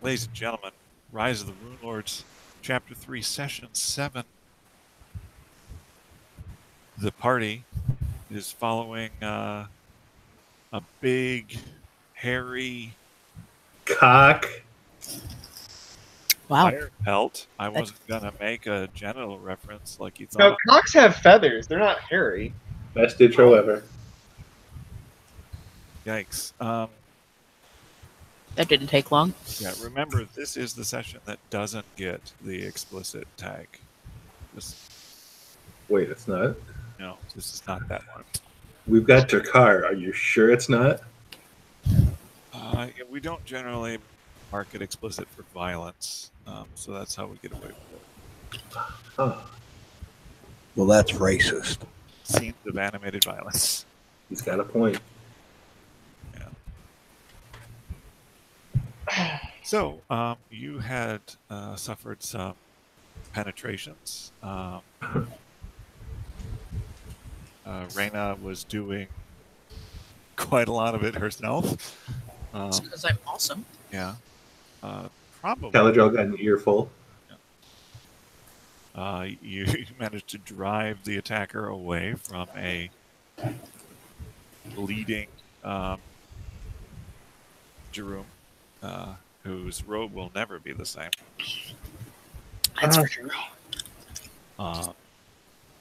Ladies and gentlemen, Rise of the Rune Lords, Chapter 3, Session 7. The party is following a big, hairy Cock. Wow. fire pelt. I wasn't going to make a genital reference like you thought. No, cocks have feathers. They're not hairy. Best intro ever. Yikes. That didn't take long. Yeah, remember, this is the session that doesn't get the explicit tag. Wait, it's not? No, this is not that one. We've got Drakkar. Are you sure it's not? We don't generally mark it explicit for violence, so that's how we get away with it. Oh, Well, that's racist. Scenes of animated violence. he's got a point. So, you had suffered some penetrations. Reyna was doing quite a lot of it herself. It's because I'm awesome. Yeah. Probably. Galadriel got an earful. You managed to drive the attacker away from a bleeding Jeroen, whose robe will never be the same. That's for sure.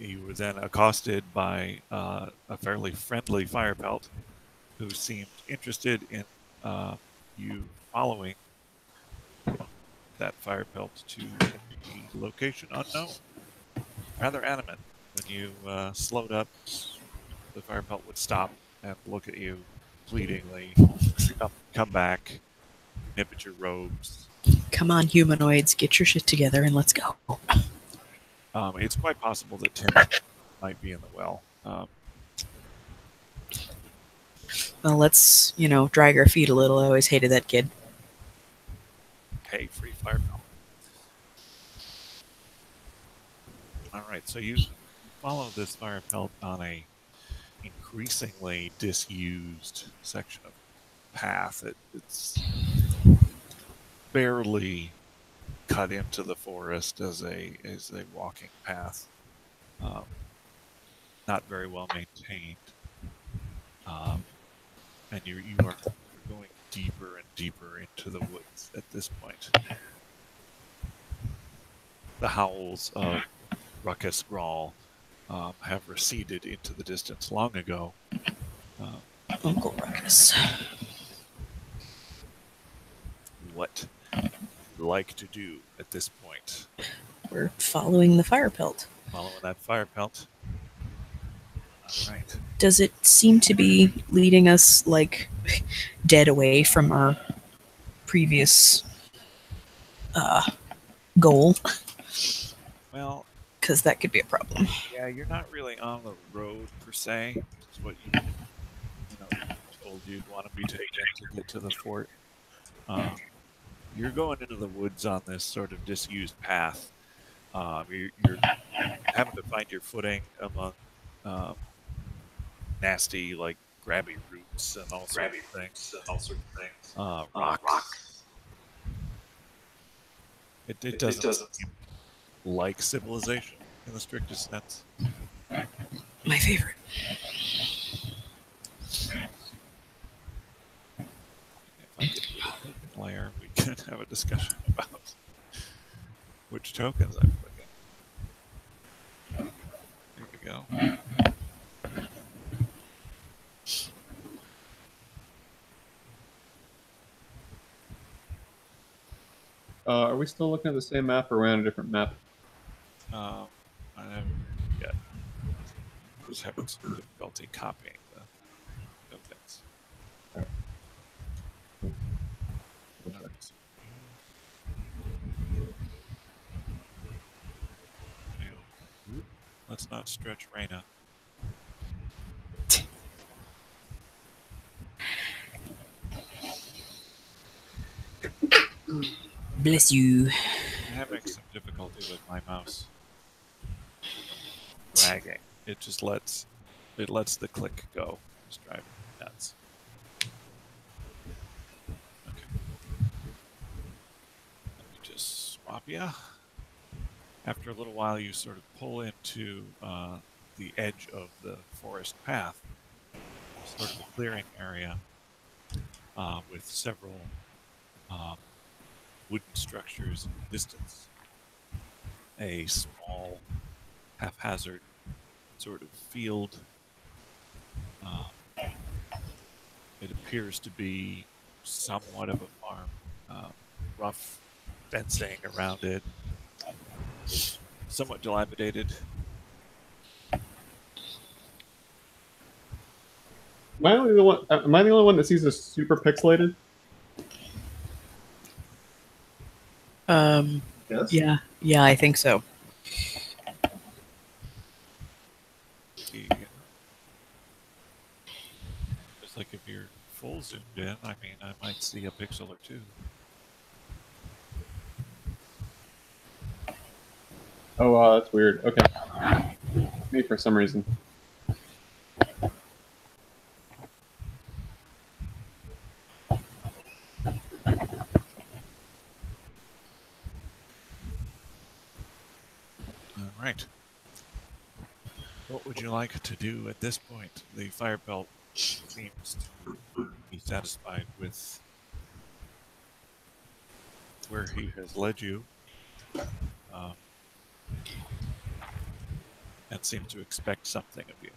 You were then accosted by a fairly friendly fire pelt who seemed interested in you following that fire pelt to a location unknown. Rather animate. When you slowed up, the fire pelt would stop and look at you pleadingly, come back, nip at your robes. Come on, humanoids, get your shit together and let's go. It's quite possible that Tim might be in the well. Well, let's, drag our feet a little. I always hated that kid. Hey, free fire pelt. Alright, so you follow this fire pelt on a increasingly disused section of path. It's barely cut into the forest as a walking path. Not very well maintained. And you are going deeper and deeper into the woods at this point. The howls of Ruckus Grawl have receded into the distance long ago. Uncle Ruckus. What would you like to do at this point? We're following the fire pelt. Following that fire pelt. All right. Does it seem to be leading us, dead away from our previous goal? Well, because that could be a problem. Yeah, you're not really on the road per se. It's what you told you'd want to be taken to get to the fort. You're going into the woods on this sort of disused path. You're having to find your footing among nasty, grabby roots and all sorts of things. Rocks. It doesn't seem like civilization in the strictest sense. My favorite. If I get a layer, we can have a discussion about which tokens I put in. There we go. Are we still looking at the same map, or are we on a different map? I haven't yet. I'm just having some difficulty copying the tokens. Let's not stretch Reyna. Bless you. I'm having some difficulty with my mouse lagging. It just lets the click go. It's driving me nuts. Okay. Rapia. After a little while, you sort of pull into the edge of the forest path, sort of a clearing area with several wooden structures in the distance. A small, haphazard sort of field. It appears to be somewhat of a farm. Rough fencing around it. Somewhat dilapidated. Am I the only one that sees this super pixelated? Yes. Yeah, I think so. Just like if you're full zoomed in, I mean, I might see a pixel or two. Oh, wow, that's weird. Okay. Me for some reason. All right. What would you like to do at this point? The fire belt seems to be satisfied with where he has led you, and seems to expect something of you.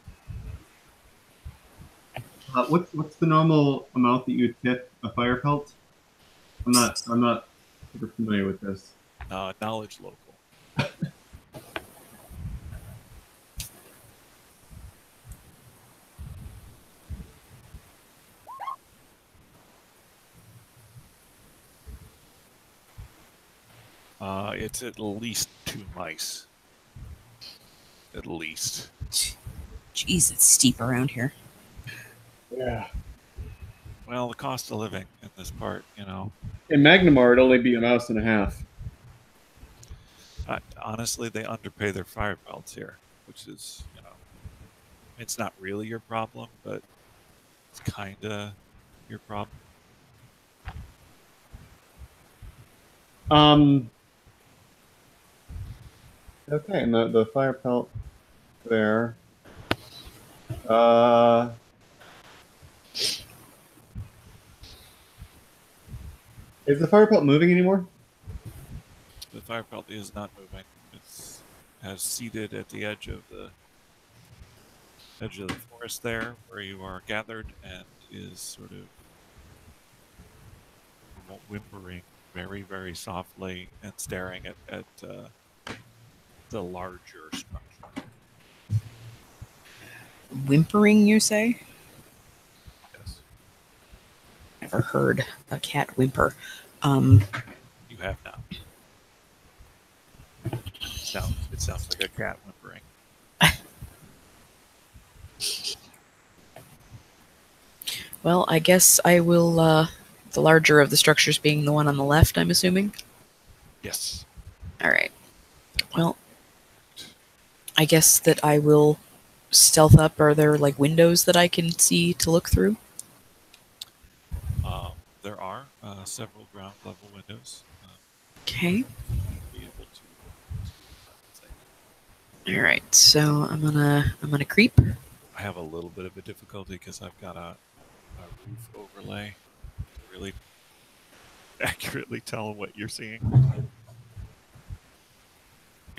What's the normal amount that you tip a fire pelt? I'm not super familiar with this. Knowledge local. It's at least 2 mice. At least. Jeez, it's steep around here. Yeah. Well, the cost of living in this part, you know. In Magnamar, it'd only be a mouse and a half. Honestly, they underpay their fire belts here, which is, you know, it's not really your problem, but it's kind of your problem. Okay, and the fire pelt there. Is the fire pelt moving anymore? The fire belt is not moving. It's has seated at the edge of the forest there, where you are gathered, and is sort of whimpering very, very softly and staring at the larger structure. Whimpering, you say? Yes, Never heard a cat whimper. you have now. It sounds like a cat whimpering. Well, I guess I will, the larger of the structures being the one on the left, I'm assuming? Yes. Alright. Well, I guess that I will stealth up. Are there, like, windows that I can see to look through? There are several ground level windows. Okay. Be able to Alright, so I'm gonna creep. I have a little bit of a difficulty because I've got a roof overlay to really accurately tell what you're seeing.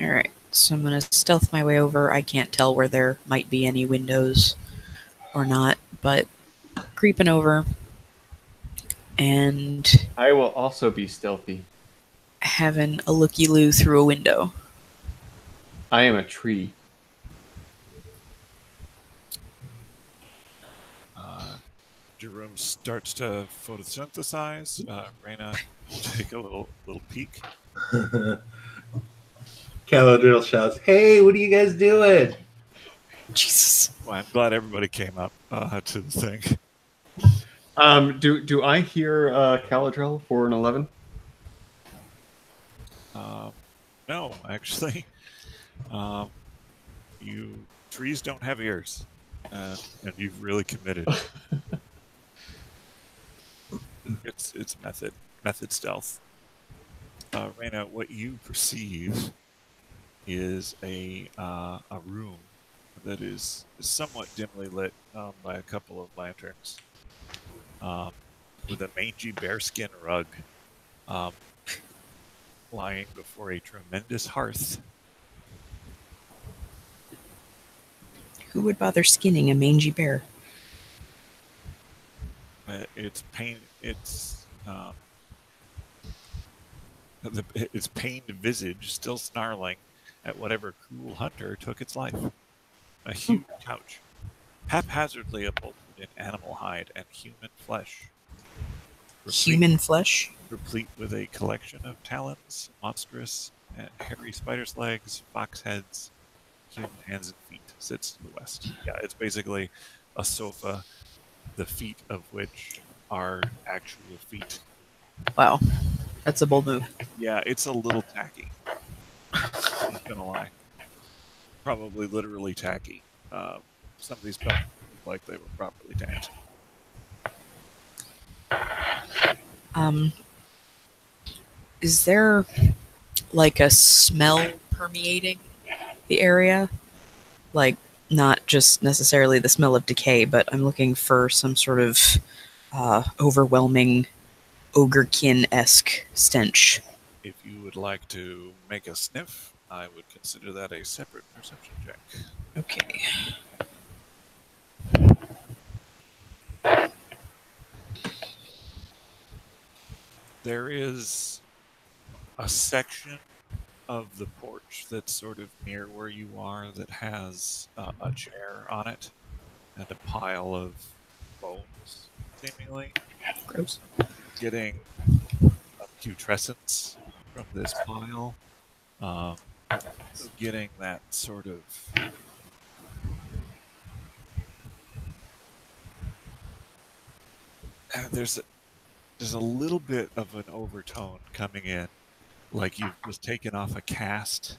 Alright, so I'm gonna stealth my way over. I can't tell where there might be any windows or not, but creeping over and I will also be stealthy. having a looky-loo through a window. I am a tree. Jerome starts to photosynthesize. Raina will take a little peek. Caladriel shouts, "Hey, what are you guys doing?" Jesus. Well, I'm glad everybody came up to the thing. Do I hear Caladriel for an 11? No, actually, you trees don't have ears, and you've really committed. It's method stealth. Raina, what you perceive is a room that is somewhat dimly lit by a couple of lanterns, with a mangy bearskin rug lying before a tremendous hearth. Who would bother skinning a mangy bear? Its pained visage still snarling at whatever cruel hunter took its life. A huge couch, haphazardly upholstered in animal hide and human flesh, Human flesh? replete with a collection of talons, monstrous and hairy spider's legs, fox heads, human hands and feet, sits to the west. Yeah, it's basically a sofa, the feet of which are actual feet. Wow. That's a bold move. Yeah, it's a little tacky. I'm not gonna lie. Probably literally tacky. Some of these pelts look like they were properly tanned. Is there like a smell permeating the area? Like, not just necessarily the smell of decay, but I'm looking for some sort of overwhelming ogrekin-esque stench. If you would like to make a sniff, I would consider that a separate perception check. Okay. There is a section of the porch that's sort of near where you are that has a chair on it and a pile of bones, seemingly. Gross. Getting putrescence from this pile. Getting that sort of there's a little bit of an overtone coming in, like you've just taken off a cast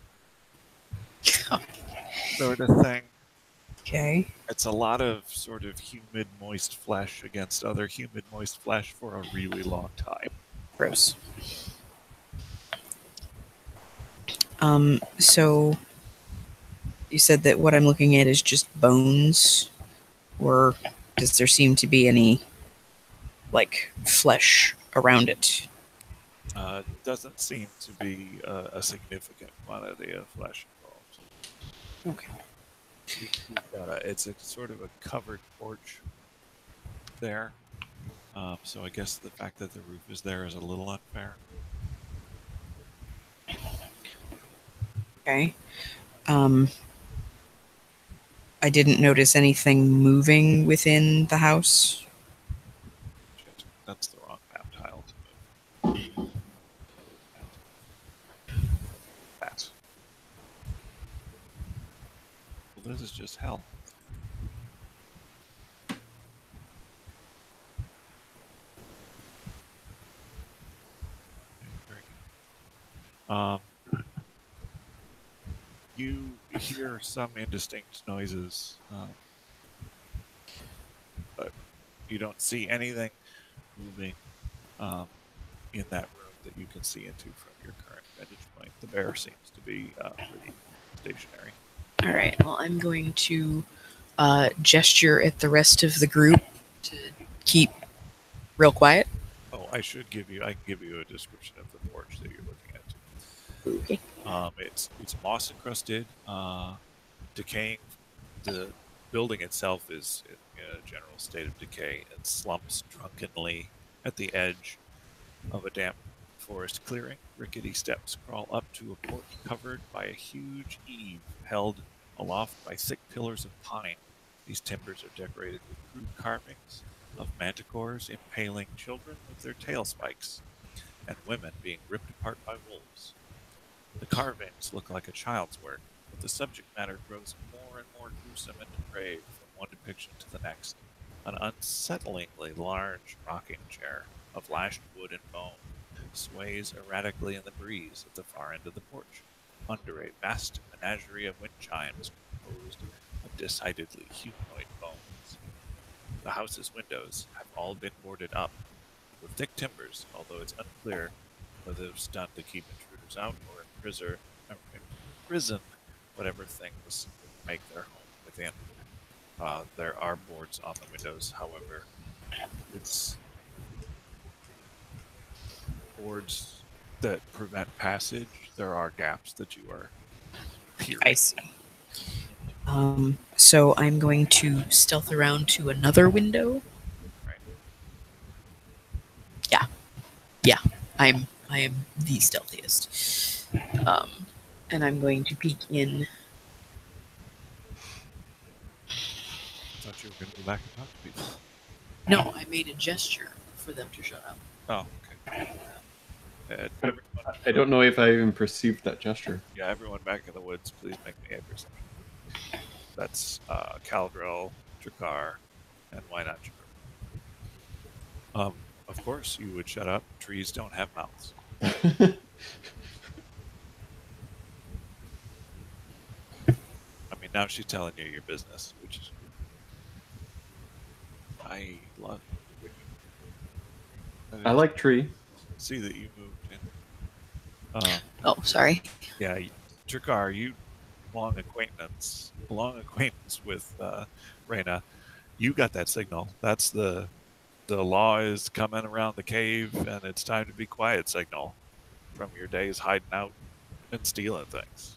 sort of thing. Okay. It's a lot of sort of humid, moist flesh against other humid, moist flesh for a really long time. Gross. So you said that what I'm looking at is just bones, or does there seem to be any like flesh around it? Doesn't seem to be a significant quantity of flesh involved. Okay. It's a sort of a covered porch there. So I guess the fact that the roof is there is a little unfair. Okay. I didn't notice anything moving within the house. Shit, that's the wrong map tile to move. That. Well, this is just hell. Very good. You hear some indistinct noises, but you don't see anything moving in that room that you can see into from your current vantage point. The bear seems to be pretty stationary. All right. Well, I'm going to gesture at the rest of the group to keep real quiet. Oh, I can give you a description of the porch that you're looking at. Okay. It's moss encrusted, decaying. The building itself is in a general state of decay and slumps drunkenly at the edge of a damp forest clearing. Rickety steps crawl up to a porch covered by a huge eave held aloft by thick pillars of pine. These timbers are decorated with crude carvings of manticores impaling children with their tail spikes, and women being ripped apart by wolves. The carvings look like a child's work, but the subject matter grows more and more gruesome and depraved from one depiction to the next. An unsettlingly large rocking chair of lashed wood and bone sways erratically in the breeze at the far end of the porch, under a vast menagerie of wind chimes composed of decidedly humanoid bones. The house's windows have all been boarded up with thick timbers, although it's unclear whether it's done to keep intruders out or imprison whatever things make their home within. There are boards on the windows, however, it's boards that prevent passage. There are gaps that you are hearing. I see. So I'm going to stealth around to another window. Right. Yeah, I am the stealthiest. And I'm going to peek in. I thought you were going to go back and talk to people. No, I made a gesture for them to shut up. Oh, okay. Everyone, I don't know if I even perceived that gesture. yeah, everyone back in the woods, please make me a perception. That's Caldrell, Drakkar, and why not Drakkar? Of course, you would shut up. Trees don't have mouths. I mean, now she's telling you your business, which is I love. I like tree. See that you moved in. Oh, sorry. Yeah, Drakkar, you long acquaintance with Reyna. You got that signal. That's the law is coming around the cave and it's time to be quiet signal from your days hiding out and stealing things.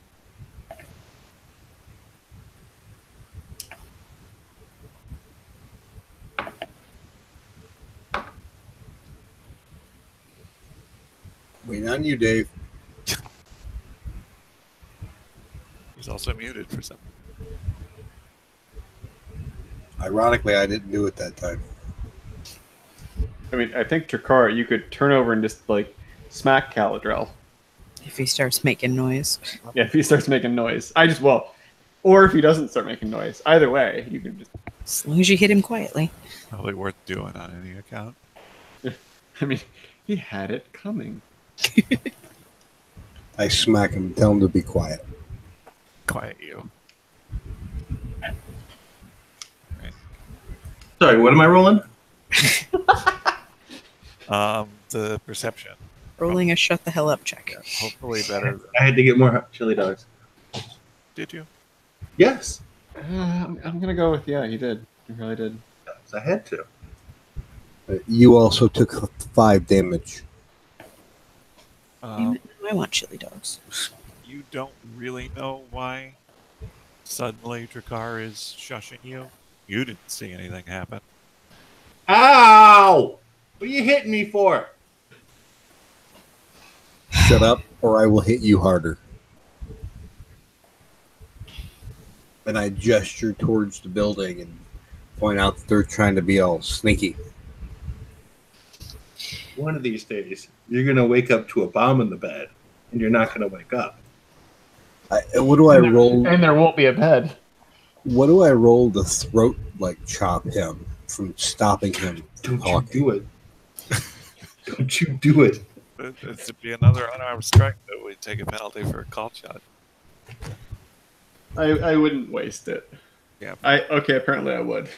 Waiting on you, Dave. He's also muted for something. Ironically, I didn't do it that time. I mean, I think Drakkar, you could turn over and just like smack Caladrell. If he starts making noise. Yeah, if he starts making noise. Or if he doesn't start making noise. Either way, you can just. As long as you hit him quietly. Probably worth doing on any account. I mean, he had it coming. I smack him, tell him to be quiet. Quiet you. Right. Sorry, what am I rolling? The perception. Rolling a shut the hell up check. Yeah, hopefully better. I had to get more chili dogs. Did you? Yes, I'm gonna go with yeah. He did. He really did. I had to. You also took 5 damage. I want chili dogs. You don't really know why suddenly Drakkar is shushing you. You didn't see anything happen. Ow! What are you hitting me for? Shut up, or I will hit you harder. And I gesture towards the building and point out that they're trying to be all sneaky. One of these days, you're going to wake up to a bomb in the bed, and you're not going to wake up. What do I roll? And there won't be a bed. What do I roll to throat chop him from stopping him from Don't you talking? do it. Don't you do it. It would be another unarmed strike that would take a penalty for a call shot. I wouldn't waste it. Yeah. Okay, apparently I would.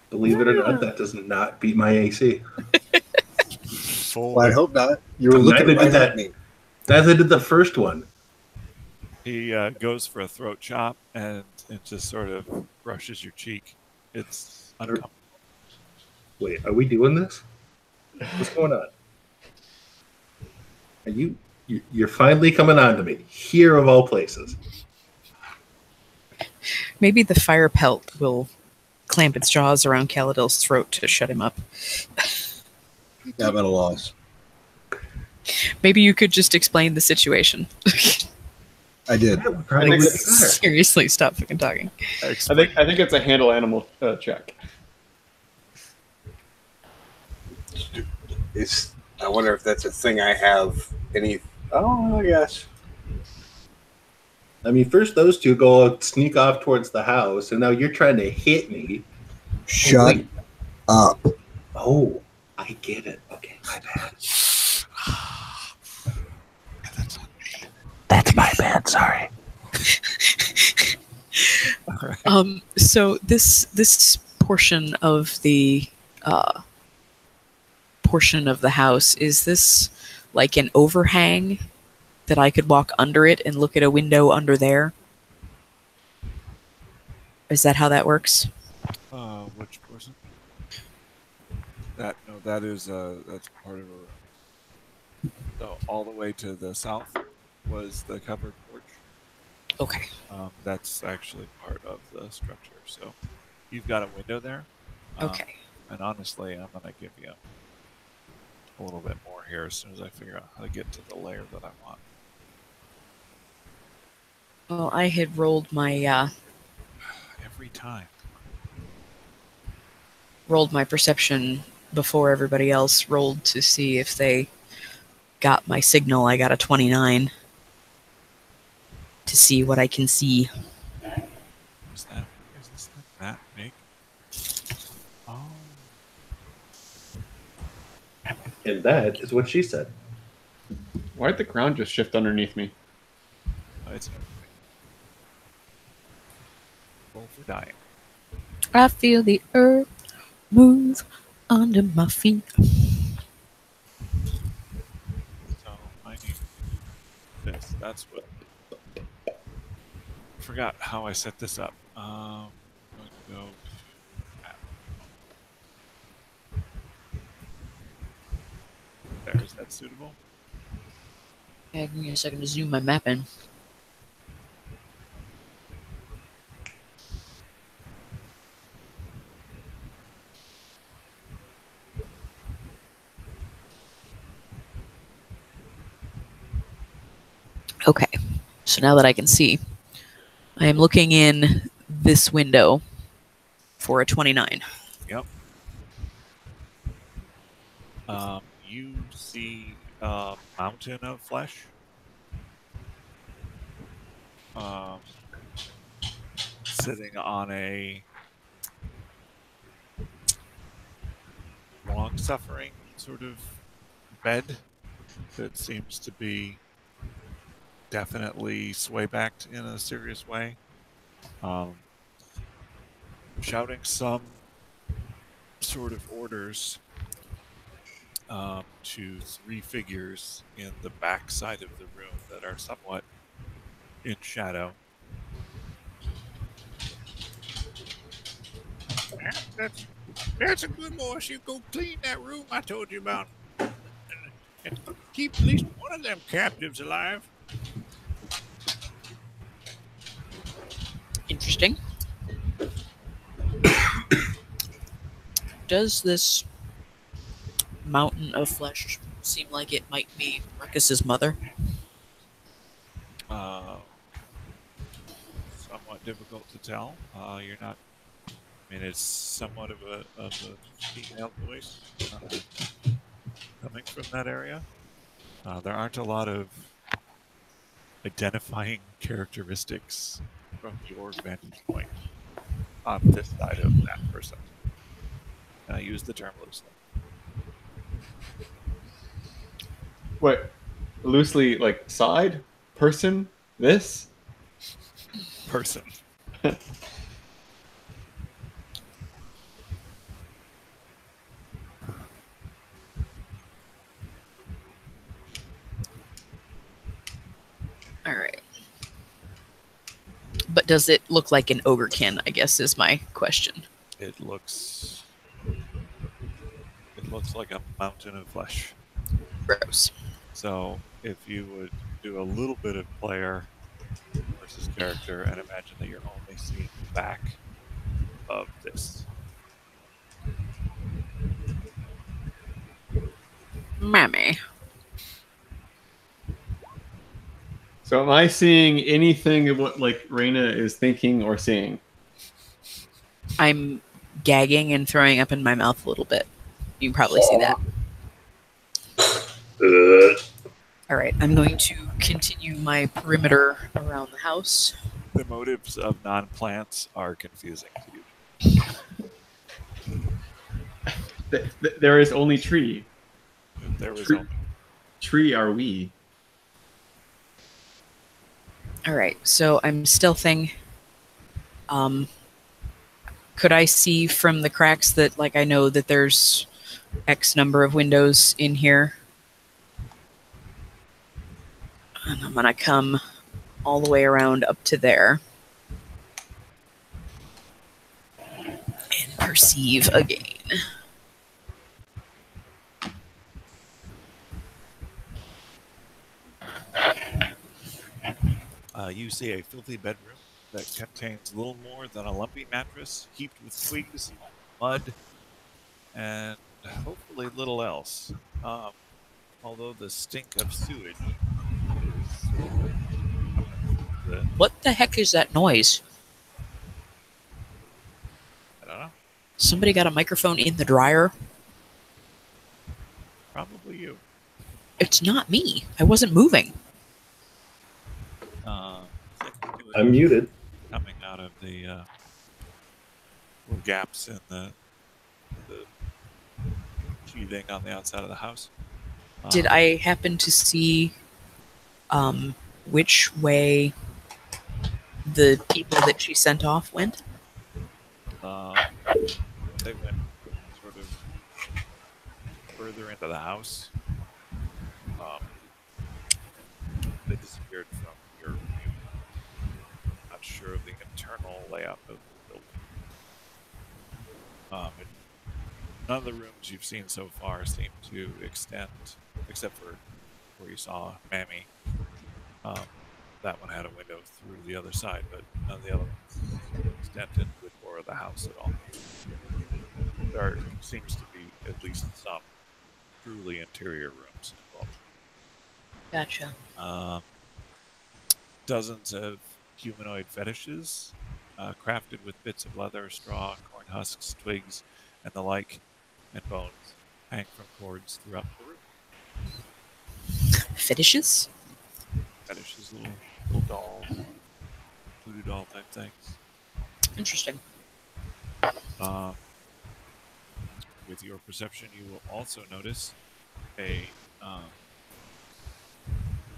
Believe it or not, that does not beat my AC. Well, I hope not. You were looking Neither right did that. at me. Neither did the first one. He goes for a throat chop, and it just sort of brushes your cheek. It's uncomfortable. Wait, are we doing this? What's going on? Are you're finally coming on to me. Here of all places. Maybe the fire pelt will clamp its jaws around Caladil's throat to shut him up. I'm at a loss. Maybe you could just explain the situation. I did. That would probably be better. Seriously, stop fucking talking. I think it's a handle animal check. I wonder if that's a thing I have. Oh, yes. I mean, first those two go sneak off towards the house, and now you're trying to hit me. Shut up. Oh, I get it. Okay, my bad. That's my bad. Sorry. So this portion of the portion of the house, is this like an overhang that I could walk under it and look at a window under there? Is that how that works? Which portion? That is that's part of a room. So all the way to the south was the covered porch. Okay. That's actually part of the structure. So you've got a window there. Okay. And honestly, I'm gonna give you a little bit more here as soon as I figure out how to get to the layer that I want. Well, I had rolled my Every time. perception before everybody else rolled to see if they got my signal. I got a 29 to see what I can see. Is this that big? Oh. And that is what she said. Why did the ground just shift underneath me? It's everything. Roll for dying. I feel the earth move under my feet. So I need this. That's what. Forgot how I set this up. I'm going to go to map. There, is that suitable? Yeah, give me a second to zoom my map in. Okay, so now that I can see, I am looking in this window for a 29. Yep. You see a mountain of flesh. Sitting on a long-suffering sort of bed that seems to be definitely sway-backed in a serious way. Shouting some sort of orders to three figures in the back side of the room that are somewhat in shadow. That's a good horse. You go clean that room I told you about. And keep at least one of them captives alive. Interesting. Does this mountain of flesh seem like it might be Ruckus's mother? Somewhat difficult to tell. You're not. I mean, it's somewhat of a female voice coming from that area. There aren't a lot of identifying characteristics from your vantage point on this side of that person. And I use the term loosely. What? Loosely, like side? Person? This? Person. All right. But does it look like an ogrekin, I guess is my question. It looks like a mountain of flesh. Gross. So if you would do a little bit of player versus character and imagine that you're only seeing the back of this. Mammy. So am I seeing anything of what like Raina is thinking or seeing? I'm gagging and throwing up in my mouth a little bit. You can probably see that. All right, I'm going to continue my perimeter around the house. The motives of non-plants are confusing to you. There is only tree. There was Tree. only Tree are we. All right, so I'm stealthing. Could I see from the cracks that, like, I know that there's X number of windows in here. And I'm going to come all the way around up to there. And perceive again. You see a filthy bedroom that contains little more than a lumpy mattress heaped with twigs, mud, and hopefully little else. Although the stink of sewage is What the heck is that noise? I don't know, Somebody got a microphone in the dryer? probably you. It's not me. I wasn't moving. I'm muted. Coming out of the little gaps in the sheathing on the outside of the house. Did I happen to see which way the people that she sent off went? They went sort of further into the house. They disappeared from your view. Not sure of the internal layout of the building. None of the rooms you've seen so far seem to extend, except for where you saw Mammy. That one had a window through the other side, but none of the other ones extend into the core of the house at all. There seems to be at least some truly interior rooms involved. Gotcha. Dozens of humanoid fetishes, crafted with bits of leather, straw, corn husks, twigs, and the like, and bones, hang from cords throughout the room. Fetishes? Fetishes, little dolls, voodoo doll type things. Interesting. With your perception, you will also notice a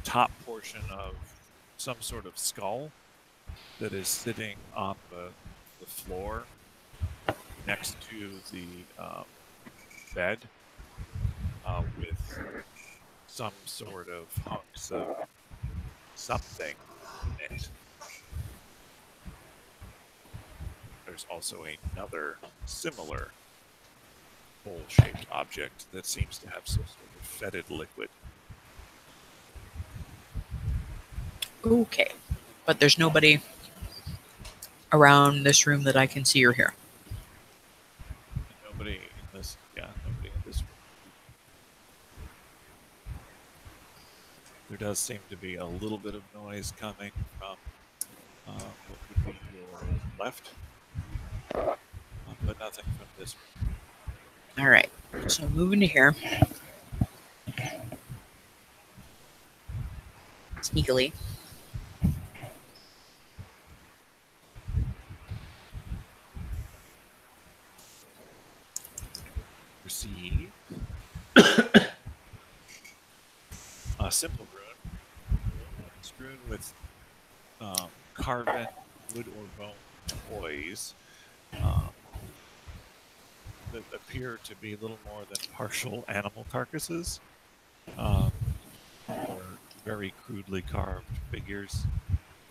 top portion of some sort of skull that is sitting on the floor next to the bed, with some sort of hunks of something in it. There's also another similar bowl-shaped object that seems to have some sort of fetid liquid. Okay. But there's nobody around this room that I can see or hear. Nobody in this room. There does seem to be a little bit of noise coming from what would be your left, but nothing from this room. All right. So moving to here. Sneakily. Receive a simple rune, strewn with carven wood or bone toys that appear to be little more than partial animal carcasses, or very crudely carved figures.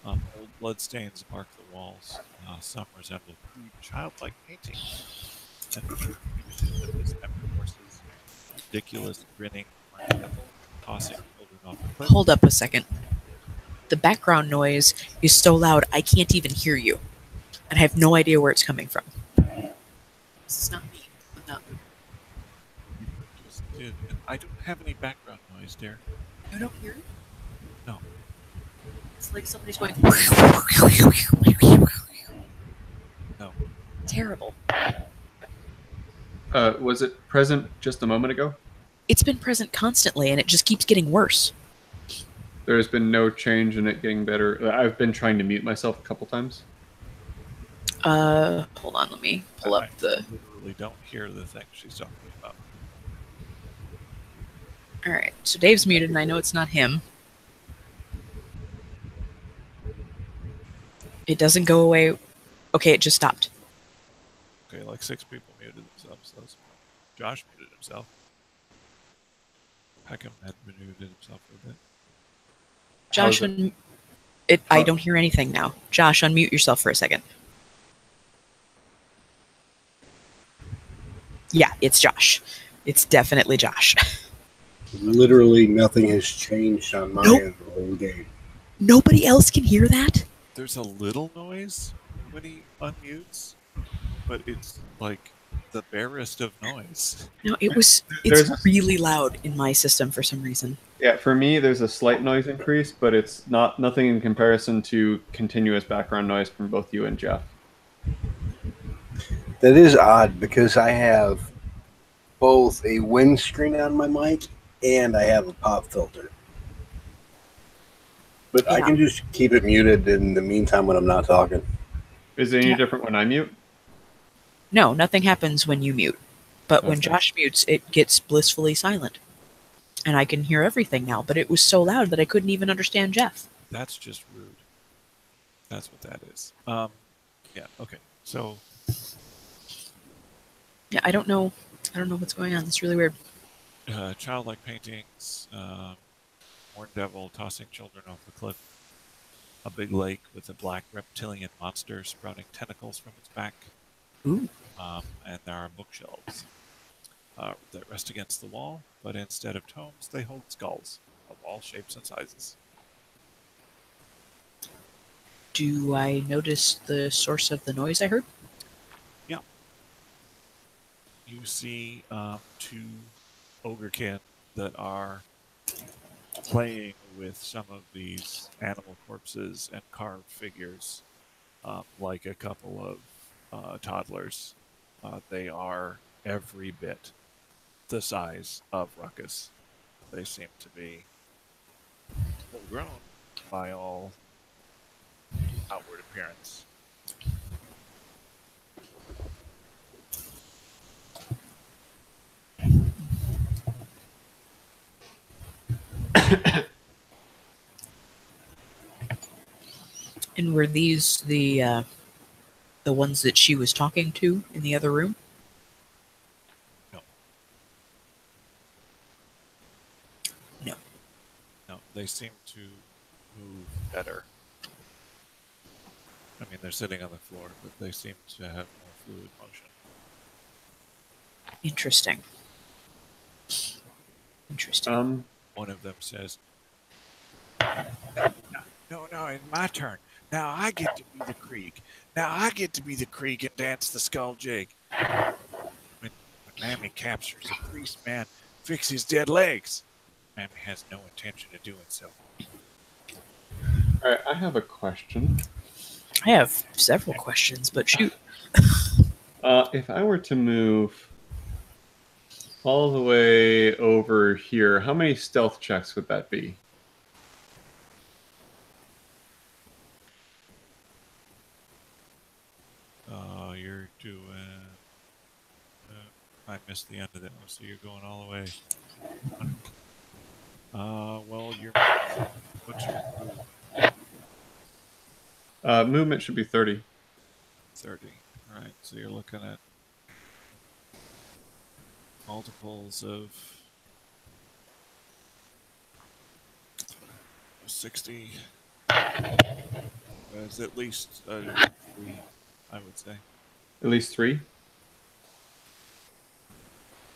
Old bloodstains mark the walls. Some resemble crude childlike paintings. And this horses, ridiculous grinning, tossing children off the cliff. Hold up a second. The background noise is so loud I can't even hear you. And I have no idea where it's coming from. This is not me. I'm not. I don't have any background noise, dear. You don't hear it? No. It's like somebody's going. No. Terrible. Was it present just a moment ago? It's been present constantly, and it just keeps getting worse. There has been no change in it getting better. I've been trying to mute myself a couple times. Hold on, let me pull up the... I literally don't hear the thing she's talking about. Alright, so Dave's muted, and I know it's not him. It doesn't go away. Okay, it just stopped. Okay, like 6 people muted themselves. So that's Josh muted himself. Peckham had muted himself for a bit. Josh, How's I don't hear anything now. Josh, unmute yourself for a second. Yeah, it's Josh. It's definitely Josh. Literally nothing has changed on my Nope. end the whole game. Nobody else can hear that? There's a little noise when he unmutes, but it's like the barest of noise. No, it's really loud in my system for some reason. Yeah, for me, there's a slight noise increase, but it's nothing in comparison to continuous background noise from both you and Jeff. That is odd because I have both a windscreen on my mic and I have a pop filter. But I Yeah. can just keep it muted in the meantime when I'm not talking. Is it any Yeah. different when I mute? No, nothing happens when you mute. But when Okay. Josh mutes, it gets blissfully silent. And I can hear everything now, but it was so loud that I couldn't even understand Jeff. That's just rude. That's what that is. Yeah. Okay. So Yeah, I don't know what's going on. It's really weird. childlike paintings, horned devil tossing children off a cliff, a big lake with a black reptilian monster sprouting tentacles from its back, Ooh. and there are bookshelves that rest against the wall, but instead of tomes, they hold skulls of all shapes and sizes. Do I notice the source of the noise I heard? Yeah. You see two ogrekin that are playing with some of these animal corpses and carved figures, like a couple of toddlers. They are every bit the size of Ruckus. They seem to be full grown by all outward appearance. And were these the ones that she was talking to in the other room? No. No. No, they seem to move better. I mean, they're sitting on the floor, but they seem to have more fluid motion. Interesting. Interesting. One of them says, No, it's my turn. Now I get to be the Krieg. Now I get to be the Krieg and dance the skull jig. When Mammy captures a priest man, fix his dead legs. Mammy has no intention of doing so. All right, I have a question. I have several questions, but shoot. If I were to move all the way over here, how many stealth checks would that be? You're doing... I missed the end of that one, so you're going all the way. Well, what's your move? Movement should be 30. 30. All right, so you're looking at multiples of 60. It's at least 3, I would say. At least 3?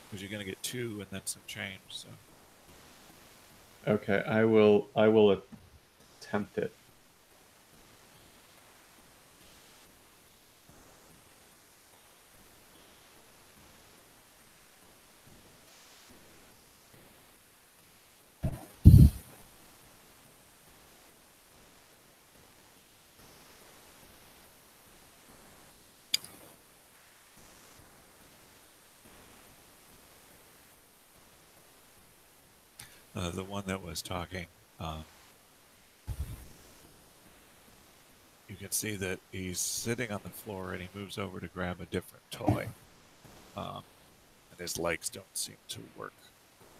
Because you're going to get 2 and then some change. So Okay, I will attempt it. the one that was talking, you can see that he's sitting on the floor and he moves over to grab a different toy. And his legs don't seem to work,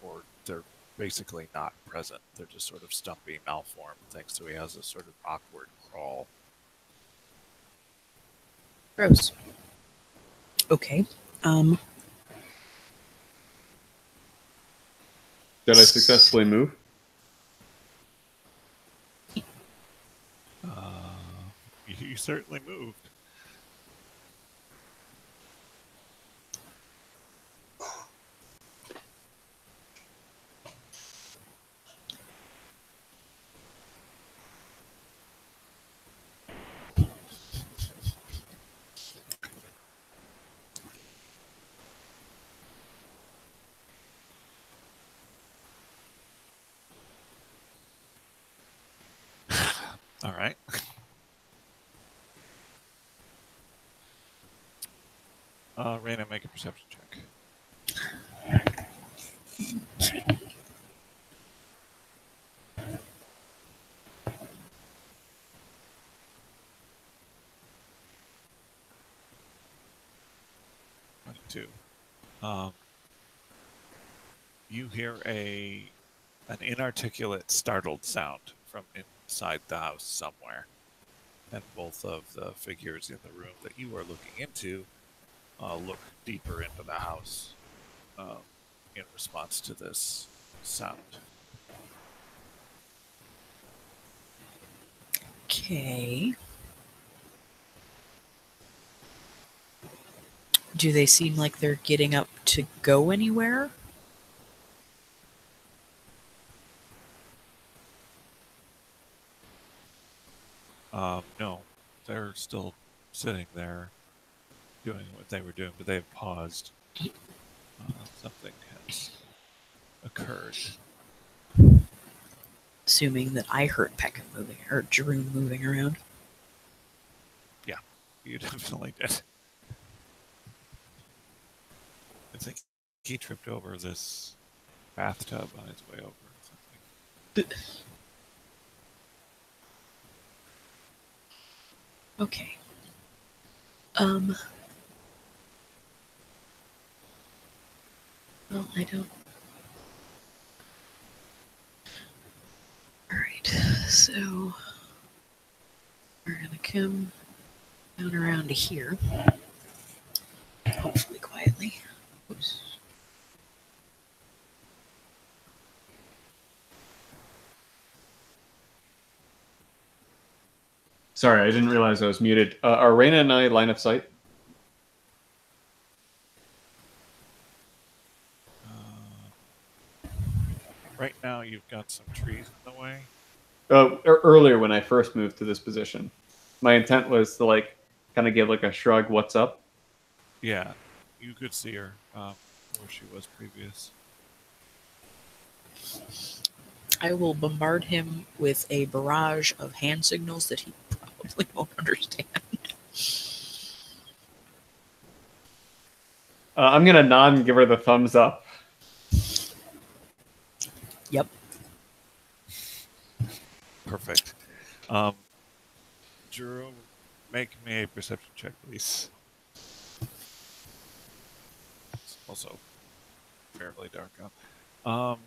or they're basically not present. They're just sort of stumpy, malformed things, so he has a sort of awkward crawl. Gross. Okay. Did I successfully move? You certainly moved. All right. Raina, make a perception check. Two. You hear an inarticulate, startled sound from inside the house somewhere, and both of the figures in the room that you are looking into look deeper into the house in response to this sound. Okay. Do they seem like they're getting up to go anywhere? No, they're still sitting there doing what they were doing, but they've paused. Something has occurred. Assuming that I heard Peckham moving, or Jerome moving around. Yeah, you definitely did. I think he tripped over this bathtub on his way over or something. Okay. Well, I don't. Alright, so we're gonna come down around to here. Hopefully quietly. Oops. Sorry, I didn't realize I was muted. Are Raina and I line of sight? Right now, you've got some trees in the way. Earlier when I first moved to this position, my intent was to like kind of give like a shrug, "What's up?" Yeah, you could see her where she was previous. I will bombard him with a barrage of hand signals that he probably won't understand. I'm gonna nod and give her the thumbs up. Yep. Perfect. Jerome, make me a perception check, please. It's also fairly dark out.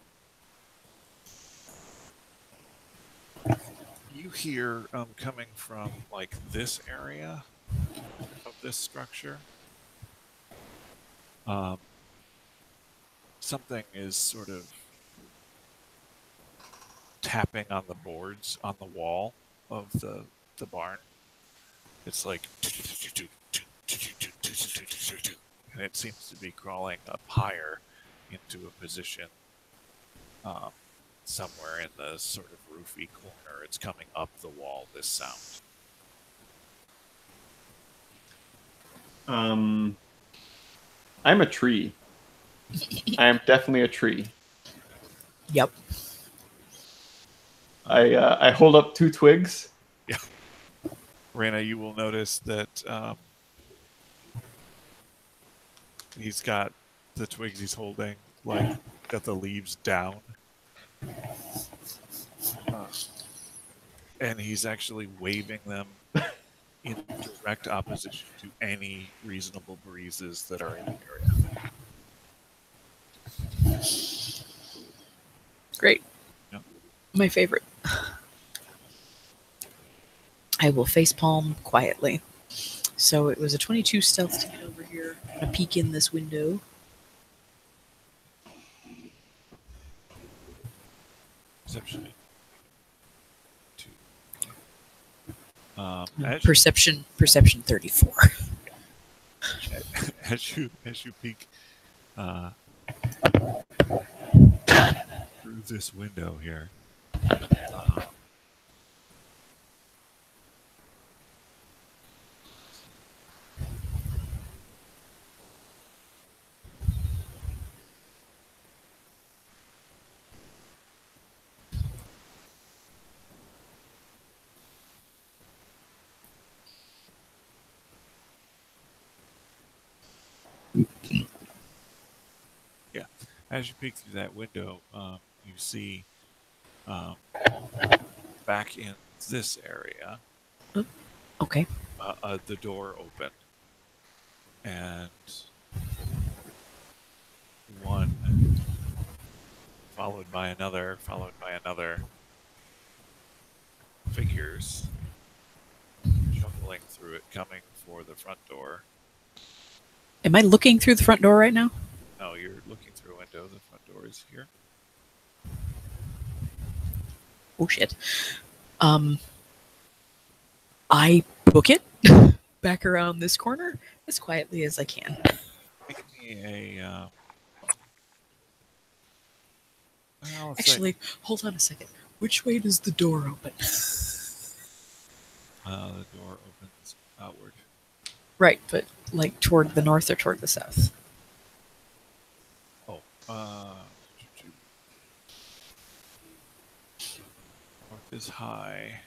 You hear coming from like this area of this structure. Something is sort of tapping on the boards on the wall of the barn. It's like, and it seems to be crawling up higher into a position somewhere in the sort of roofy corner. It's coming up the wall, this sound. I'm a tree. I am definitely a tree. Yep. I hold up 2 twigs. Yeah. Raina, you will notice that he's got the twigs he's holding, like, got the leaves down. And he's actually waving them in direct opposition to any reasonable breezes that are in the area. Great. Yep. My favorite. I will facepalm quietly. So it was a 22 stealth to get over here. I'm gonna peek in this window. Perception. Two. No, perception 34. As you peek through this window here, as you peek through that window, you see back in this area, Okay. the door open, and one followed by another, figures shuffling through it, coming for the front door. Am I looking through the front door right now? No, you're looking through a window. The front door is here. Oh shit. I book it back around this corner as quietly as I can. Make me a. Well, Actually, hold on a second. Which way does the door open? The door opens outward. Right, but like toward the north or toward the south? Oh, north is high.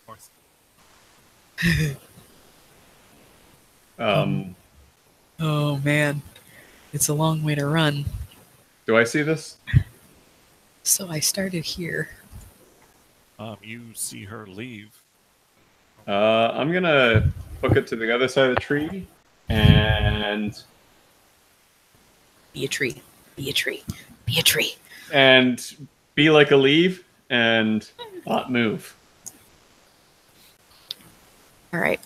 North. Oh man, it's a long way to run. Do I see this? So I started here. You see her leave. I'm gonna book it to the other side of the tree and Be a tree. Be a tree. Be a tree. and be like a leaf and not move. All right.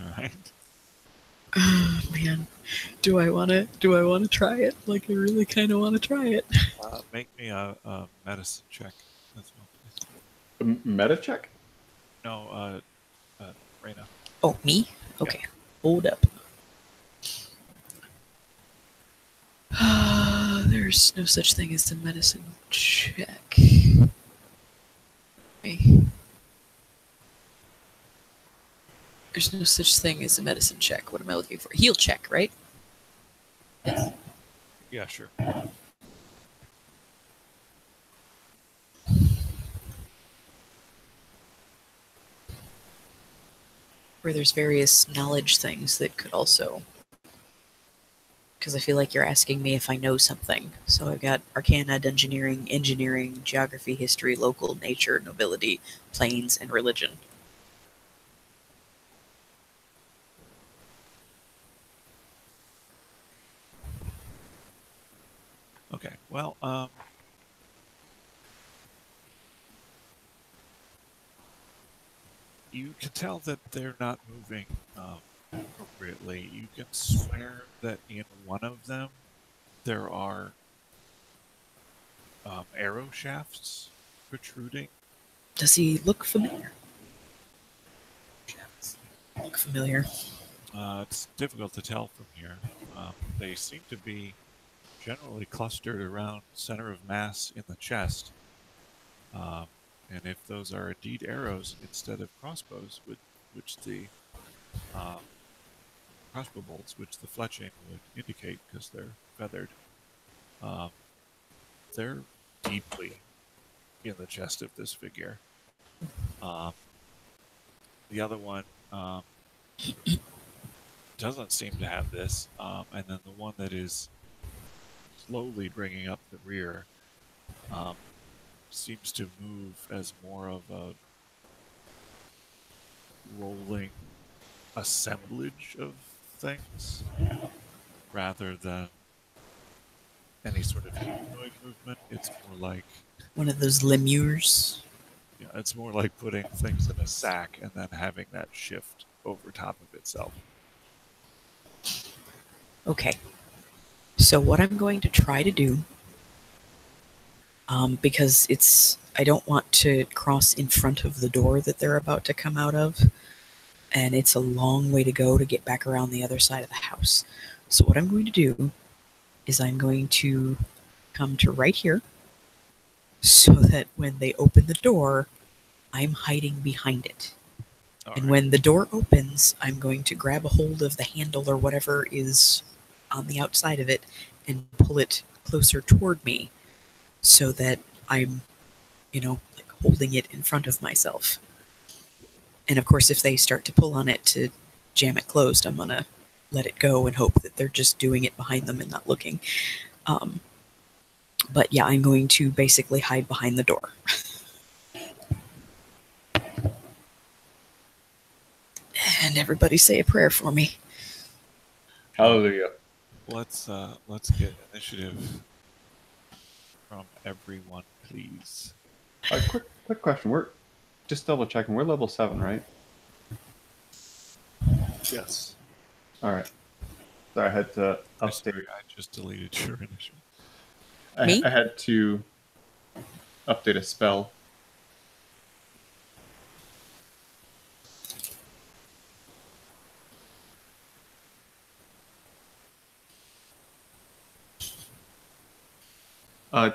All right. Oh man, do I want to try it? Like I really kind of want to try it. Make me a medicine check as well, please. Meta check? No, Reyna. Oh, me? Okay. Hold up. There's no such thing as a medicine check. Okay. There's no such thing as a medicine check. What am I looking for? Heal check, right? Yes. Yeah, sure. Where there's various knowledge things that could also... Because I feel like you're asking me if I know something. So I've got Arcana, Dungeoneering, Engineering, Geography, History, Local, Nature, Nobility, Planes, and Religion. Okay. Well, you can tell that they're not moving appropriately. You can swear that in one of them there are arrow shafts protruding. Does he look familiar? Look familiar. It's difficult to tell from here. They seem to be generally clustered around center of mass in the chest. And if those are indeed arrows instead of crossbows, which the crossbow bolts, which the fletching would indicate because they're feathered, they're deeply in the chest of this figure. The other one doesn't seem to have this, and then the one that is slowly bringing up the rear seems to move as more of a rolling assemblage of things rather than any sort of humanoid movement. It's more like One of those lemures. yeah, it's more like putting things in a sack and then having that shift over top of itself. Okay. So what I'm going to try to do because I don't want to cross in front of the door that they're about to come out of, and it's a long way to go to get back around the other side of the house. So what I'm going to do is I'm going to come to right here so that when they open the door, I'm hiding behind it. All And right. when the door opens, I'm going to grab a hold of the handle or whatever is on the outside of it and pull it closer toward me so that I'm, like holding it in front of myself. And of course, if they start to pull on it to jam it closed, I'm going to let it go and hope that they're just doing it behind them and not looking. But yeah, I'm going to basically hide behind the door. And everybody say a prayer for me. Hallelujah. Let's get initiative from everyone, please. Quick question. We're just double checking. We're level 7, right? Yes. All right. Sorry, I had to I update. just deleted your initiative. Me? I had to update a spell.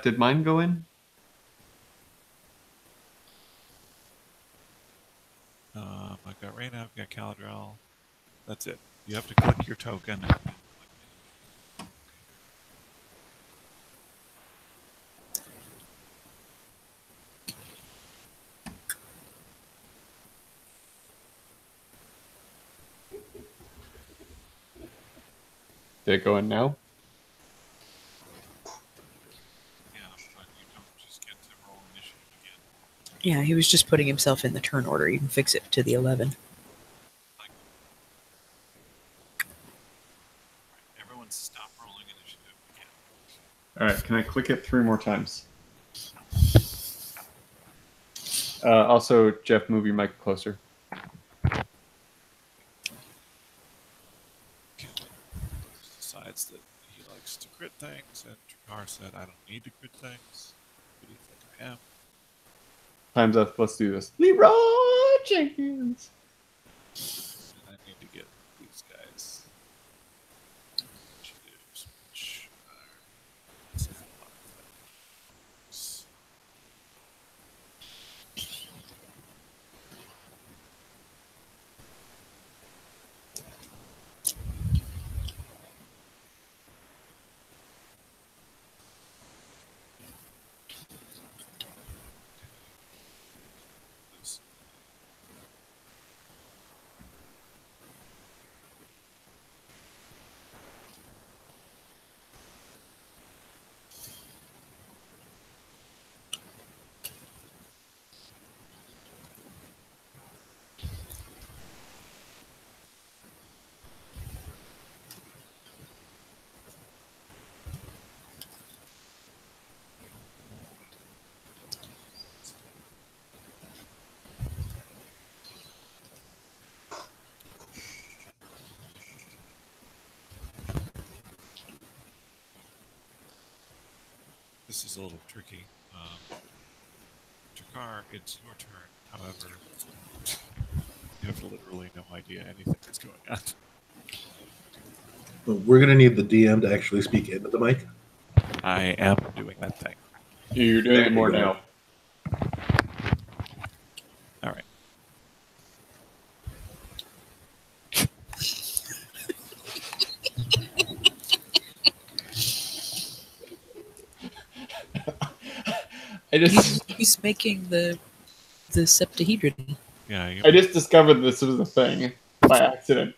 Did mine go in? I've got Reyna, I've got Caladrel. That's it. You have to click your token. Did it go in now? Yeah, but you don't just get to roll initiative again. Yeah, he was just putting himself in the turn order. You can fix it to the 11. Everyone stop rolling initiative again. All right. Can I click it 3 more times? Also, Jeff, move your mic closer. Decides that he likes to crit things, and Trakar said, I don't need to crit things. Who do you think I am? Time's up. Let's do this. Leroy Jenkins. And I need to get these guys initiatives, which are a lot of things. This is a little tricky. Trakar, it's your turn. However, you have literally no idea anything that's going on. But we're going to need the DM to actually speak into the mic. I am doing that thing. You're doing There it you more go. now. All right. He's making the septahedron. Yeah, I just discovered this was a thing by accident.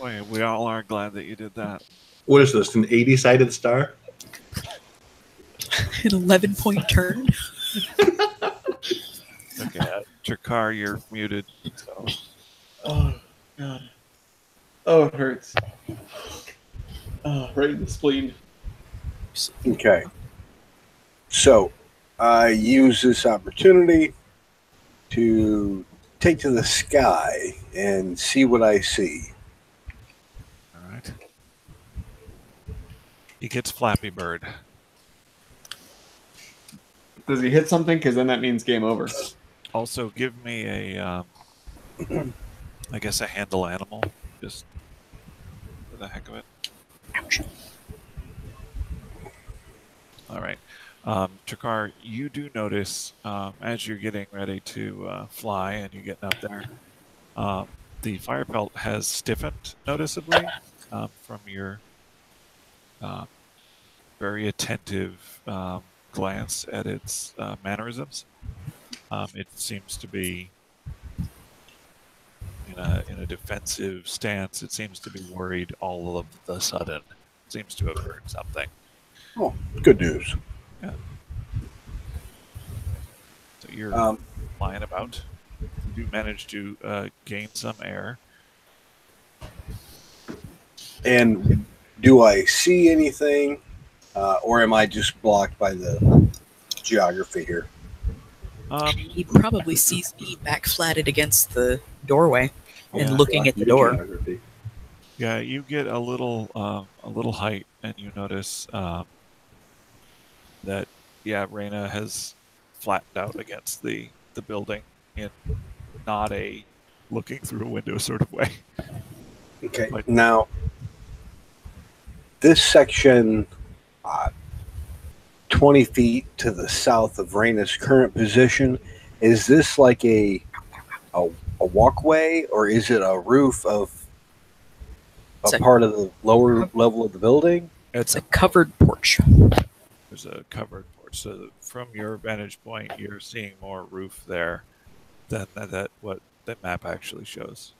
boy, we all are glad that you did that. What is this, an 80-sided star? An 11-point turn. Okay, Trakar, you're muted. So Oh, God. Oh, it hurts. Oh, right in the spleen. Okay. So I use this opportunity to take to the sky and see what I see. all right. He gets Flappy Bird. Does he hit something? Because then that means game over. Also, give me a, I guess, a handle animal, just for the heck of it. All right. Chakar, you do notice as you're getting ready to fly and you're getting up there, the fire pelt has stiffened noticeably from your very attentive glance at its mannerisms. It seems to be in a defensive stance. It seems to be worried all of the sudden. It seems to have heard something. Oh, good news. Yeah. So you're flying about. You do manage to gain some air. And do I see anything, or am I just blocked by the geography here? He probably sees me back flatted against the doorway and Yeah. looking at the door. Geography. Yeah, you get a little height, and you notice that Reyna has flattened out against the building in not a looking through a window sort of way. Okay. Like- Now, this section, 20 feet to the south of Reyna's current position, is this like a walkway, or is it a roof of It's a a- part of the lower level of the building? It's a covered porch. There's a covered porch, so from your vantage point, you're seeing more roof there than that what the map actually shows.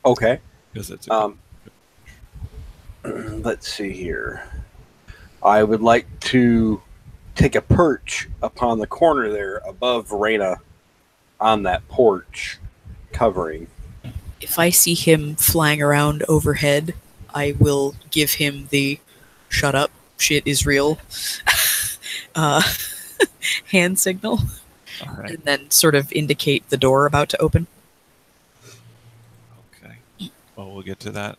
Okay. Because it's a Let's see here. I would like to take a perch upon the corner there above Reyna on that porch covering. If I see him flying around overhead, I will give him the "shut up, shit is real" hand signal, all right. and then sort of indicate the door about to open. Okay. Well, we'll get to that.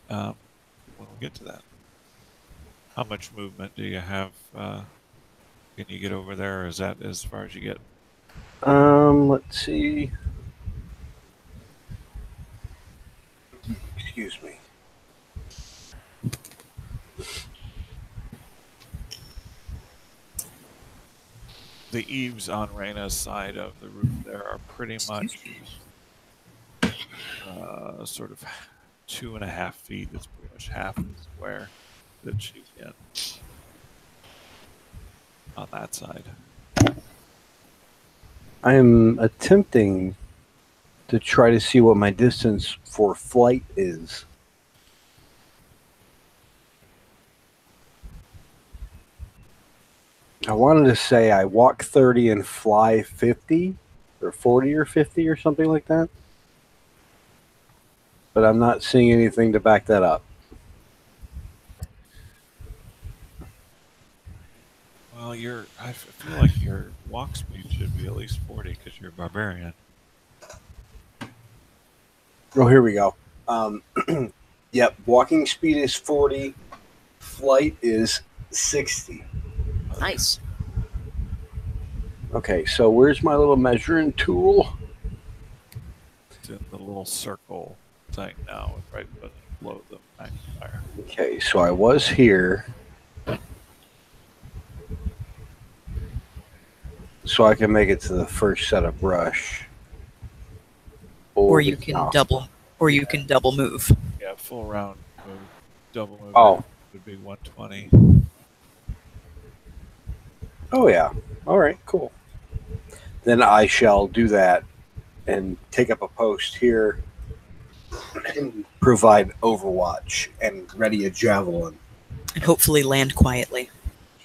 How much movement do you have? Can you get over there, or is that as far as you get? Let's see. Excuse me. The eaves on Reyna's side of the roof there are pretty much sort of 2.5 feet. It's pretty much half the square that she's in on that side. I am attempting to try to see what my distance for flight is. I wanted to say I walk 30 and fly 50 or 40 or 50 or something like that. But I'm not seeing anything to back that up. Well, I feel like your walk speed should be at least 40 because you're a barbarian. Oh, here we go. Yep, walking speed is 40. Flight is 60. Nice. Okay, so where's my little measuring tool? It's in the little circle thing now, right below the magnifier. Okay, so I was here. So I can make it to the first set of brush. Or you can no. double move. Yeah, full round move, double move. Oh. Would be 120. Oh, yeah. All right, cool. Then I shall do that and take up a post here and provide overwatch and ready a javelin. And hopefully land quietly.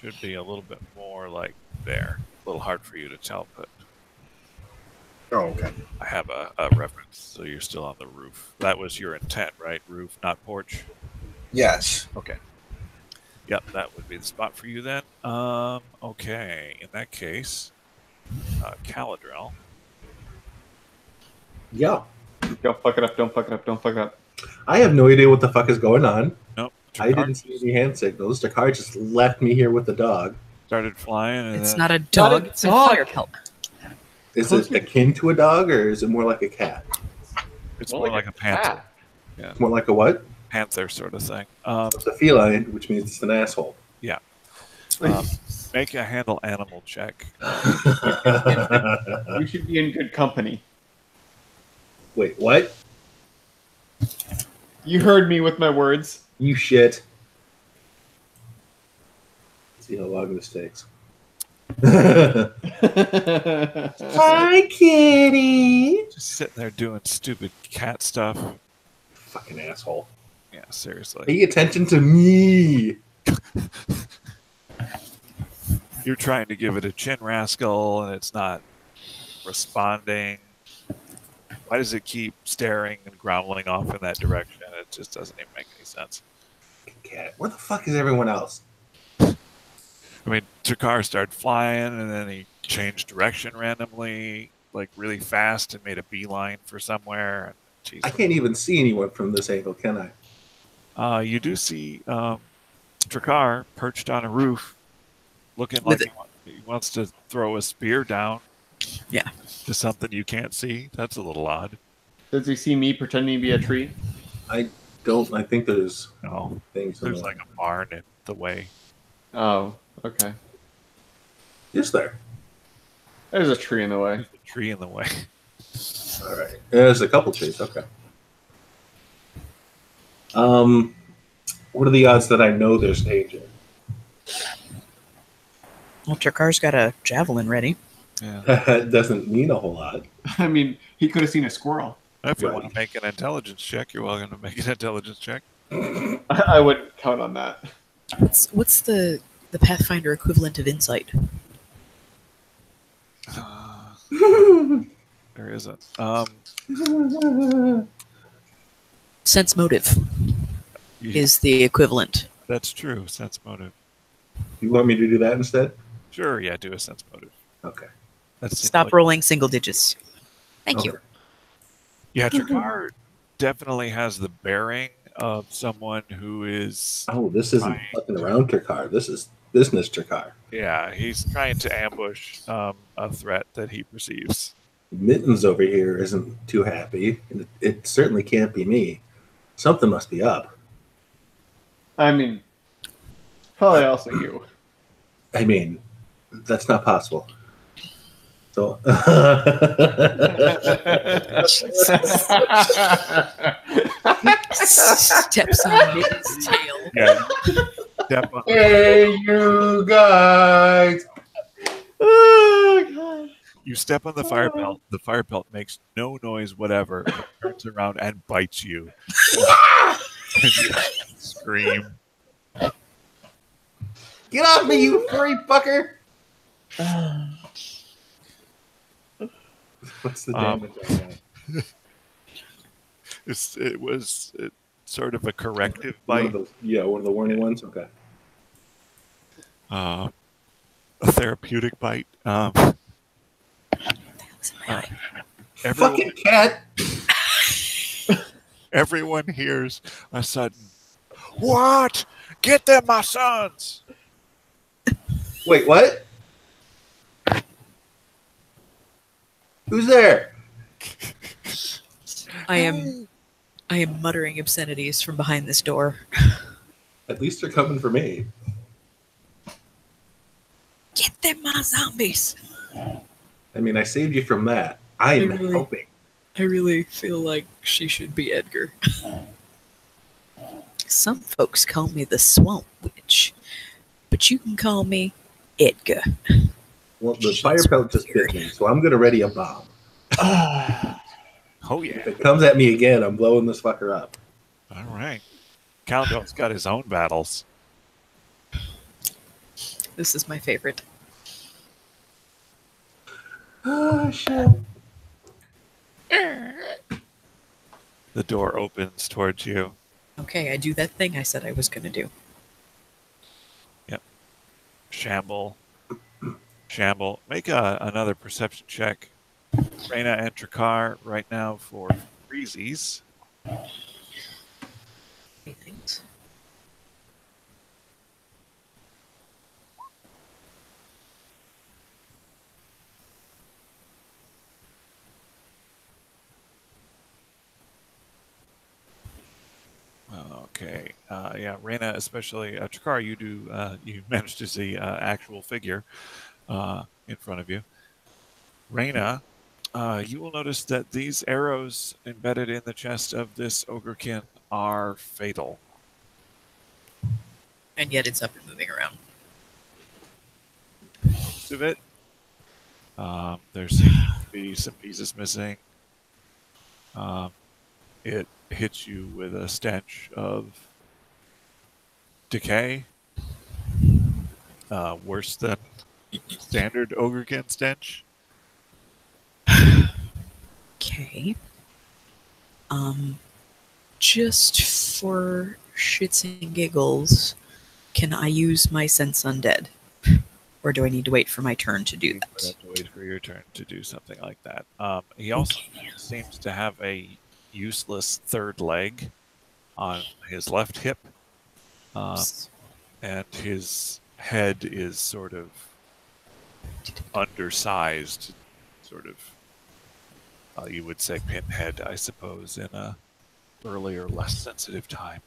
Should be a little bit more like there. A little hard for you to tell, but Oh, okay. I have a reference, so you're still on the roof. That was your intent, right? Roof, not porch? Yes. Okay. Yep, that would be the spot for you then. Okay, in that case, Caladrel. Yeah. Don't fuck it up, don't fuck it up, don't fuck it up. I have no idea what the fuck is going on. Nope. I didn't see any hand signals. Jakar just left me here with the dog. started flying, and It's then not a dog, it's a dog. fire pelt. Is it akin to a dog, or is it more like a cat? it's more like a panther. Yeah, More like a what? panther sort of thing. It's a feline, which means it's an asshole. Yeah. Make a handle animal check. You should be in good company. Wait, what? You heard me with my words. You shit. Let's see how long this takes. Hi, kitty. Just sitting there doing stupid cat stuff. Fucking asshole. Yeah, seriously. Pay attention to me. You're trying to give it a chin rascal, and it's not responding. Why does it keep staring and growling off in that direction? It just doesn't even make any sense. Cat. Where the fuck is everyone else? I mean, Takar started flying, and then he changed direction randomly, like really fast, and made a beeline for somewhere. And, geez, I can't even see anyone from this angle, can I? you do see Takar perched on a roof, looking With like he wants to throw a spear down. Yeah. To something you can't see. That's a little odd. Does he see me pretending to be a tree? I think there's No, things. there's like a barn in the way. Oh, okay. Is there? There's a tree in the way. There's a tree in the way. All right. There's a couple trees. Okay. What are the odds that I know there's danger? Well, Trakar's got a javelin ready. Yeah. That doesn't mean a whole lot. I mean, he could have seen a squirrel. If you Right. want to make an intelligence check, you're welcome to make an intelligence check. I wouldn't count on that. What's the Pathfinder equivalent of insight? There isn't. Sense motive is the equivalent. That's true. Sense motive. You want me to do that instead? Sure, yeah, do a sense motive. Okay. That's Stop rolling single digits. Thank you. Okay. Yeah, Trakar definitely has the bearing of someone who is. Oh, this isn't Right. fucking around Takar. This is business Takar. Yeah, he's trying to ambush a threat that he perceives. Mittens over here isn't too happy. And it certainly can't be me. Something must be up. I mean, probably also you. I mean, that's not possible. So, Steps on Mitten's tail. Yeah, step on, hey, you guys! Oh, God. you step on the fire pelt. The fire pelt makes no noise whatever. It turns around and bites you. And you scream. Get off me, you furry fucker! What's the damage on that? It was sort of a corrective One bite. of those, yeah, one of the warning ones? Okay. A therapeutic bite. Everyone, Fucking cat! everyone hears a sudden, "What? Get them, my sons!" Wait, what? Who's there? I am muttering obscenities from behind this door. At least they're coming for me. Get them, my zombies! I mean, I saved you from that. I'm Really? helping. I really feel like she should be Edgar. Some folks call me the Swamp Witch, but you can call me Edgar. Well, the She's fire pelt just bit me, so I'm going to ready a bomb. Oh yeah! If it comes at me again, I'm blowing this fucker up. All right. Countdown's got his own battles. This is my favorite. Oh, shit. The door opens towards you. Okay, I do that thing I said I was going to do. Shamble. Make another perception check. Reyna and Trakar right now for freezies. Thanks. yeah, Reyna, especially Trakar, you do you manage to see actual figure in front of you. Reyna, you will notice that these arrows embedded in the chest of this ogrekin are fatal. And yet it's up and moving around. Most of it. There seems to be some pieces missing. It hits you with a stench of decay. Worse than standard ogrekin stench. Okay. Just for shits and giggles, can I use my sense undead? Or do I need to wait for my turn to do You would that? have to wait for your turn to do something like that. He also Okay. seems to have a useless third leg on his left hip, and his head is sort of undersized, sort of, you would say pinhead, I suppose, in a earlier, less sensitive time.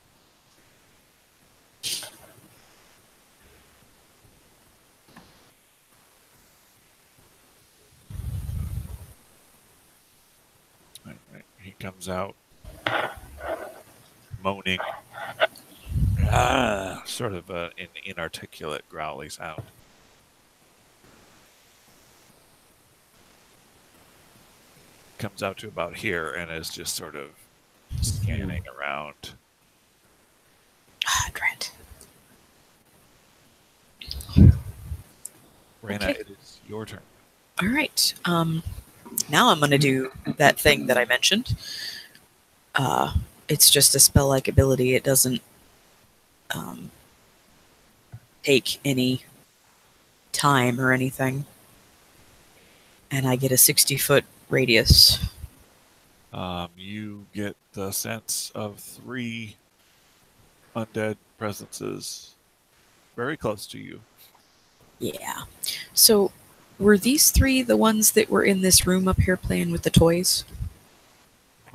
Right. He comes out moaning, sort of an inarticulate, growly sound. Comes out to about here and is just sort of scanning around. Dread. Reyna, Okay. it is your turn. All right. Now I'm going to do that thing that I mentioned. It's just a spell-like ability. It doesn't take any time or anything. And I get a 60-foot radius. You get the sense of 3 undead presences very close to you. Yeah. So, were these 3 the ones that were in this room up here playing with the toys?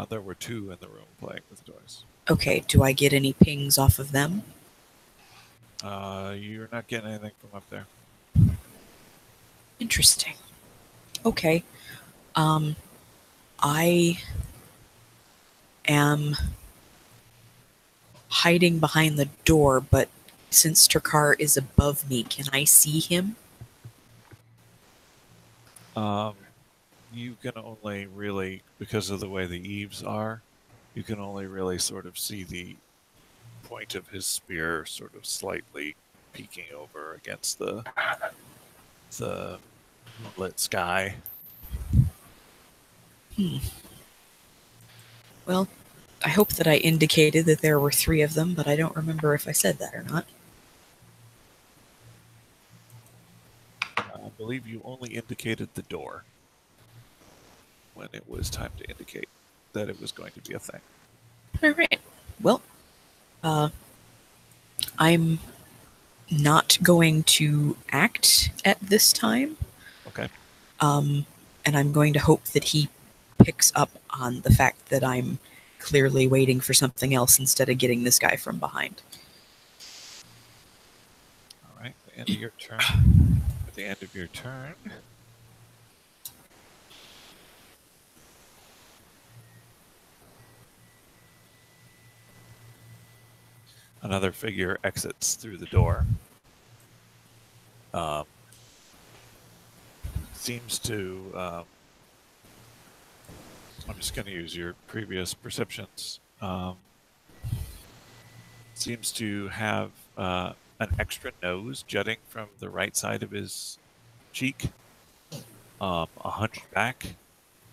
There were 2 in the room playing with toys. Okay, do I get any pings off of them? You're not getting anything from up there. Interesting. Okay. I am hiding behind the door, but since Trakar is above me, can I see him? You can only really, because of the way the eaves are, you can only really sort of see the point of his spear sort of slightly peeking over against the moonlit sky. Well, I hope that I indicated that there were 3 of them, but I don't remember if I said that or not. I believe you only indicated the door when it was time to indicate that it was going to be a thing. All right. Well, I'm not going to act at this time. Okay. And I'm going to hope that he picks up on the fact that I'm clearly waiting for something else instead of getting this guy from behind. All right. The end of your turn. At the end of your turn, another figure exits through the door. Seems to. I'm just going to use your previous perceptions. Seems to have an extra nose jutting from the right side of his cheek, a hunchback,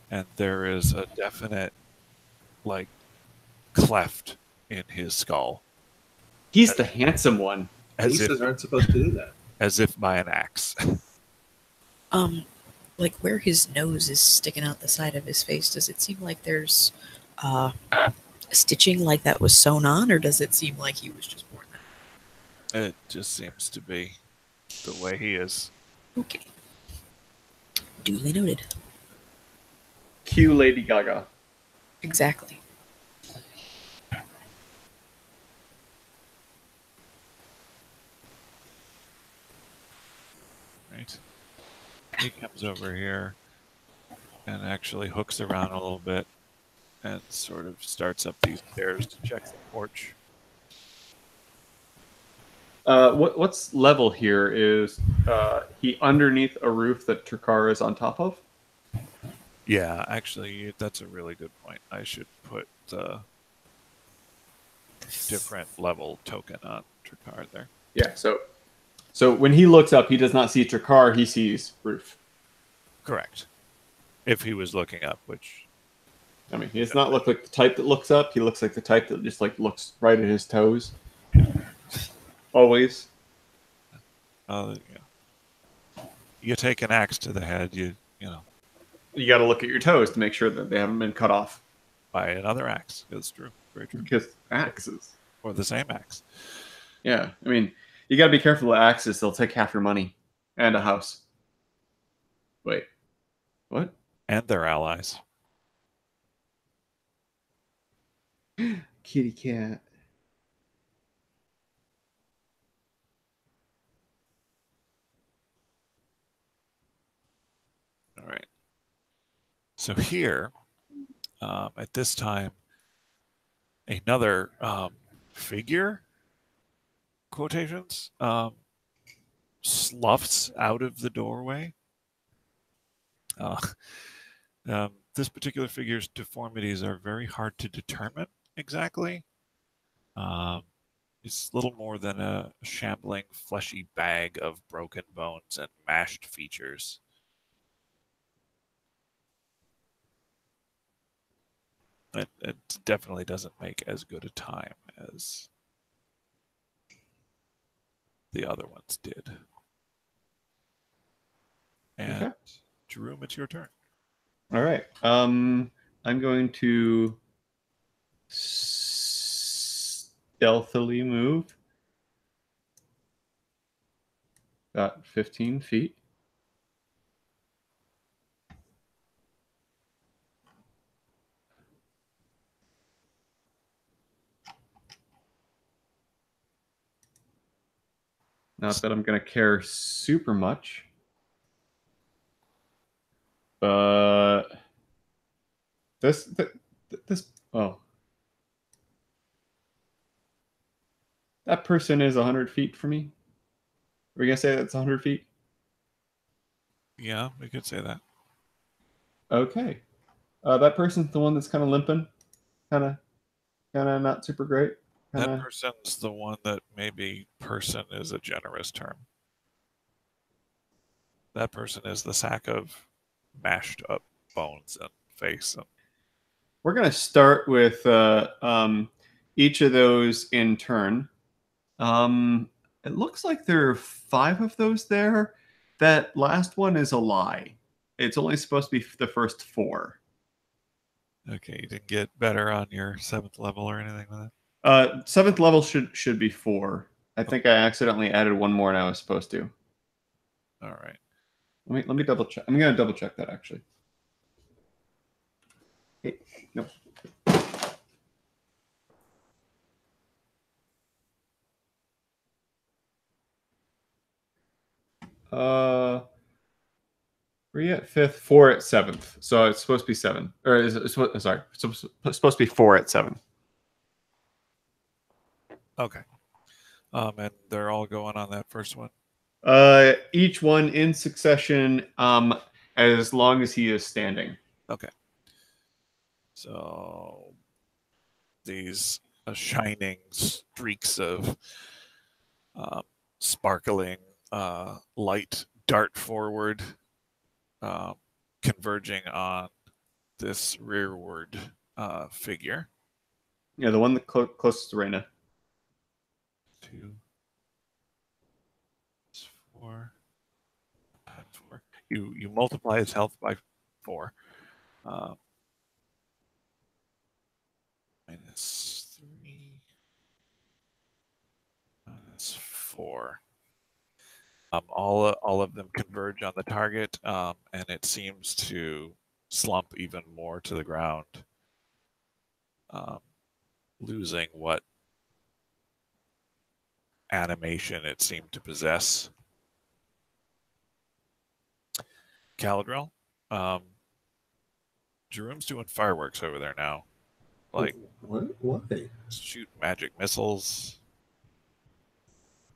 and there is a definite, like, cleft in his skull. He's the handsome one. Faces aren't supposed to do that. As if by an axe. Like where his nose is sticking out the side of his face, does it seem like there's stitching like that was sewn on, or does it seem like he was just born that? It just seems to be the way he is. Okay. Duly noted. Cue Lady Gaga. Exactly. Right. He comes over here and actually hooks around a little bit and sort of starts up these stairs to check the porch. What's level here? Is he underneath a roof that Trakar is on top of? Yeah, actually, that's a really good point. I should put the different level token on Trakar there. Yeah. So when he looks up, he does not see Trakar. He sees roof. Correct. If he was looking up, which I mean, he does not look like the type that looks up. He looks like the type that just like looks right at his toes. Always. You take an axe to the head, you know, You got to look at your toes to make sure that they haven't been cut off. buy another axe. It's true. Very true. Because axes. Or the same axe. Yeah. I mean, you got to be careful with axes. They'll take half your money and a house. Wait. What? And their allies. Kitty cat. All right. So here, at this time, another figure, quotations, sloughs out of the doorway. This particular figure's deformities are very hard to determine exactly. It's little more than a shambling, fleshy bag of broken bones and mashed features. It definitely doesn't make as good a time as the other ones did. And Okay. Jerome, it's your turn. All right. I'm going to stealthily move about 15 feet. Not that I'm going to care super much. But this oh. That person is 100 feet from me. Are we going to say that's 100 feet? Yeah, we could say that. Okay. That person's the one that's kind of limping. Kind of not super great. That person's the one that maybe person is a generous term. That person is the sack of mashed up bones and face. We're going to start with each of those in turn. It looks like there are 5 of those there. That last one is a lie. It's only supposed to be the first 4. Okay, you didn't get better on your 7th level or anything like that? 7th level should be 4. I think I accidentally added one more than I was supposed to. All right. Let me double check. I'm going to double check that actually. Hey, no. We're at 5th, 4 at 7th. So it's supposed to be 7. Or sorry, it's supposed to be 4 at 7. Okay. And they're all going on that first one? Each one in succession, as long as he is standing. Okay. So these shining streaks of sparkling light dart forward, converging on this rearward figure. Yeah, the one that closest to Reyna. 2, 4, and 4. You multiply his health by 4. Minus 3. Minus 4. All of them converge on the target, and it seems to slump even more to the ground, losing what animation it seemed to possess. Caladril, Jerome's doing fireworks over there now. Like, what? Why? shoot magic missiles.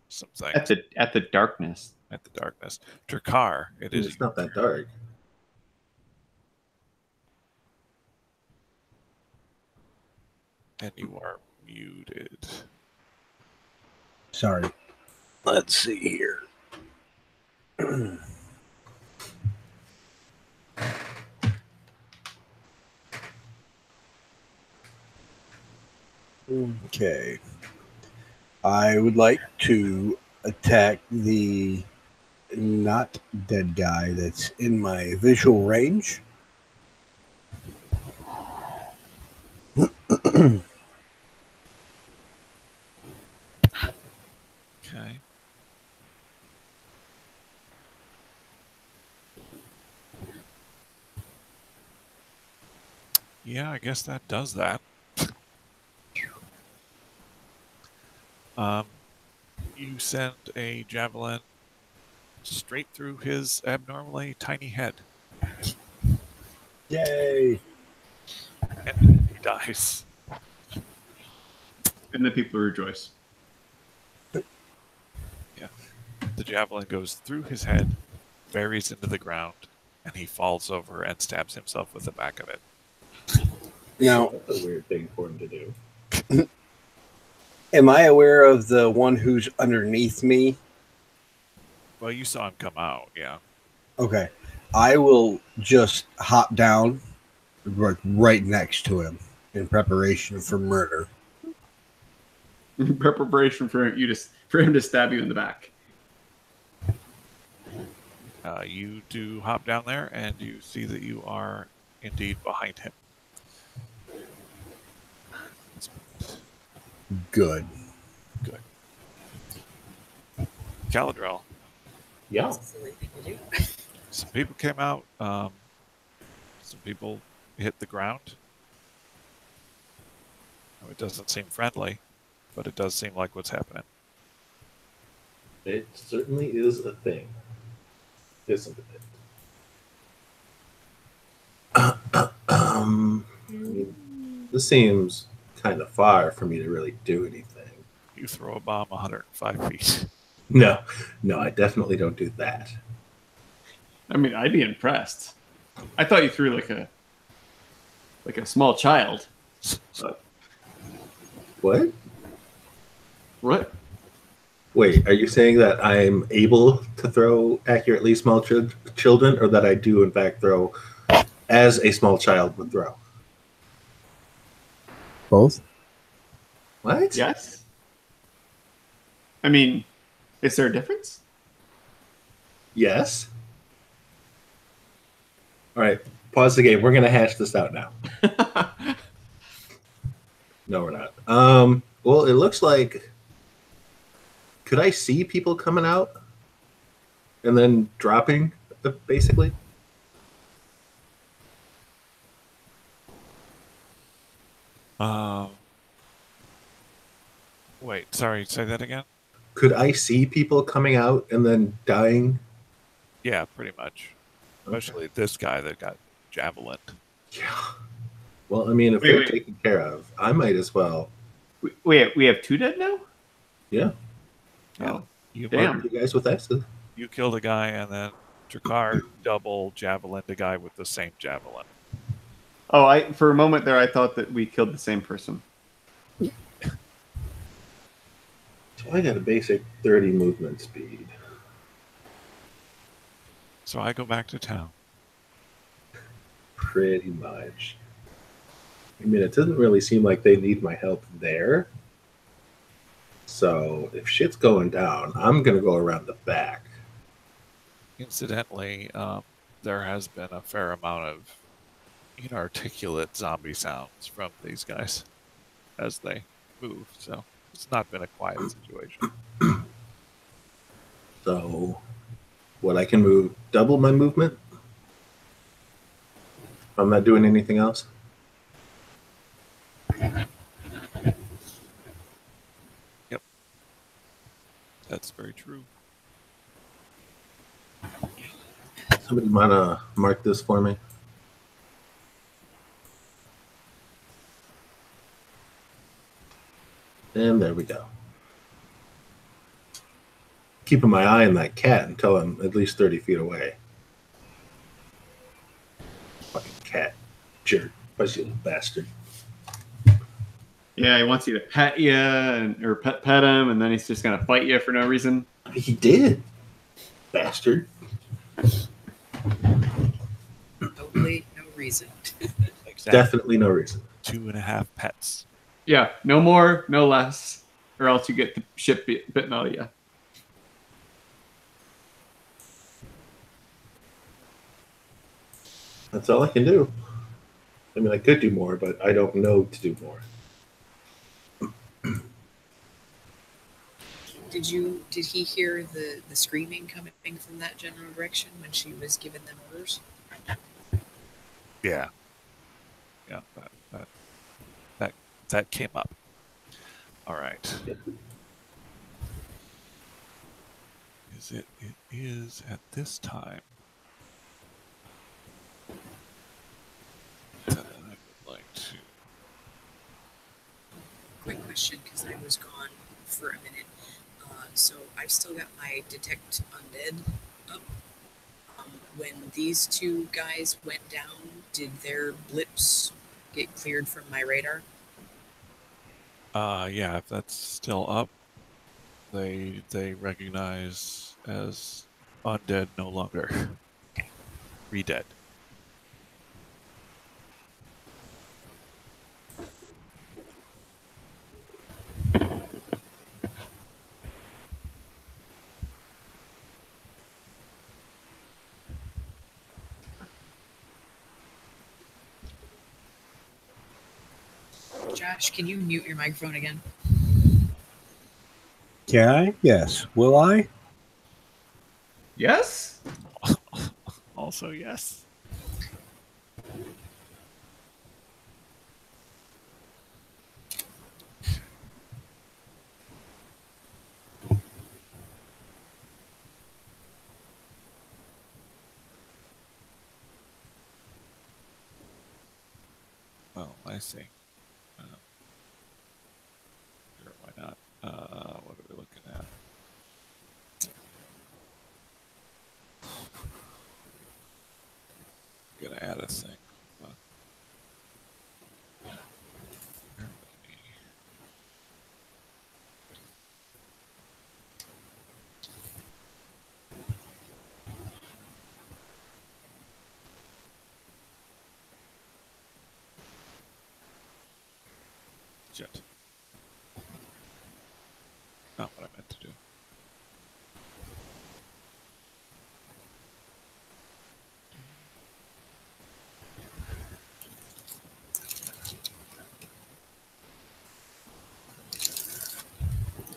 Some things At the darkness. at the darkness. Drakar, it is. It's not that dark. And you are muted. Sorry. Let's see here. Okay. I would like to attack the not dead guy that's in my visual range. Okay. Yeah, I guess that does that. You send a javelin straight through his abnormally tiny head, Yay! and he dies. And the people rejoice. The javelin goes through his head, buries into the ground, and he falls over and stabs himself with the back of it. Now, That's a weird thing for him to do. am I aware of the one who's underneath me? Well, you saw him come out, yeah. Okay. I will just hop down right next to him in preparation for murder. In preparation for him to stab you in the back. You do hop down there, and you see that you are indeed behind him. Good. Good. Caladril, Yeah. Silly thing to do. some people came out. Some people hit the ground. Now, it doesn't seem friendly, but it does seem like what's happening. It certainly is a thing, isn't it? I mean, this seems kind of far for me to really do anything. You throw a bomb 105 feet. No, I definitely don't do that. I mean, I'd be impressed. I thought you threw like a small child. What? What? Wait, are you saying that I'm able to throw accurately small children, or that I do in fact throw as a small child would throw? Both? What? Yes. I mean, is there a difference? Yes. All right, pause the game. We're gonna hash this out now. No, we're not. Well, it looks like. Could I see people coming out and then dropping, basically? Wait, sorry, say that again? Could I see people coming out and then dying? Yeah, pretty much. Especially this guy that got javelined. Yeah. Well, I mean, if they're taken care of, I might as well. We have two dead now? Yeah. Yeah. Oh, You damn. murdered- You guys with X's. You killed a guy, and then Drakar double javelined a guy with the same javelin. Oh, for a moment there, I thought that we killed the same person. So I got a basic 30 movement speed. So I go back to town. Pretty much. I mean, it doesn't really seem like they need my help there. So if shit's going down, I'm going to go around the back. Incidentally, there has been a fair amount of inarticulate zombie sounds from these guys as they move, so it's not been a quiet situation. So what I can move, double my movement? I'm not doing anything else? Yep. That's very true. Somebody might mark this for me. And there we go. Keeping my eye on that cat until I'm at least 30 feet away. Fucking cat. Jerk. Fuzzy little bastard. Yeah, he wants you to pet you or pet him, and then he's just gonna fight you for no reason. He did. Bastard. Totally no reason. Exactly. Definitely no reason. 2.5 pets. Yeah, no more, no less, or else you get the shit bitten out of you. That's all I can do. I mean, I could do more, but I don't know to do more. Did he hear the screaming coming from that general direction when she was giving them orders? Yeah. Yeah, that came up. All right. It is at this time that I would like to. Quick question, because I was gone for a minute. So I've still got my detect undead up. When these two guys went down, did their blips get cleared from my radar? Yeah, if that's still up, they recognize as undead no longer. Re-dead. Josh, can you mute your microphone again? Can I? Yes. Will I? Yes? Also, yes. Oh, I see. Sure, why not? What are we looking at? Gonna add a thing. Bear with me. Shit. Not what I meant to do.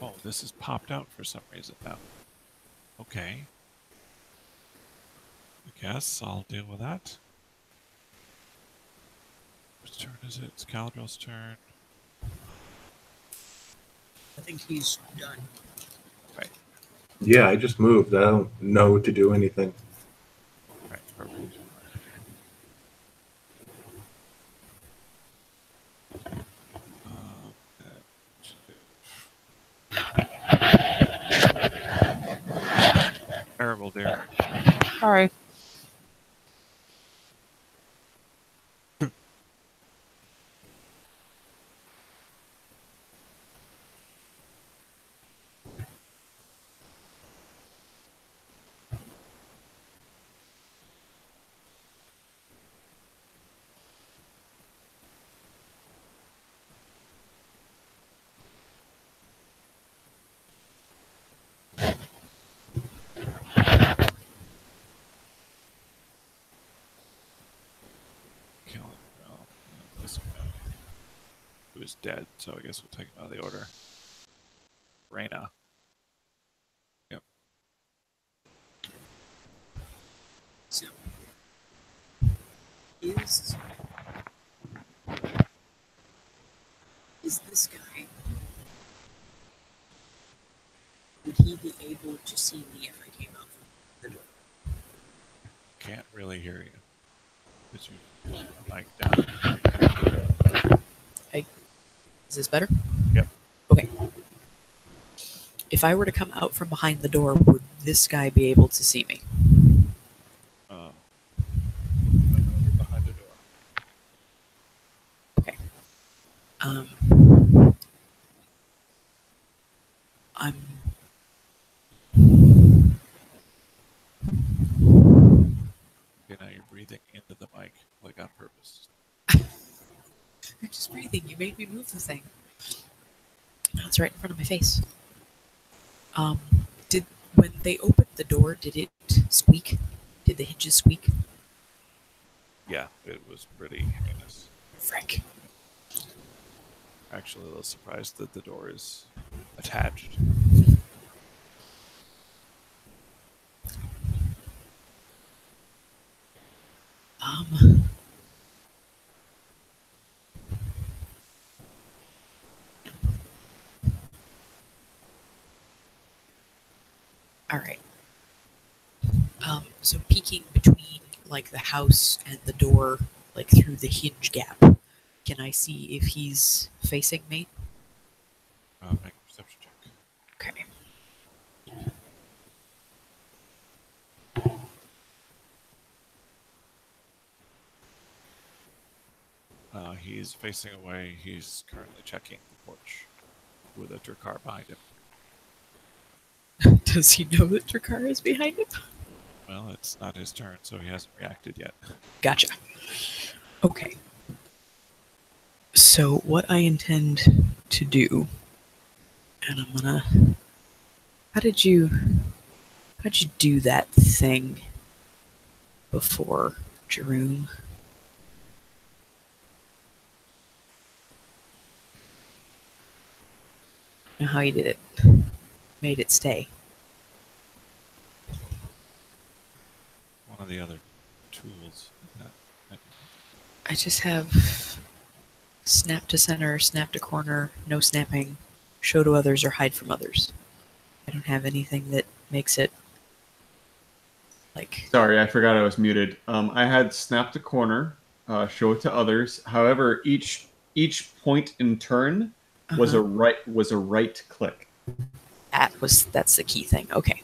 Oh, this has popped out for some reason now. Okay. I guess I'll deal with that. Whose turn is it? It's Caladril's turn. I think he's done. Right, Yeah, I just moved. I don't know to do anything. right, perfect. Terrible, dear. Sorry. Caladril. This guy. Who is dead, so I guess we'll take him out of the order. Reyna. Yep. So, is this guy, would he be able to see me if I came out from the door? barely hear you. Because you put the mic down. Is this better? Yep. Okay. If I were to come out from behind the door, would this guy be able to see me? Went over behind the door. Okay. I'm. Okay, now you're breathing into the mic, like on purpose. I'm just breathing. You made me move the thing. Now it's right in front of my face. Did when they opened the door, did it squeak? Did the hinges squeak? Yeah, it was pretty heinous. Frick. Actually, a little surprised that the door is attached. All right. So peeking between like the house and the door, like through the hinge gap, can I see if he's facing me? Make a perception check. Okay. He's facing away. He's currently checking the porch with a Drakkar behind him. Does he know that Drakkar is behind him? Well, it's not his turn, so he hasn't reacted yet. Gotcha. Okay. So what I intend to do, and I'm gonna. How'd you do that thing before, Jerome? Know how you did it? Made it stay. One of the other tools. I just have snap to center, snap to corner, no snapping, show to others or hide from others. I don't have anything that makes it like. Sorry, I forgot I was muted. I had snap to corner, show it to others. However, each point in turn was a right click. That's the key thing. Okay.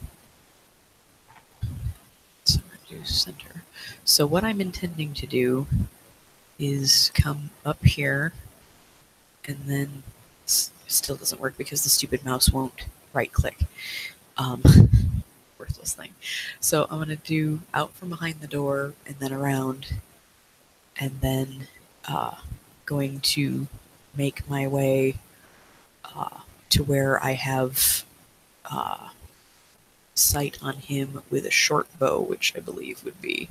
So reduce center. So what I'm intending to do is come up here, and then still doesn't work because the stupid mouse won't right click. Worthless thing. So I'm gonna do out from behind the door and then around, and then going to make my way to where I have sight on him with a short bow, which I believe would be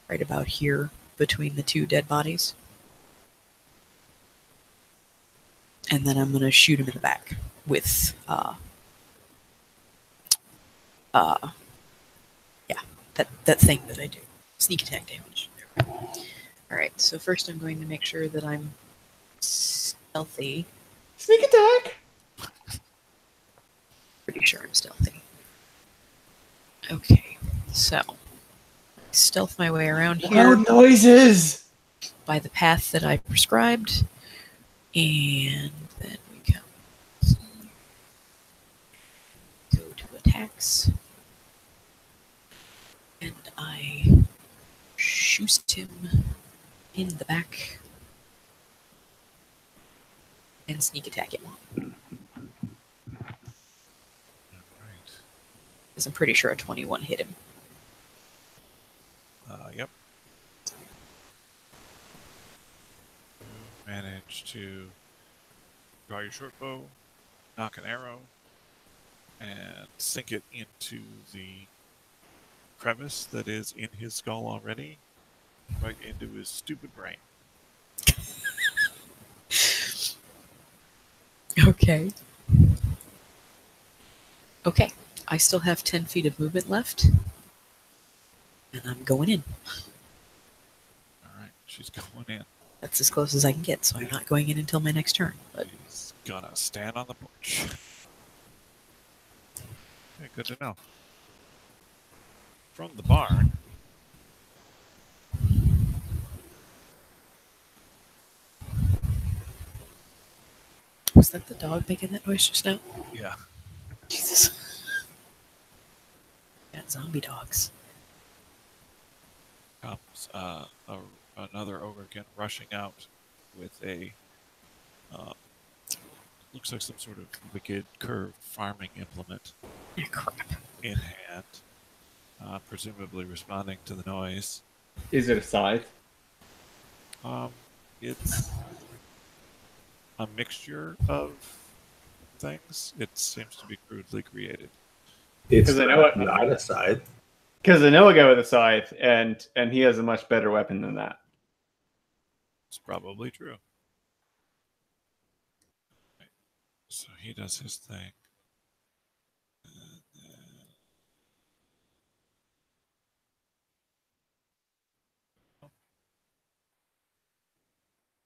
right about here between the two dead bodies. And then I'm going to shoot him in the back with, that thing that I do. Sneak attack damage. Alright, so first I'm going to make sure that I'm stealthy. Sneak attack! Pretty sure I'm stealthy. Okay, so stealth my way around here Loud noises! by the path that I prescribed, and then we come go to attacks, and I shoot him in the back and sneak attack him. Right. Because I'm pretty sure a 21 hit him. Yep. You manage to draw your short bow, knock an arrow, and sink it into the crevice that is in his skull already, right into his stupid brain. Okay. Okay. I still have 10 feet of movement left. And I'm going in. Alright, she's going in. That's as close as I can get, so I'm not going in until my next turn. But He's gonna stand on the porch. Okay, good to know. From the barn, Was that the dog making that noise just now? Yeah. Jesus. Yeah, zombie dogs. Comes another ogrekin rushing out with a looks like some sort of wicked curved farming implement Oh, crap. in hand, presumably responding to the noise. Is it a scythe? It's a mixture of things. It seems to be crudely created. It's 'Cause I know it- not a side. Because I know a guy with a scythe, and he has a much better weapon than that. It's probably true. So he does his thing.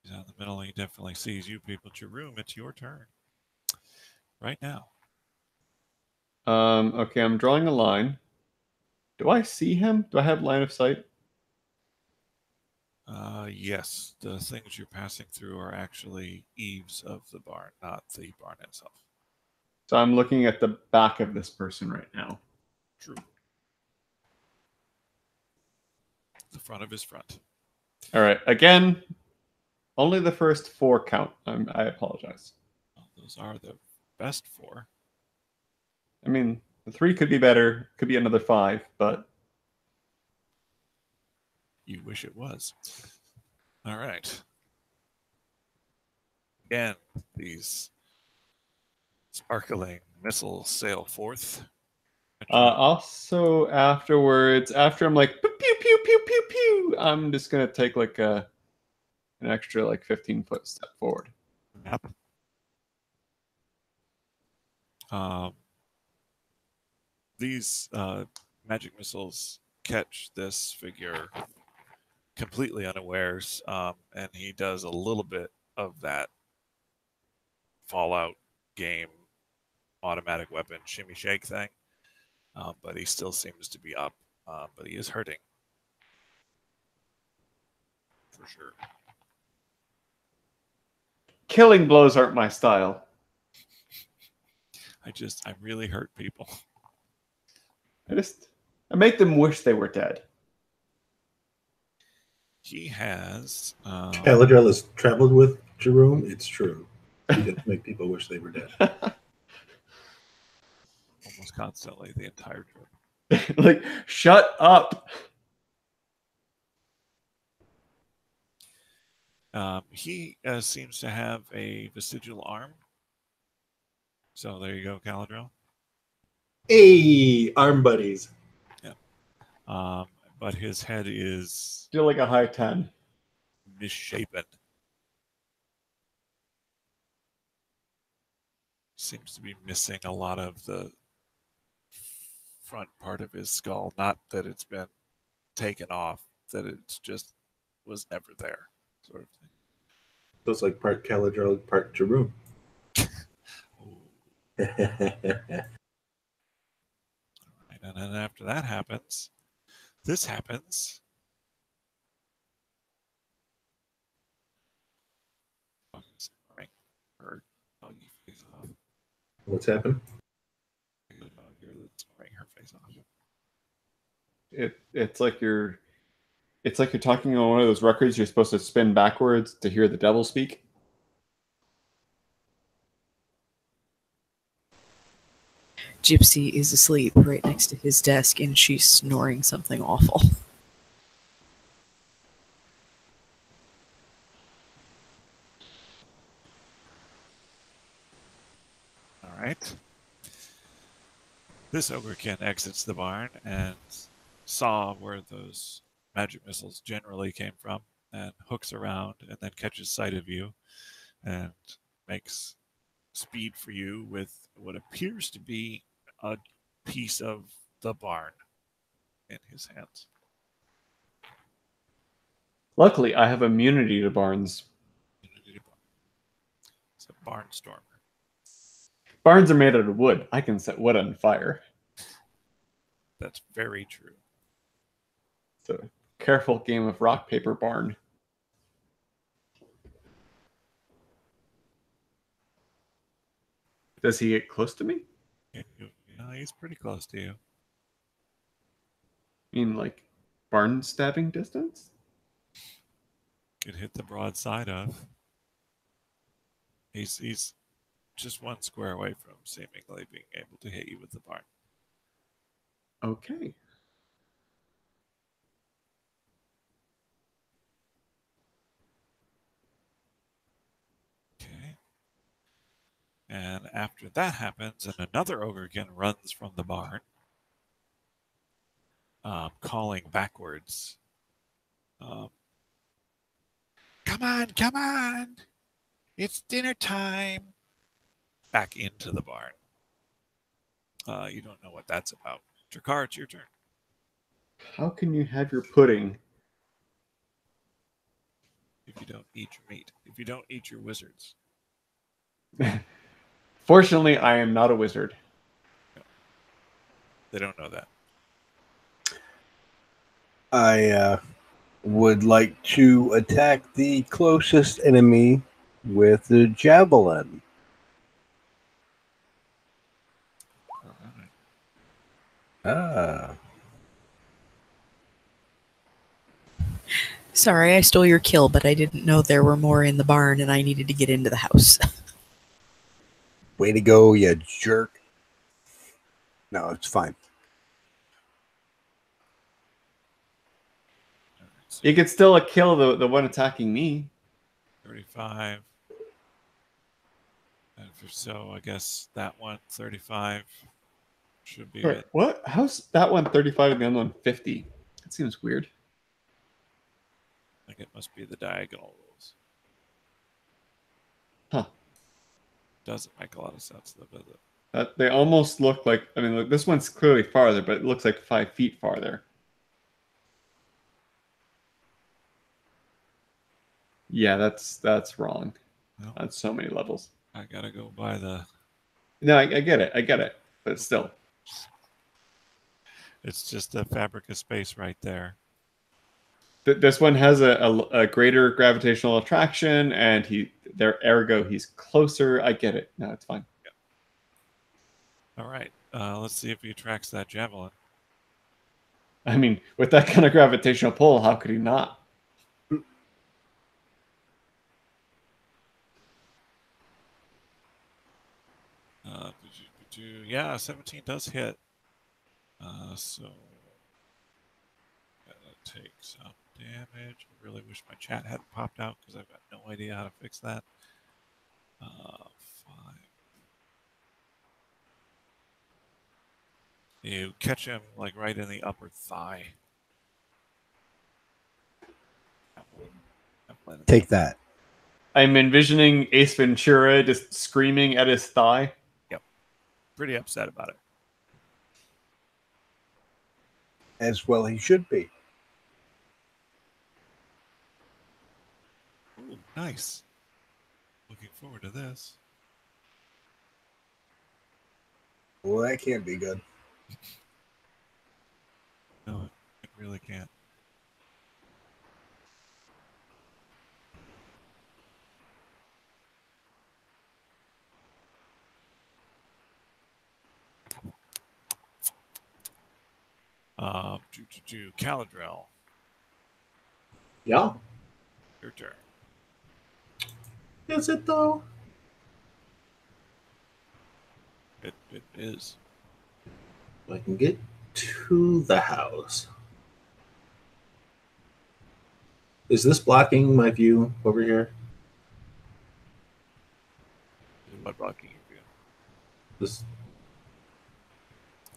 He's out in the middle. He definitely sees you people. Jeroom, it's your turn. Right now. Okay, I'm drawing a line. Do I see him? Do I have line of sight? Yes, the things you're passing through are actually eaves of the barn, not the barn itself. So I'm looking at the back of this person right now. True. The front of his front. All right. Again, only the first 4 count. I apologize. Well, those are the best 4. I mean, the 3 could be better. Could be another 5, but You wish it was. All right. Again, these sparkling missiles sail forth. also afterwards, after I'm like pew pew pew pew pew pew, I'm just gonna take like an extra like 15-foot step forward. Yep. These magic missiles catch this figure completely unawares, and he does a little bit of that Fallout game automatic weapon shimmy shake thing, but he still seems to be up, but he is hurting for sure. Killing blows aren't my style. I really hurt people. I make them wish they were dead. He has Galadriel has traveled with Jerome. It's true. He does make people wish they were dead. almost constantly the entire trip. Like, shut up. He seems to have a vestigial arm. So there you go, Galadriel. Hey, arm buddies. But his head is Still like a high 10. misshapen. Seems to be missing a lot of the front part of his skull. Not that it's been taken off, that it's just was never there, sort of thing. So it's like part Galadriel, part Jerome. And then after that happens, this happens. What's happened? Her face off. It's like you're talking on one of those records you're supposed to spin backwards to hear the devil speak. Gypsy is asleep right next to his desk, and she's snoring something awful. All right. This ogrekin exits the barn and saw where those magic missiles generally came from and hooks around and then catches sight of you and makes speed for you with what appears to be a piece of the barn in his hands. Luckily, I have immunity to barns. It's a barnstormer. Barns are made out of wood. I can set wood on fire. That's very true. It's a careful game of rock, paper, barn. Does he get close to me? Yeah, he's pretty close to you. I mean, like barn stabbing distance? Could hit the broad side of. He's just one square away from seemingly being able to hit you with the barn. Okay. Okay. And after that happens, and another ogre again runs from the barn, calling backwards. Come on, come on! It's dinner time! Back into the barn. You don't know what that's about. Drakar, it's your turn. How can you have your pudding? If you don't eat your meat. If you don't eat your wizards. Fortunately, I am not a wizard. They don't know that. I would like to attack the closest enemy with the javelin. All right. Ah. Sorry, I stole your kill, but I didn't know there were more in the barn and I needed to get into the house. Way to go, you jerk. No, it's fine. All right, so You could still kill the one attacking me. 35. And for so, I guess that one, 35, should be Wait, it. what? How's that one 35 and the other one 50? That seems weird. I think it must be the diagonal rules. Huh. Doesn't make a lot of sense, though, does it? They almost look like, I mean, look, this one's clearly farther, but it looks like 5 feet farther. Yeah, that's wrong. No, On so many levels. I gotta go by the. No, I get it, but still. It's just a fabric of space right there. This one has a greater gravitational attraction, and ergo he's closer. I get it. No, it's fine. All right, let's see if he attracts that javelin. I mean, with that kind of gravitational pull, how could he not? Yeah, 17 does hit. So gotta take some damage. I really wish my chat hadn't popped out because I've got no idea how to fix that. 5. You catch him like right in the upper thigh. Take that. I'm envisioning Ace Ventura just screaming at his thigh. Yep. Pretty upset about it. As well he should be. Ooh, nice. Looking forward to this. Well, that can't be good. No, it really can't. Caladrel, Yeah. your turn. Is it though? It is. I can get to the house. Is this blocking my view over here? What blocking you view? This,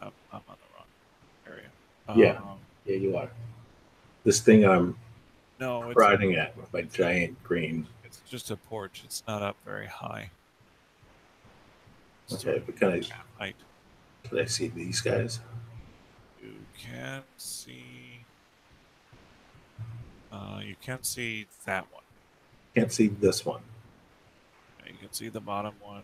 I'm on the wrong area. Yeah. yeah, you are. This thing I'm No, it's riding at with my giant green. It's just a porch. It's not up very high. It's Okay, sort of but can I, half height. can I see these guys? You can see. You can see that one. Can't see this one. You can see the bottom one.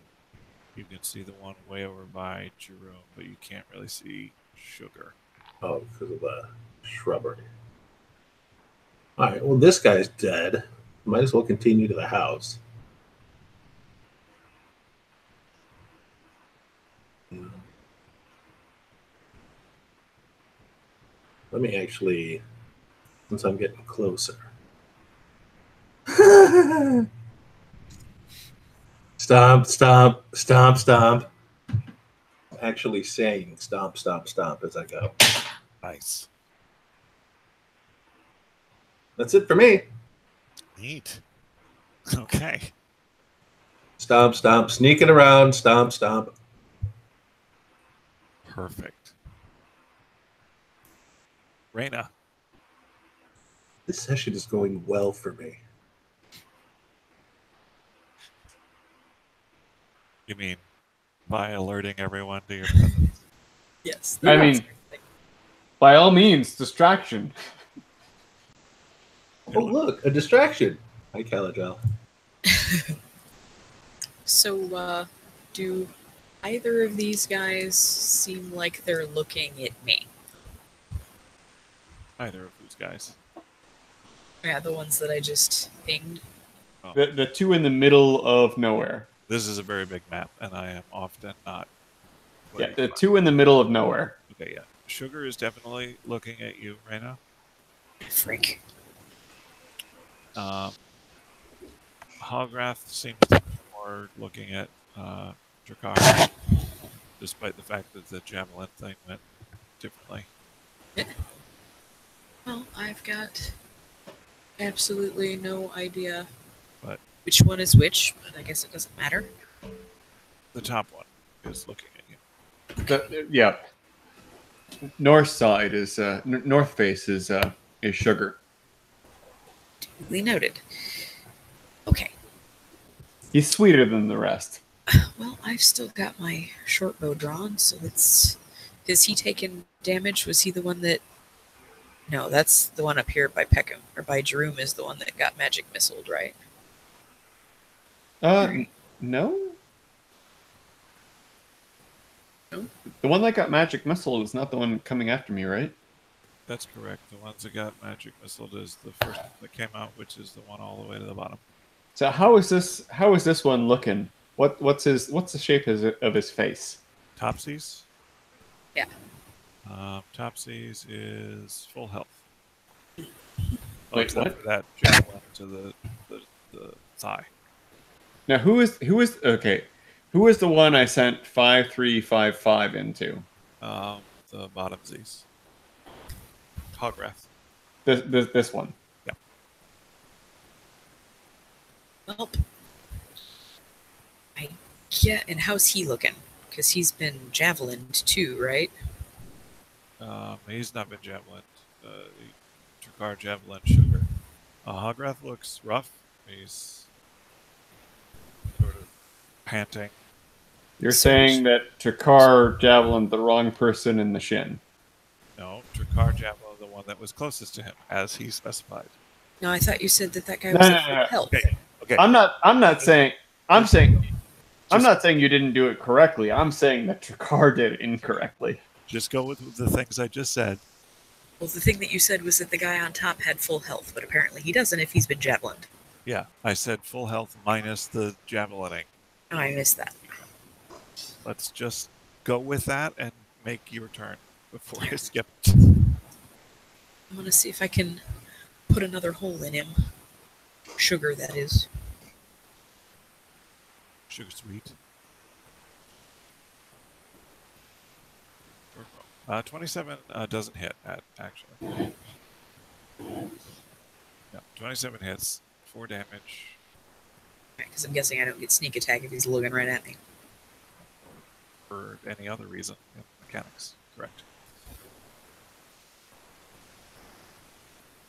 You can see the one way over by Jerome, but you can't really see Sugar. Oh, because of the shrubbery. All right, well, this guy's dead. Might as well continue to the house. Let me actually, since I'm getting closer. Stomp, stomp, stomp, stomp. Actually saying stomp, stomp, stomp as I go. Nice. That's it for me. Neat. Okay. Stomp, stomp, sneaking around, stomp, stomp. Perfect. Raina. This session is going well for me. You mean by alerting everyone to your presence? Yes. I mean, by all means, distraction. Oh, look, a distraction. Hi, Caligel. So, do either of these guys seem like they're looking at me? Either of those guys. Yeah, the ones that I just pinged. Oh, The two in the middle of nowhere. this is a very big map, and I am often not. Yeah, the two in the middle of nowhere. Okay, yeah. Sugar is definitely looking at you right now. Freak. Hograth seems to be more looking at Drakar, despite the fact that the javelin thing went differently. Well, I've got absolutely no idea But which one is which, but I guess it doesn't matter. the top one is looking at you. Yeah. North side is north face is sugar. Duly noted. Okay. He's sweeter than the rest. Well, I've still got my short bow drawn, so let's. Has he taken damage? Was he the one that? No, that's the one up here by Peckham, or by Jeroom is the one that got magic missiled, right? No. No? The one that got magic missile is not the one coming after me, right? That's correct. The ones that got magic missiled is the first one that came out, which is the one all the way to the bottom. So how is this one looking? What's the shape of his face? Topsies? Yeah. Topsies is full health. Wait, Except what? for that javelin to the thigh. Now who is okay? Who is the one I sent 5355 into? The bottomsies. Hograth. This one. Yeah. Well, yeah, and how's he looking? Because he's been javelined too, right? He's not been javelined. Drakar javelin sugar. Hograth looks rough. He's sort of panting. You're saying that Takar javelined the wrong person in the shin. No, Drakar javelin, the one that was closest to him, as he specified. No, I thought you said that guy No, was no, at full no. health. Okay. I'm not saying you didn't do it correctly. I'm saying that Takar did it incorrectly. Just go with the things I just said. Well, the thing that you said was that the guy on top had full health, but apparently he doesn't if he's been javelined. Yeah, I said full health minus the javelining. Oh, I missed that. Let's just go with that and make your turn before I skip. I'm going to see if I can put another hole in him. Sugar, that is. Sugar sweet. 27 doesn't hit, actually. Yeah, 27 hits, 4 damage. Because I'm guessing I don't get sneak attack if he's looking right at me. For any other reason in mechanics, correct.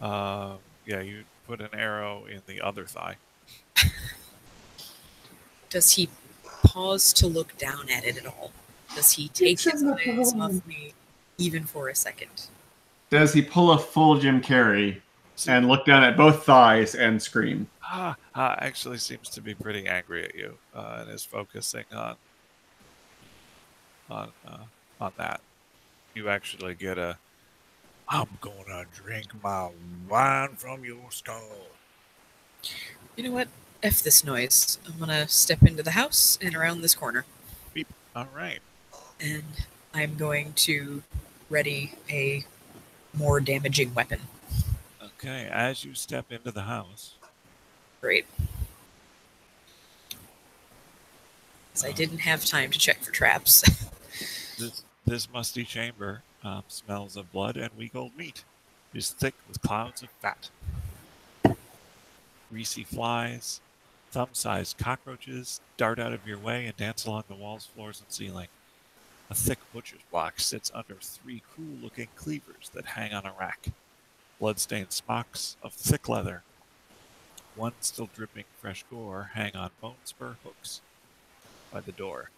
Yeah, you put an arrow in the other thigh. Does he pause to look down at it at all? Does he take his eyes off me even for a second? Does he pull a full Jim Carrey and look down at both thighs and scream? Actually seems to be pretty angry at you and is focusing on that. You actually get a, I'm gonna drink my wine from your skull. You know what? F this noise. I'm gonna step into the house and around this corner. Beep. All right. And I'm going to ready a more damaging weapon. Okay, as you step into the house, Great. Because I didn't have time to check for traps. this musty chamber smells of blood and week old meat. It is thick with clouds of fat. Greasy flies, thumb-sized cockroaches dart out of your way and dance along the walls, floors, and ceiling. A thick butcher's block sits under 3 cruel-looking cleavers that hang on a rack. Blood-stained smocks of thick leather, one still dripping fresh gore, hang on bone spur hooks by the door.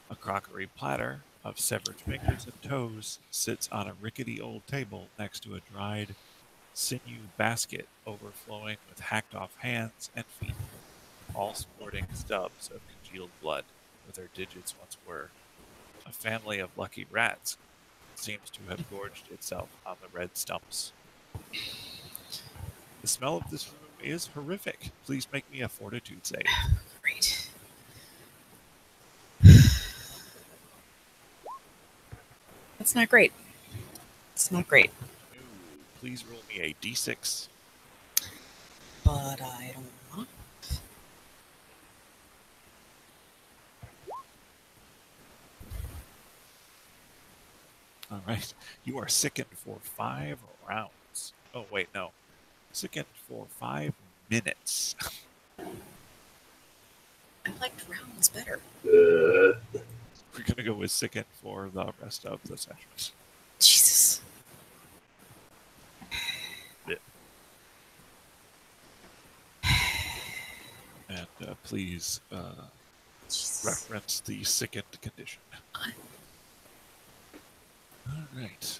A crockery platter of severed fingers and toes sits on a rickety old table next to a dried sinew basket overflowing with hacked-off hands and feet, all sporting stubs of congealed blood where their digits once were. A family of lucky rats seems to have gorged itself on the red stumps. The smell of this room is horrific. Please make me a fortitude save. Great. That's not great. It's not great. Ooh, please roll me a d6. But I don't want. All right. You are sickened for 5 rounds. Oh, wait, no. Sickened for 5 minutes. I liked rounds better. We're going to go with sickened for the rest of the session. Jesus. And please Jesus. reference the sickened condition. All right.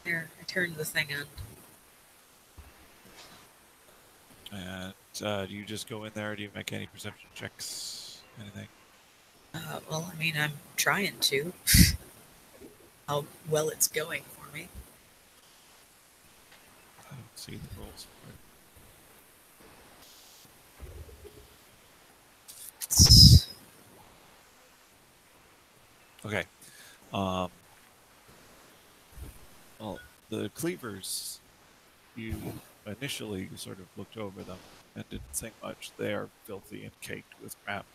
There, I turned the thing on. And do you just go in there? Do you make any perception checks? Anything? Well, I mean, I'm trying to. How well it's going for me. I don't see the rolls for it. Okay. Well, the cleavers, you initially sort of looked over them and didn't think much. They are filthy and caked with crap.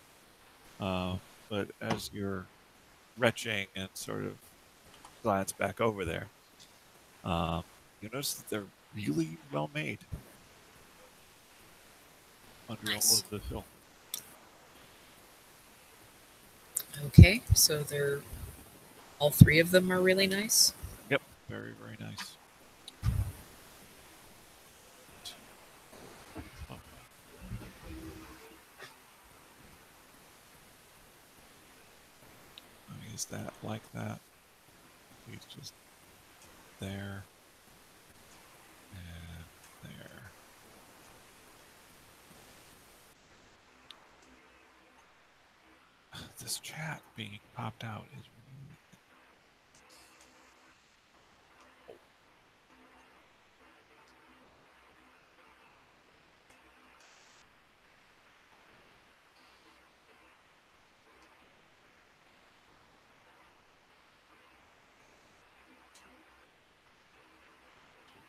But as you're retching and sort of glance back over there, you notice that they're really well made under all Nice. of the film. Okay, so they're all 3 of them are really nice. Yep, very, very nice. Is that like that? He's just there and there. This chat being popped out is really...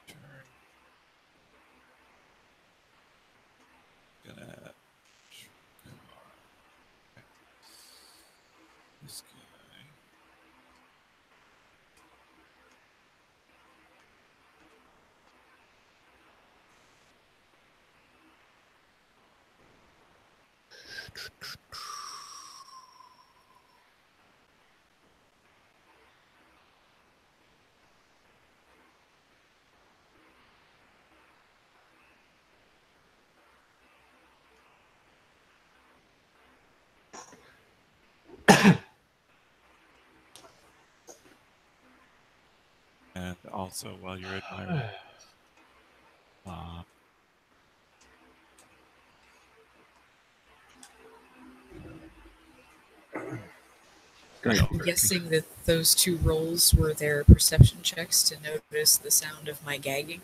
Turn. Gonna... This guy... And also, while you're admiring, I'm guessing that those 2 rolls were their perception checks to notice the sound of my gagging.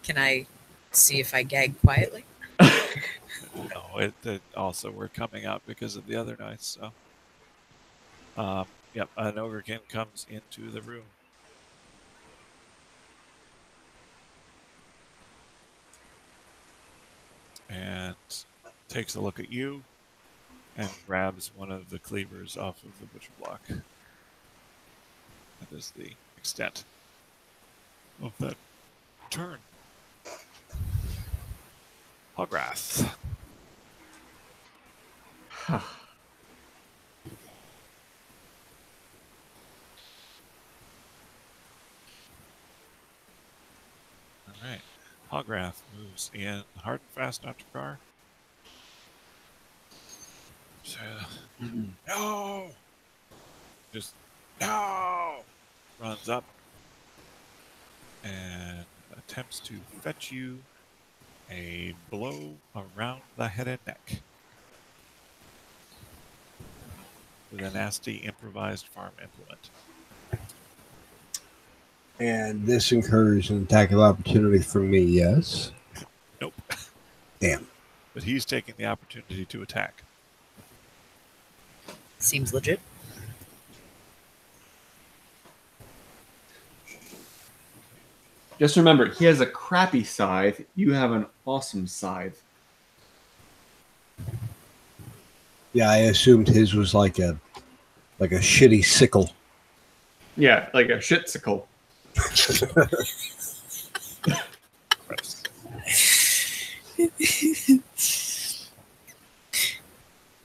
Can I see if I gag quietly? no, it also we're coming out because of the other nights. So, Yep, an ogrekin comes into the room. And takes a look at you and grabs one of the cleavers off of the butcher block. That is the extent of that turn. Hograth. Alright. Hograth moves in hard and fast onto Car. So, no! Just, no! Runs up and attempts to fetch you a blow around the head and neck with a nasty improvised farm implement. And this incurs an attack of opportunity for me, yes? Nope. Damn. But he's taking the opportunity to attack. Seems legit. Just remember, he has a crappy scythe. You have an awesome scythe. Yeah, I assumed his was like a shitty sickle. Yeah, like a shitsicle.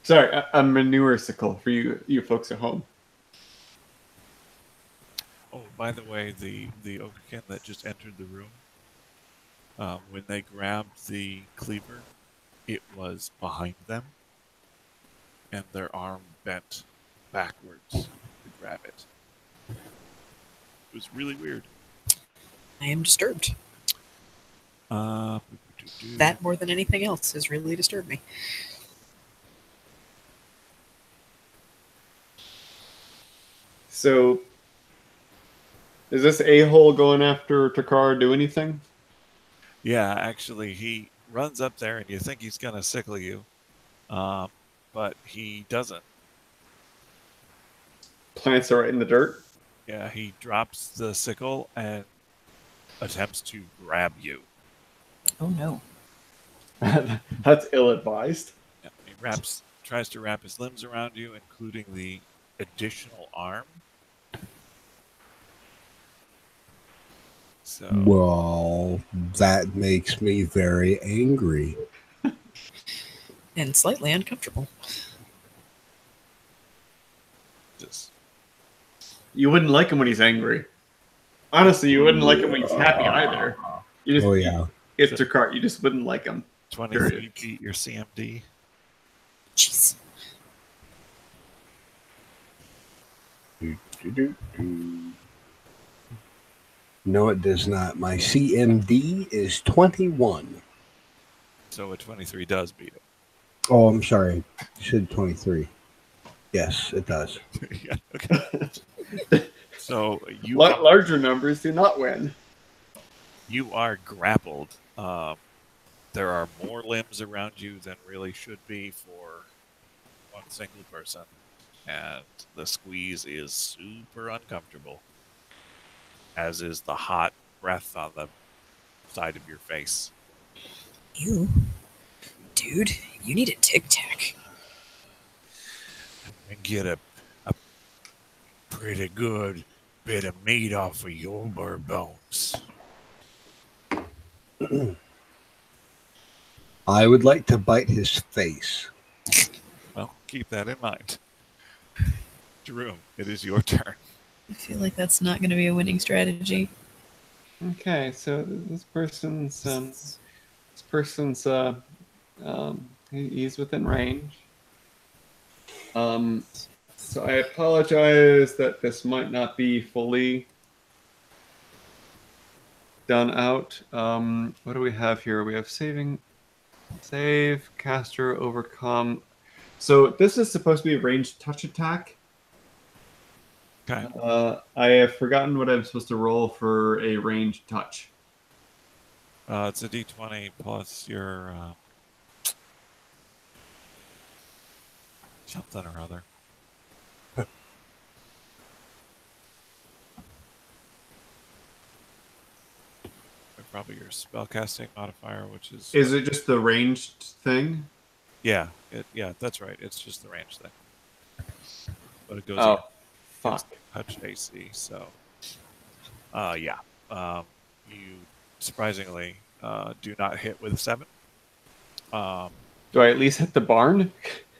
Sorry, a manure sickle for you folks at home. Oh, by the way, the ogrekin that just entered the room, when they grabbed the cleaver, it was behind them, and their arm bent backwards to grab it. It was really weird. I am disturbed. Uh, That more than anything else has really disturbed me. So, is this a-hole going after Takar do anything? Yeah, actually, he runs up there, and you think he's going to sickle you, but he doesn't. Plants are right in the dirt. Yeah, he drops the sickle and attempts to grab you. Oh no. That's ill-advised. Yeah, he tries to wrap his limbs around you, including the additional arm. So, Well, that makes me very angry. And slightly uncomfortable. just You wouldn't like him when he's angry. Honestly, you wouldn't like him when he's happy either. You just, Oh, yeah. It's Takar. You just wouldn't like him. 23 Period. beat your CMD. Jeez. No, it does not. My CMD is 21. So a 23 does beat it. Oh, I'm sorry. You said 23. Yes, it does. Yeah, okay. So Larger numbers do not win. you are grappled. There are more limbs around you than really should be for one single person, and the squeeze is super uncomfortable, as is the hot breath on the side of your face. You? Dude, you need a Tic Tac. And get a pretty good bit of meat off of your bare bones. I would like to bite his face. Well, keep that in mind. Jerome, it is your turn. I feel like that's not going to be a winning strategy. Okay, so this person's he's within range. So I apologize that this might not be fully done out. What do we have here? We have save, caster, overcome. So this is supposed to be a ranged touch attack. Okay. I have forgotten what I'm supposed to roll for a ranged touch. It's a d20 plus your something or other. probably your spellcasting modifier, which is... Is it just the ranged thing? Yeah, that's right. It's just the range thing. But it goes Oh, fuck. touch AC, so... yeah. You surprisingly do not hit with a 7. Do I at least hit the barn?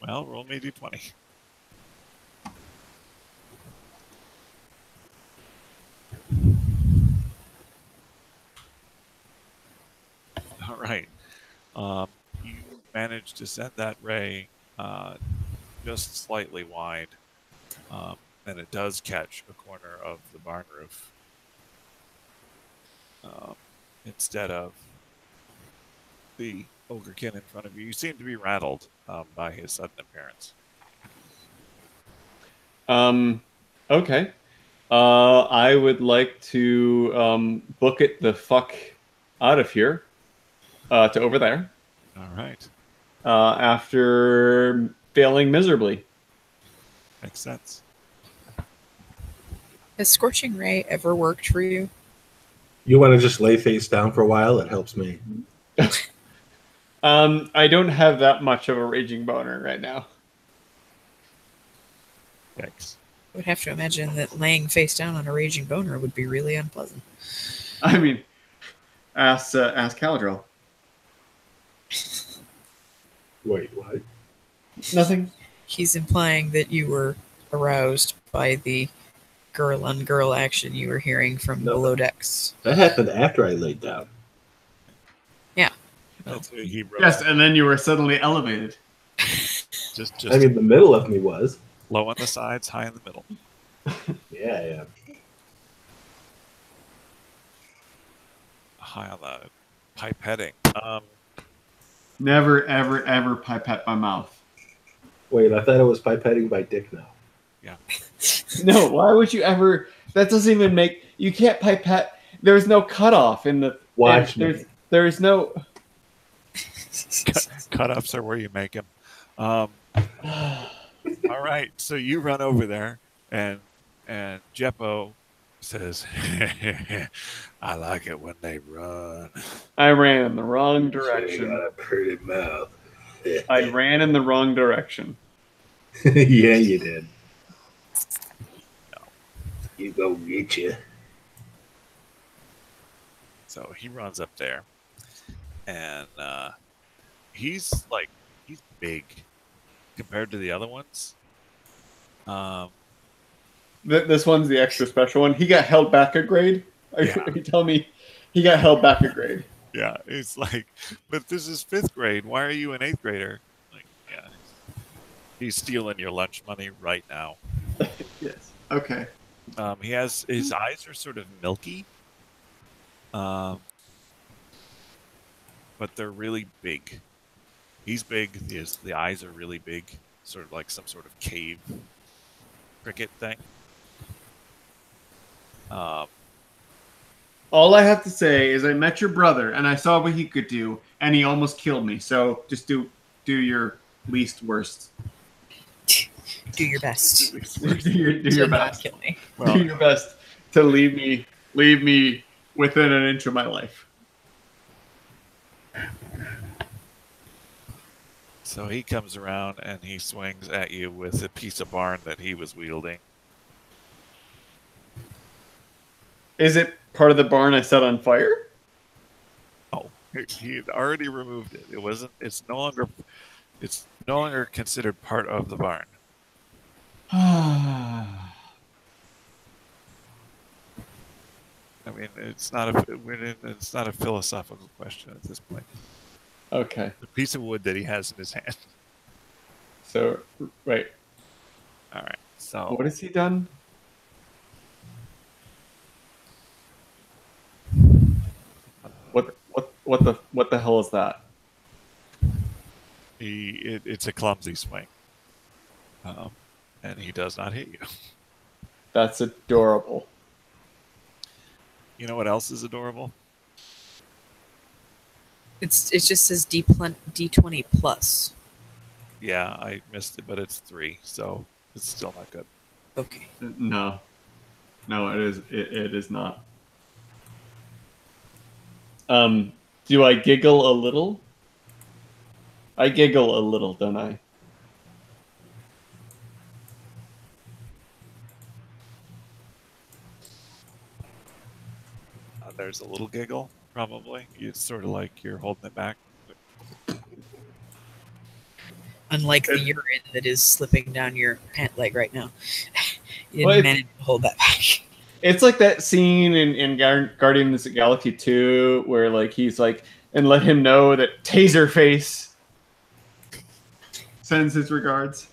Well, roll me d20. All right. You manage to send that ray just slightly wide, and it does catch a corner of the barn roof instead of the ogrekin in front of you. You seem to be rattled by his sudden appearance. Okay. I would like to book it the fuck out of here to over there. All right. After failing miserably. Makes sense. Has Scorching Ray ever worked for you? You want to just lay face down for a while? It helps me. I don't have that much of a raging boner right now. Yikes. I would have to imagine that laying face down on a raging boner would be really unpleasant. I mean, ask Caladril. Wait, what? Nothing. He's implying that you were aroused by the girl-on-girl action you were hearing from below decks. That happened after I laid down. Yeah. That's he wrote. Yes, and then you were suddenly elevated. Just I mean, the middle of me was. low on the sides, high in the middle. Yeah. High on the pipetting. Never, ever, ever pipette my mouth. Wait, I thought it was pipetting by dick now. Yeah. No, why would you ever? That doesn't even make. You can't pipette. There's no cutoff in the. Watch me. There's no. Cut-ups are where you make them. All right, so you run over there, and Jeppo says, "I like it when they run." I ran in the wrong You direction. got a pretty mouth. I ran in the wrong direction. Yeah, you did. You go get you. So he runs up there, and he's big compared to the other ones. This one's the extra special one. He got held back a grade. Are you telling me he got held back a grade? Yeah, it's like, but this is 5th grade. Why are you an 8th grader? Like, yeah, he's stealing your lunch money right now. Yes. Okay. He has his eyes are sort of milky, but they're really big. He's big. The eyes are really big, sort of like some sort of cave cricket thing. All I have to say is I met your brother and I saw what he could do, and he almost killed me. So just do your least worst. Do your best. do your not best. kill me. Well, Do your best to leave me within an inch of my life. So he comes around and he swings at you with a piece of barn that he was wielding. Is it part of the barn I set on fire? Oh, he had already removed it. It wasn't. It's no longer considered part of the barn. I mean, it's not a philosophical question at this point. Okay. The piece of wood that he has in his hand. So, right. All right. So What has he done? What the hell is that? it's a clumsy swing, and he does not hit you. That's adorable. You know what else is adorable? It just says D20 plus. Yeah, I missed it, but it's 3, so it's still not good. Okay. No, it is not. Do I giggle a little? I giggle a little, don't I? There's a little giggle, probably. It's sort of like you're holding it back. Unlike the urine that is slipping down your pant leg right now. You Well, didn't manage to hold that back. It's like that scene in Guardians of the Galaxy 2 where like he's like, and let him know that Taserface sends his regards.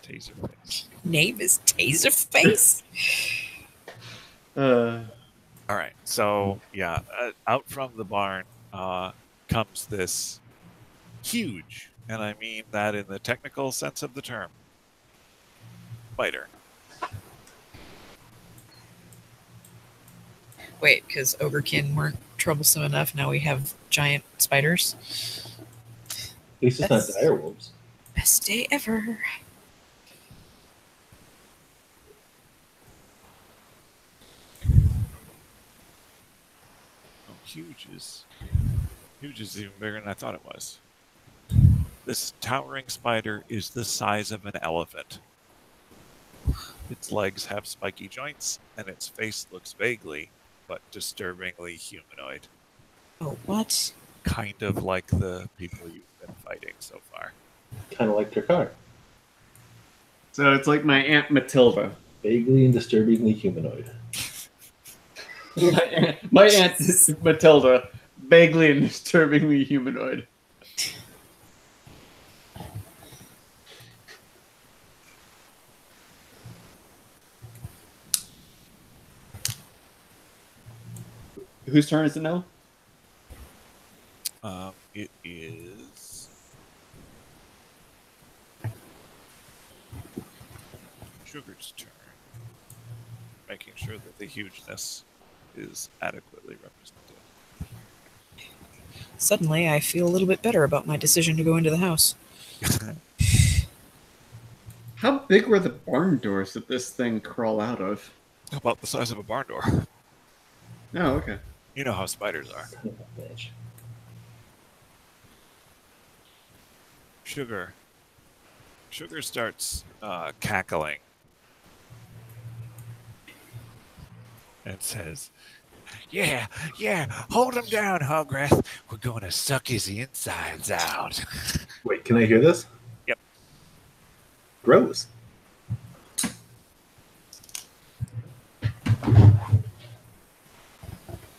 Taserface. Name is Taserface? All right, so yeah, out from the barn comes this huge, and I mean that in the technical sense of the term, spider. Wait, because ogrekin weren't troublesome enough. Now we have giant spiders. At least it's not direwolves. Best day ever. Huge is even bigger than I thought it was. This towering spider is the size of an elephant. Its legs have spiky joints, and its face looks vaguely, but disturbingly humanoid. Oh, what? Kind of like the people you've been fighting so far. Kind of like their car. So it's like my Aunt Matilda. Vaguely and disturbingly humanoid. My Aunt Matilda, vaguely and disturbingly humanoid. Whose turn is it now? It is Sugar's turn. Making sure that the hugeness is adequately represented. Suddenly, I feel a little bit better about my decision to go into the house. How big were the barn doors that this thing crawl out of? About the size of a barn door. Oh, okay. You know how spiders are. Sugar starts cackling and says, yeah, hold him down, Hogreth. We're going to suck his insides out. Wait, can I hear this? Yep. Gross.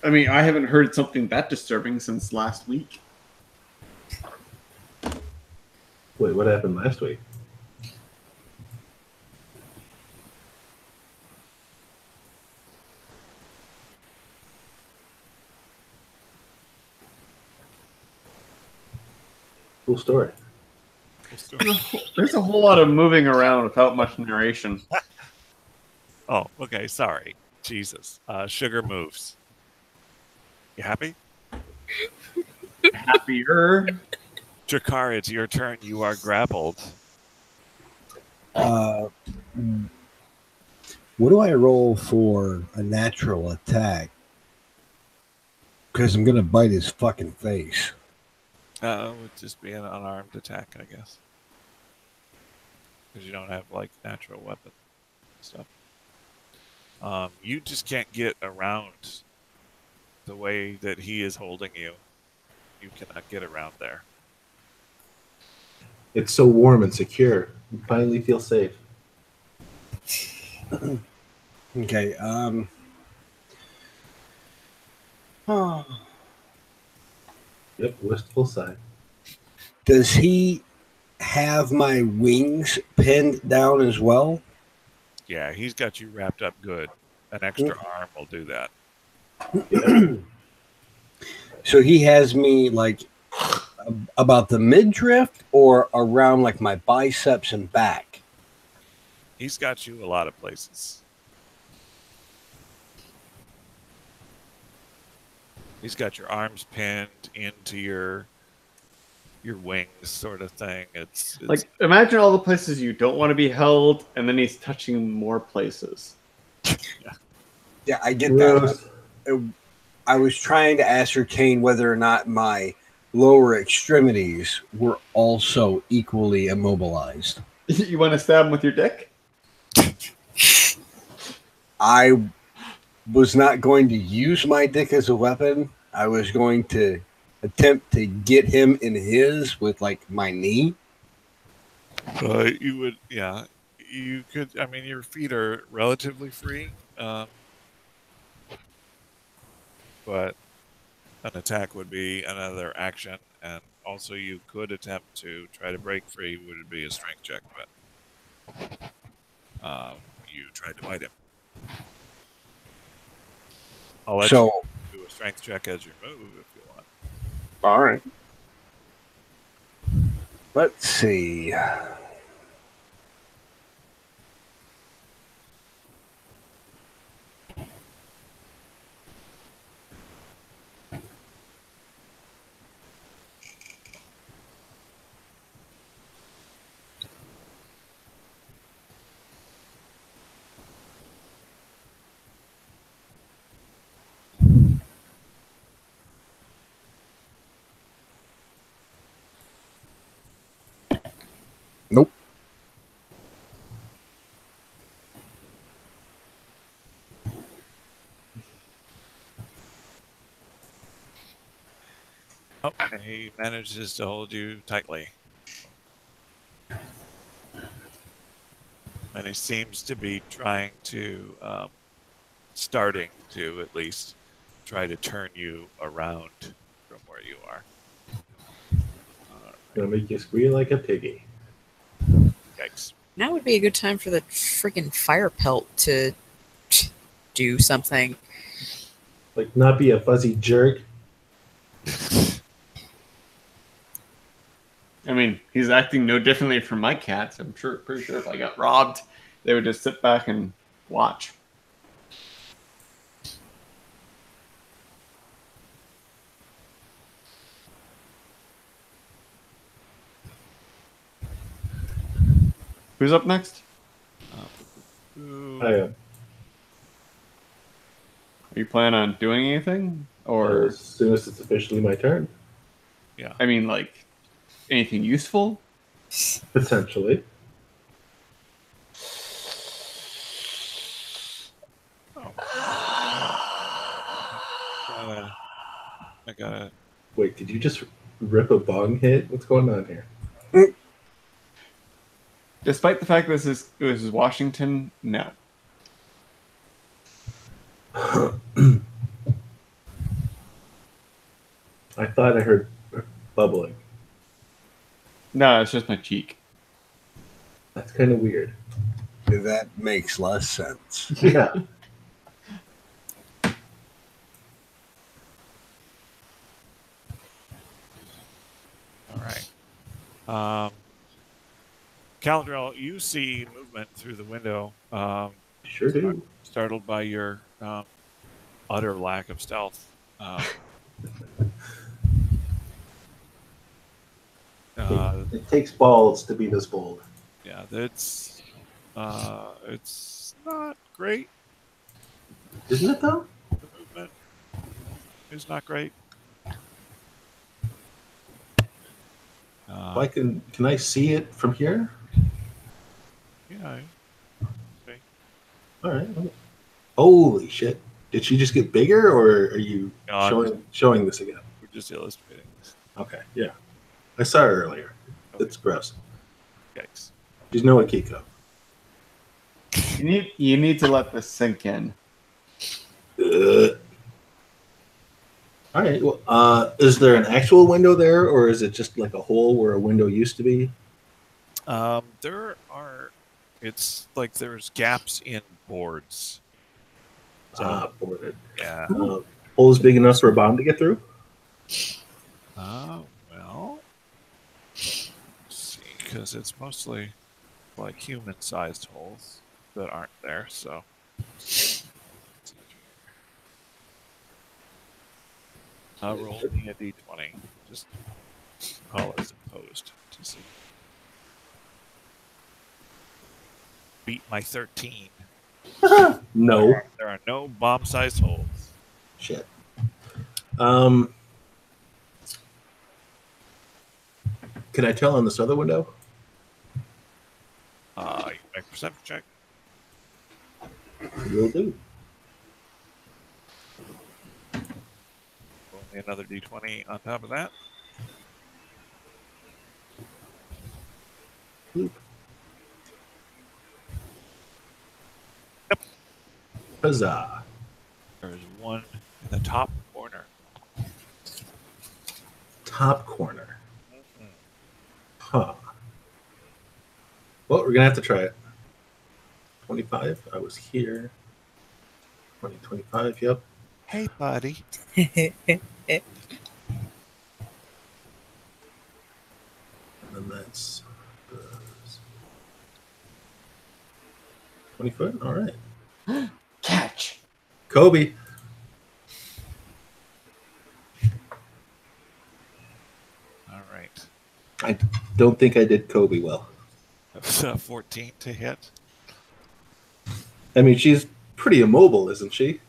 I mean, I haven't heard something that disturbing since last week. Wait, what happened last week? Cool story. There's a whole lot of moving around without much narration. Oh, okay, sorry. Jesus. Sugar moves. You happy? Happier. Jakar, it's your turn. You are grappled. What do I roll for a natural attack? Because I'm going to bite his fucking face. It would just be an unarmed attack, I guess. Because you don't have, like, natural weapon stuff. You just can't get around the way that he is holding you. You cannot get around there. It's so warm and secure. You finally feel safe. Okay. Yep, wistful sigh. Does he have my wings pinned down as well? Yeah, he's got you wrapped up good. An extra arm will do that. So he has me like about the midriff or around like my biceps and back? He's got you a lot of places. He's got your arms pinned into your wings, sort of thing. It's like, imagine all the places you don't want to be held, and then he's touching more places. Yeah, I get that. I was trying to ascertain whether or not my lower extremities were also equally immobilized. You want to stab him with your dick? I was not going to use my dick as a weapon. I was going to attempt to get him in his with like my knee. You would, yeah. You could. I mean, your feet are relatively free, but an attack would be another action, and also you could attempt to try to break free. Would it be a strength check? But you tried to bite him. I'll let you do a strength check as you move if you want. All right. Let's see. Nope. Oh, and he manages to hold you tightly. And he seems to be trying to, starting to at least try to turn you around from where you are. Gonna make you squeal like a piggy. Yikes. Now would be a good time for the friggin' fire pelt to do something. Like, not be a fuzzy jerk. I mean, he's acting no differently from my cats. I'm pretty sure if I got robbed, they would just sit back and watch. Who's up next? I am. Are you planning on doing anything? Or, As soon as it's officially my turn, Yeah. I mean, like, anything useful? potentially. Oh. I gotta. Wait, did you just rip a bong hit? What's going on here? Despite the fact this is Washington, no. I thought I heard bubbling. No, it's just my cheek. That's kind of weird. That makes less sense. Yeah. All right. Caladrell, you see movement through the window. Sure do. Startled by your utter lack of stealth. It takes balls to be this bold. Yeah, it's not great. Isn't it, though? The movement is not great. Can I see it from here? Yeah. Okay. All right. Holy shit! Did she just get bigger, or are you No, I'm showing this again? We're just illustrating this. Okay. Yeah. I saw her earlier. Okay. It's gross. Yikes. She's no Akiko. You need to let this sink in. All right. Well, is there an actual window there, or is it just like a hole where a window used to be? There are. It's like there's gaps in boards. Boarded. Yeah. Hole's big enough for a bomb to get through? Well, let's see, because it's mostly like human-sized holes that aren't there. So, roll me a d20. Just call it as opposed to see. Beat my 13. No. There are no bomb-sized holes. Shit. Can I tell on this other window? You make a perception check. Will do. Roll me another d20 on top of that. Bloop. Huzzah. There is one in the top corner. Top corner. Huh. Well, we're gonna have to try it. 25. I was here. 20, 25. Yep. Hey, buddy. And then that's 20 foot. All right. Catch. Kobe. All right. I don't think I did Kobe well. That's 14 to hit. I mean, she's pretty immobile, isn't she?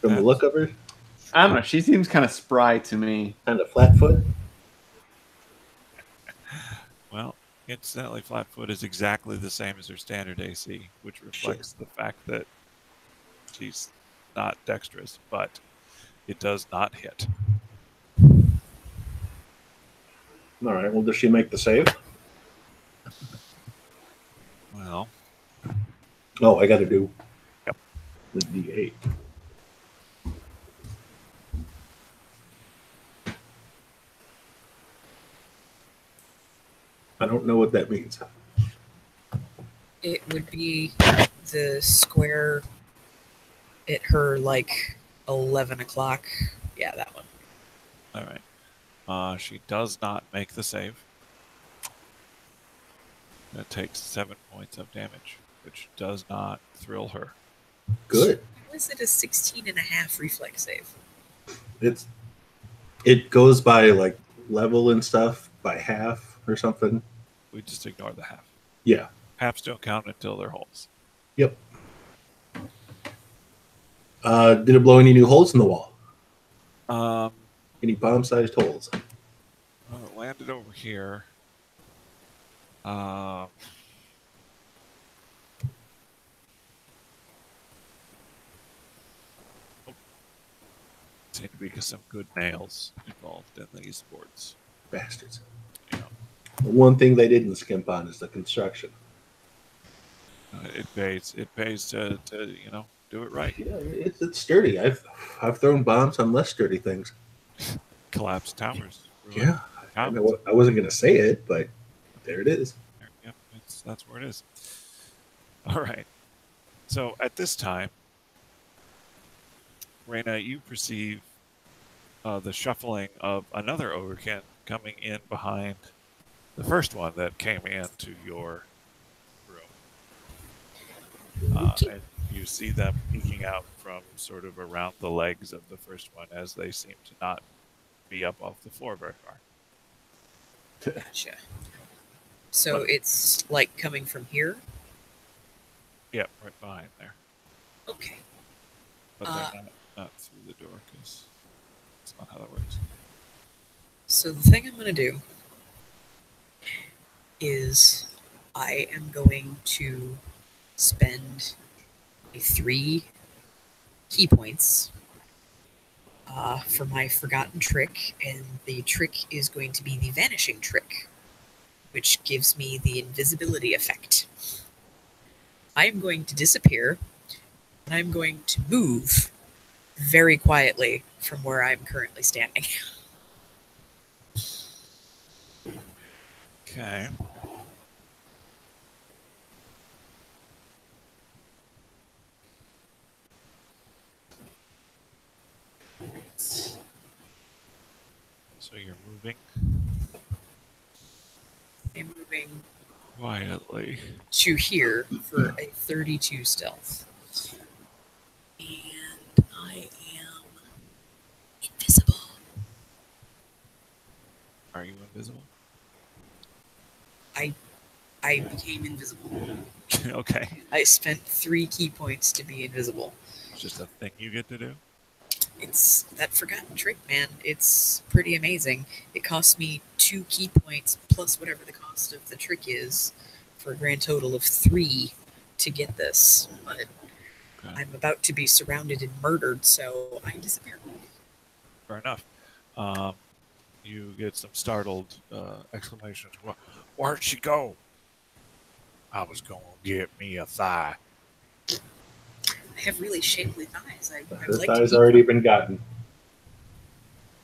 From the look of her, I don't know. She seems kind of spry to me. kind of flat foot. Well, incidentally, Flatfoot is exactly the same as her standard AC, which reflects the fact that she's not dexterous, but it does not hit. All right. Well, does she make the save? Well, Oh, I got to do Yep. the D8. I don't know what that means. It would be the square at her, like, 11 o'clock. Yeah, that one. all right. She does not make the save. That takes 7 points of damage, which does not thrill her. Good. How is it a 16 and a half reflex save? It goes by like level and stuff by half or something. We just ignore the half. Yeah. Halves don't count until they're holes. Yep. Did it blow any new holes in the wall? Any bomb-sized holes? Well, it landed over here. Seem to be some good nails involved in these boards. Bastards. You know, The one thing they didn't skimp on is the construction. it pays. It pays to do it right. Yeah, it's sturdy. I've thrown bombs on less sturdy things. Collapsed towers. Yeah. I Happens. wasn't going to say it, but there it is. Yep, that's where it is. All right. So at this time, Raina, you perceive the shuffling of another Overkin coming in behind the first one that came into your room. And you see them peeking out from sort of around the legs of the first one as they seem to not be up off the floor very far. Gotcha. So it's, like, coming from here? Yeah, right behind there. Okay. But they're not through the door because that's not how that works. So the thing I'm going to do is I am going to spend 3 key points for my forgotten trick, and the trick is going to be the vanishing trick, which gives me the invisibility effect. I am going to disappear, and I'm going to move very quietly from where I'm currently standing. Okay. So you're moving I'm moving quietly. to here for a 32 stealth. And I am invisible. Are you invisible? I became invisible. Okay. I spent 3 key points to be invisible. It's just a thing you get to do. It's that forgotten trick, man. It's pretty amazing. It cost me 2 key points plus whatever the cost of the trick is, for a grand total of 3 to get this. But Okay. I'm about to be surrounded and murdered, so I disappear. Fair enough. You get some startled exclamations. Where'd she go? I was going to get me a thigh. I have really shapely thighs. I Her would like to thigh's eat already them. been gotten.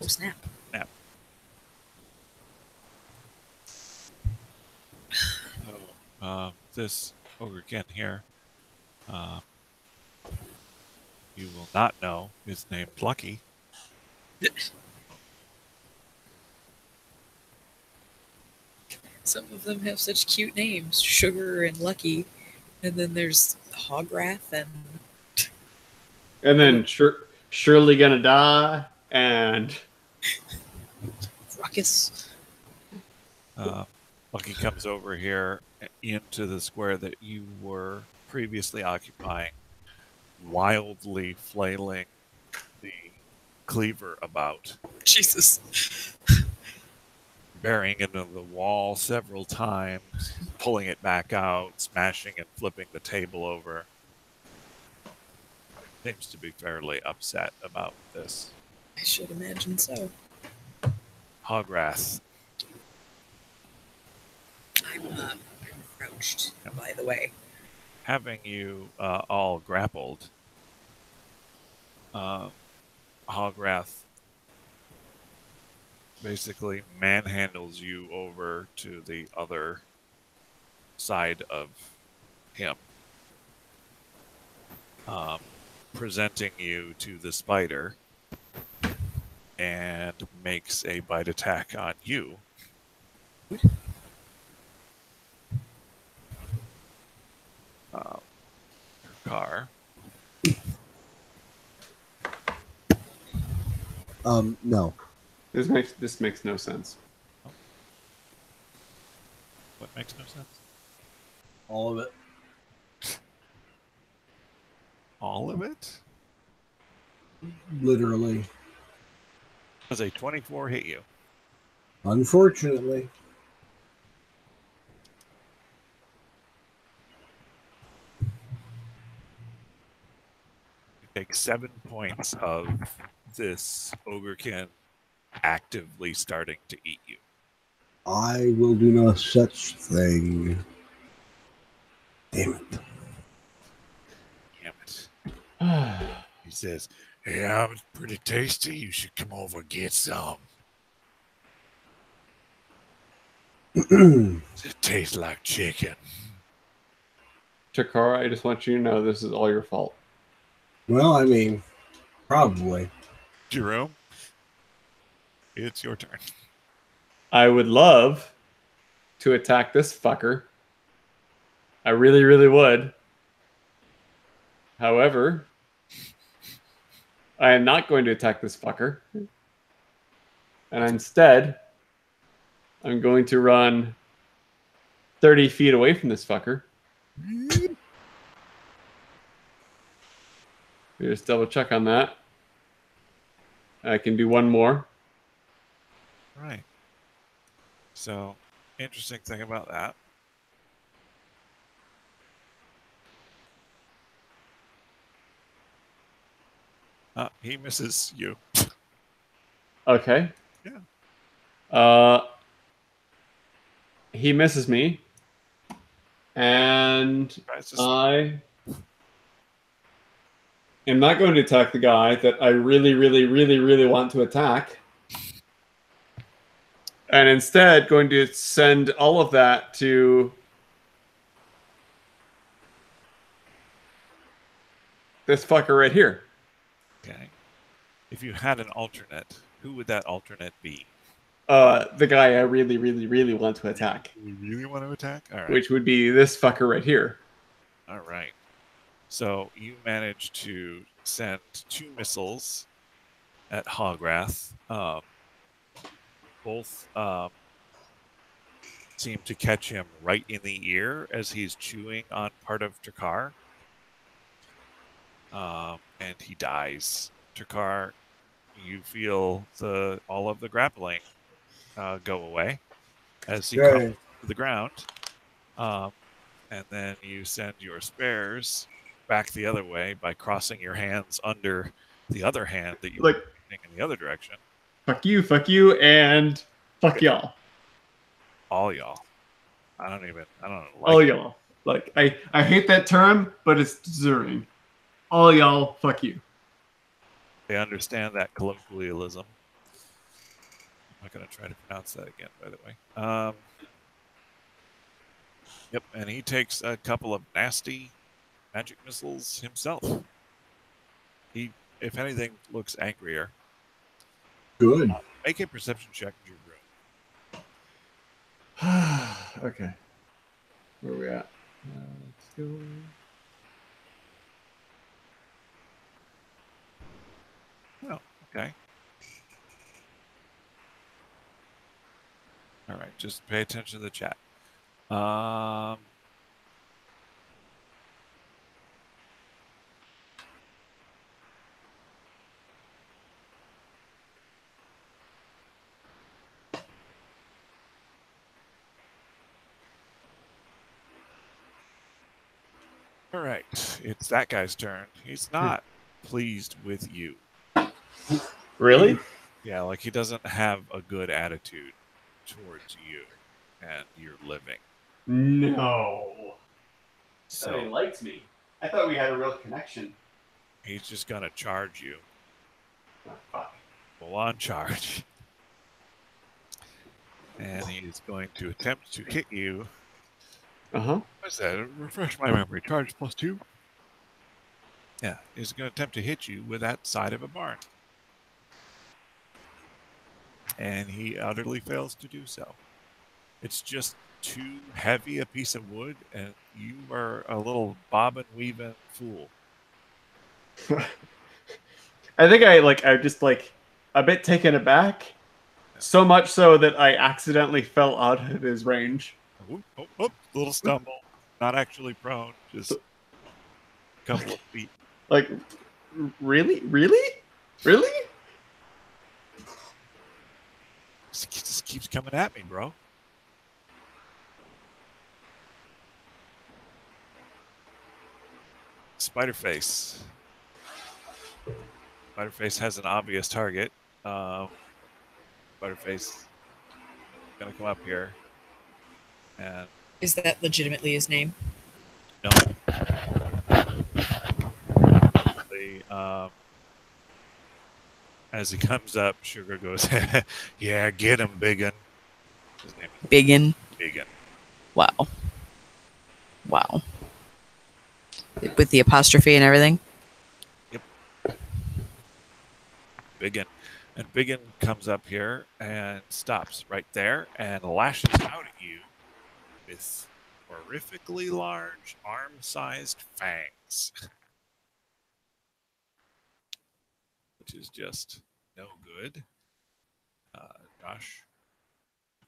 Oh, snap. So, this ogrekin here, you will not know, is named Lucky. Some of them have such cute names, Sugar and Lucky. And then there's Hograth and And then surely gonna die and Ruckus. Lucky comes over here into the square that you were previously occupying, wildly flailing the cleaver about, Jesus. burying into the wall several times, pulling it back out, smashing and flipping the table over. Seems to be fairly upset about this. I should imagine so. Hograth, I'm crouched, by the way. having you all grappled, Hograth basically manhandles you over to the other side of him, presenting you to the spider, and makes a bite attack on you. Car. No. this makes no sense. What makes no sense? All of it. All of it? Literally. Does a 24 hit you? Unfortunately. You take 7 points of this ogrekin actively starting to eat you. I will do no such thing. Damn it. Damn it. He says, "Yeah, it's pretty tasty. You should come over and get some. It tastes like chicken." Takara, I just want you to know this is all your fault. Well, I mean, probably. Jerome, it's your turn. I would love to attack this fucker. I really, really would. However, I am not going to attack this fucker. And instead, I'm going to run 30 feet away from this fucker. Just double check on that. I can do one more. Right. So, interesting thing about that. He misses you. Okay. Yeah. He misses me. And I am not going to attack the guy that I really, really, really, really want to attack. And instead going to send all of that to this fucker right here. Okay. If you had an alternate, who would that alternate be? The guy I really, really, really want to attack. You really want to attack? All right. Which would be this fucker right here. All right. So you managed to send 2 missiles at Hograth. Both seem to catch him right in the ear as he's chewing on part of Drakkar. And he dies Ch.3, you feel all of the grappling go away as he comes to the ground. And then you send your spares back the other way by crossing your hands under the other hand that you Like, were in the other direction. fuck you, and fuck y'all. All y'all. I don't like All it. y'all. Like, I hate that term, but it's deserving. All y'all, fuck you. They understand that colloquialism. I'm not going to try to pronounce that again, by the way. Yep, and he takes a couple of nasty magic missiles himself. He, if anything, looks angrier. Good. Make a perception check in your room. Okay. Where are we at? Let's go. Oh, okay. All right, just pay attention to the chat. All right, it's that guy's turn. He's not pleased with you. Really? Yeah, like he doesn't have a good attitude towards you and your living. No. So he liked me. I thought we had a real connection. he's just gonna charge you. Oh, fuck. Full on charge. And he's going to attempt to hit you. Uh-huh. What's that? Refresh my memory. Charge +2. Yeah, he's going to attempt to hit you with that side of a barn. And he utterly fails to do so. It's just too heavy a piece of wood, and you are a little bobbin weaving fool. I think I'm just like a bit taken aback. So much so that I accidentally fell out of his range. Little stumble. Not actually prone, just a couple of feet. Like, really? Just keeps coming at me, bro. Spiderface. Spiderface has an obvious target. Spiderface gonna come up here, and Is that legitimately his name? no. As he comes up, Sugar goes, "Yeah, get him, Biggin." His name is Biggin. Biggin. Wow. Wow. With the apostrophe and everything? Yep. Biggin. And Biggin comes up here and stops right there and lashes out at you with horrifically large, arm-sized fangs. Which is just no good. Josh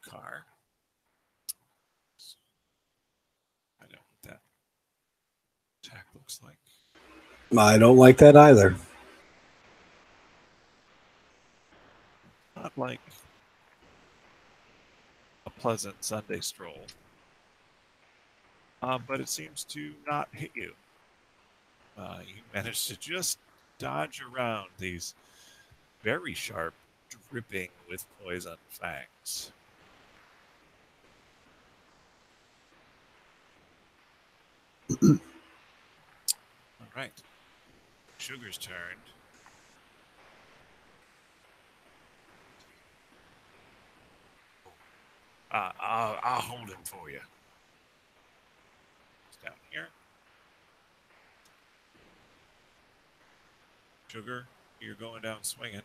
Carr. I know what that attack looks like. I don't like that either. Not like a pleasant Sunday stroll. But it seems to not hit you. You managed to just dodge around these very sharp, dripping with poison fangs. All right. Sugar's turn. I'll hold him for you. It's down here. Sugar, you're going down swinging.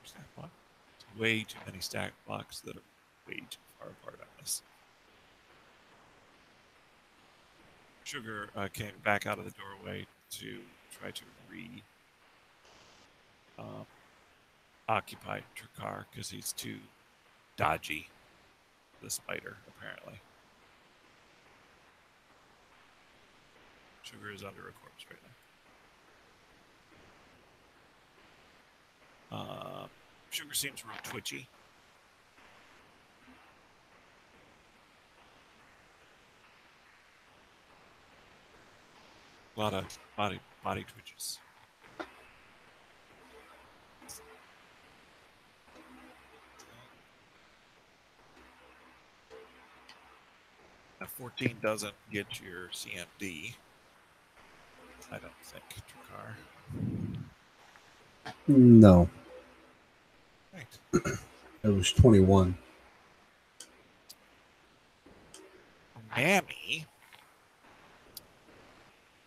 Stack block. It's way too many stack blocks that are way too far apart on this. Sugar came back out of the doorway to try to occupy Ch.3 because he's too dodgy, the spider, apparently. Sugar is under a corpse right now. Sugar seems real twitchy. A lot of body twitches. A 14 doesn't get your CMD. I don't think, Drakkar. No, Right. it was 21. Mammy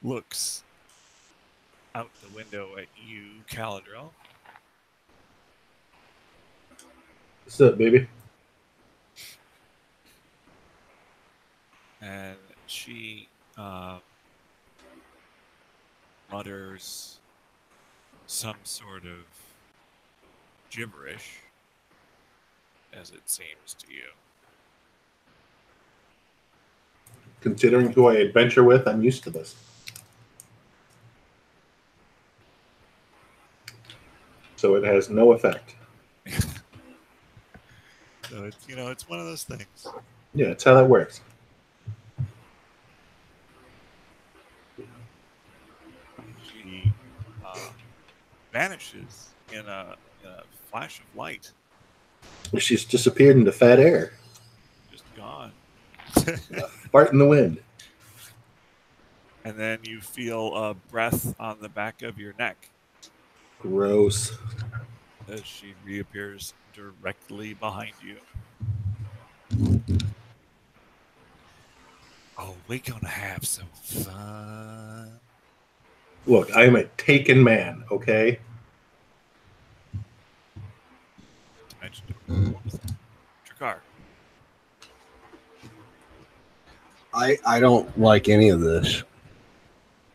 looks out the window at you, Caladril. What's up, baby? And she mutters some sort of gibberish, as it seems to you. Considering who I adventure with, I'm used to this. So it has no effect. So it's it's one of those things. Yeah, that's how that works. She vanishes in a flash of light, She's disappeared into fat air. just gone. Fart in the wind. And then you feel a breath on the back of your neck Gross. as she reappears directly behind you. Oh, we're gonna have some fun. Look, I am a taken man, okay? Dimension door. Drakkar. I don't like any of this,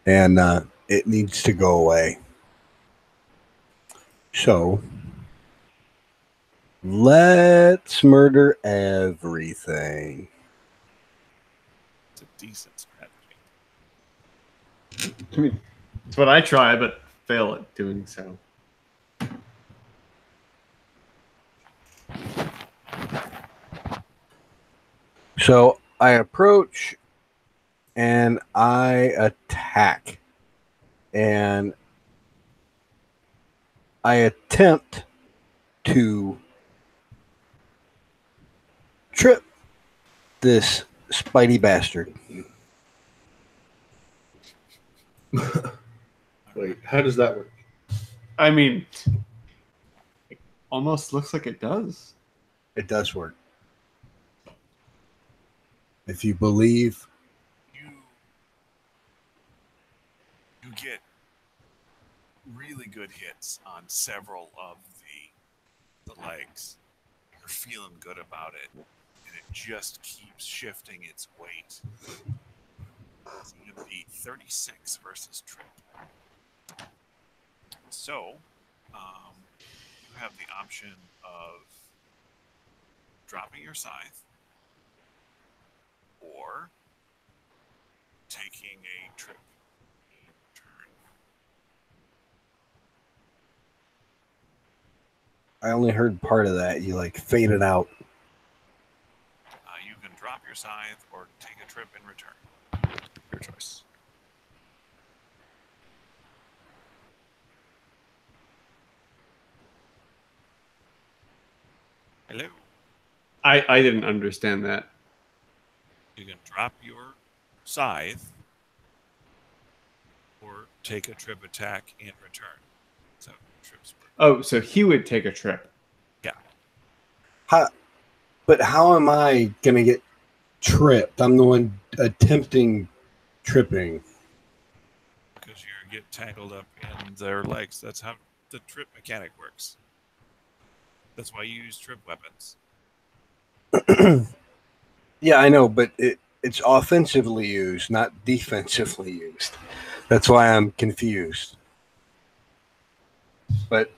and it needs to go away. So let's murder everything. It's a decent strategy. I mean, it's what I try, but fail at doing so. So I approach and I attack, and I attempt to trip this Spidey bastard. Wait, how does that work? I mean, it almost looks like it does. It does work. If you believe, You get really good hits on several of the legs. You're feeling good about it, and it just keeps shifting its weight. It's going to be 36 versus Trip. So, you have the option of dropping your scythe or taking a trip turn. I only heard part of that. You like faded out. You can drop your scythe or take a trip in return. Your choice. Hello. I didn't understand that. You can drop your scythe or take a trip attack in return. So trips per. Oh, so he would take a trip. Yeah. But how am I gonna get tripped? I'm the one attempting tripping. Because you get tangled up in their legs. That's how the trip mechanic works. That's why you use trip weapons. Yeah, I know, but it's offensively used, not defensively used. That's why I'm confused. But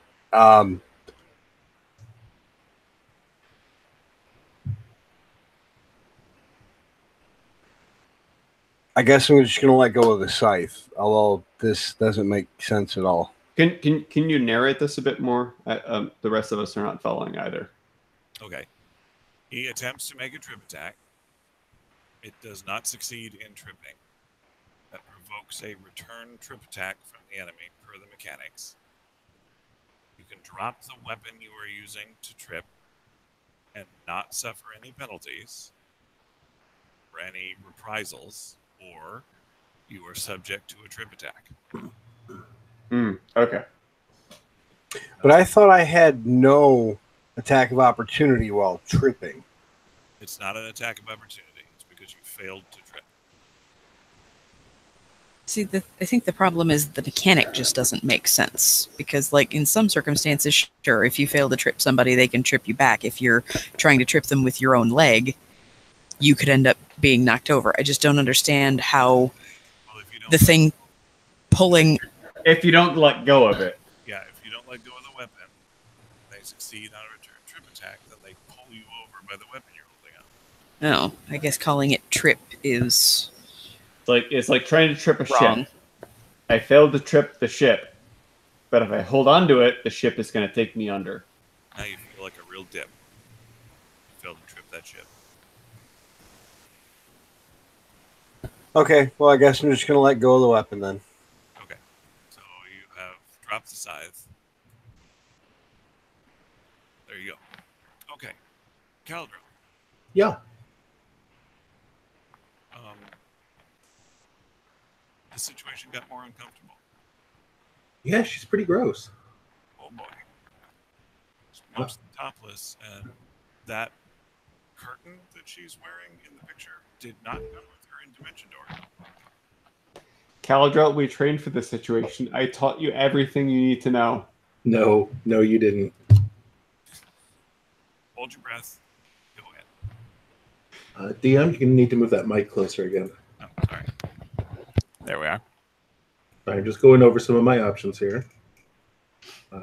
I guess I'm just going to let go of the scythe, although this doesn't make sense at all. Can you narrate this a bit more? The rest of us are not following either. Okay. He attempts to make a trip attack. It does not succeed in tripping. That provokes a return trip attack from the enemy per the mechanics. You can drop the weapon you are using to trip and not suffer any penalties or any reprisals, or you are subject to a trip attack. Okay. But I thought I had no attack of opportunity while tripping. It's not an attack of opportunity. It's because you failed to trip. See, I think the problem is the mechanic just doesn't make sense. Because, like, in some circumstances, sure, if you fail to trip somebody, they can trip you back. If you're trying to trip them with your own leg, you could end up being knocked over. I just don't understand how the thing pulling... If you don't let go of it. Yeah, if you don't let go of the weapon, they succeed on a return trip attack, then they pull you over by the weapon you're holding up. No, I guess calling it trip is... It's like trying to trip a wrong. ship. I failed to trip the ship, but if I hold on to it, the ship is going to take me under. Now you feel like a real dip. You failed to trip that ship. Okay, well, I guess I'm just going to let go of the weapon then. Okay. So you have dropped the scythe. There you go. Okay. Caldro. Yeah. The situation got more uncomfortable. Yeah, she's pretty gross. Oh boy. She's mostly topless, and that curtain that she's wearing in the picture did not go with her in Dimension Door. Caladrel, we trained for this situation. I taught you everything you need to know. No, you didn't. Hold your breath. Go ahead. DM, you're going to need to move that mic closer again. Oh, sorry. There we are. I'm just going over some of my options here.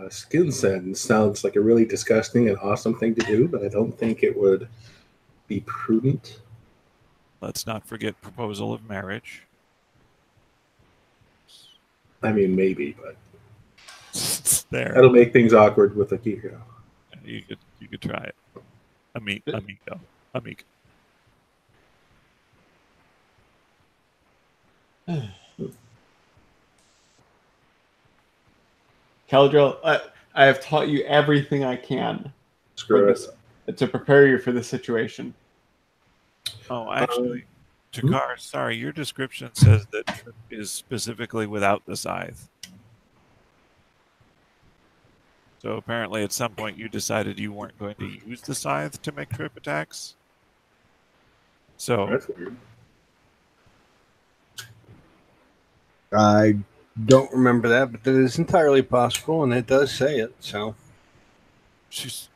Skin send sounds like a really disgusting and awesome thing to do, but I don't think it would be prudent. Let's not forget proposal of marriage. I mean, maybe, but There. that'll make things awkward with a Kiko. You could try it. Amico. Caladrel, I have taught you everything I can Screw it. to prepare you for the situation. Oh, actually, Jakar, sorry, your description says that trip is specifically without the scythe. So apparently at some point you decided you weren't going to use the scythe to make trip attacks. So That's weird. I don't remember that, but that is entirely possible, and it does say it, so... she's...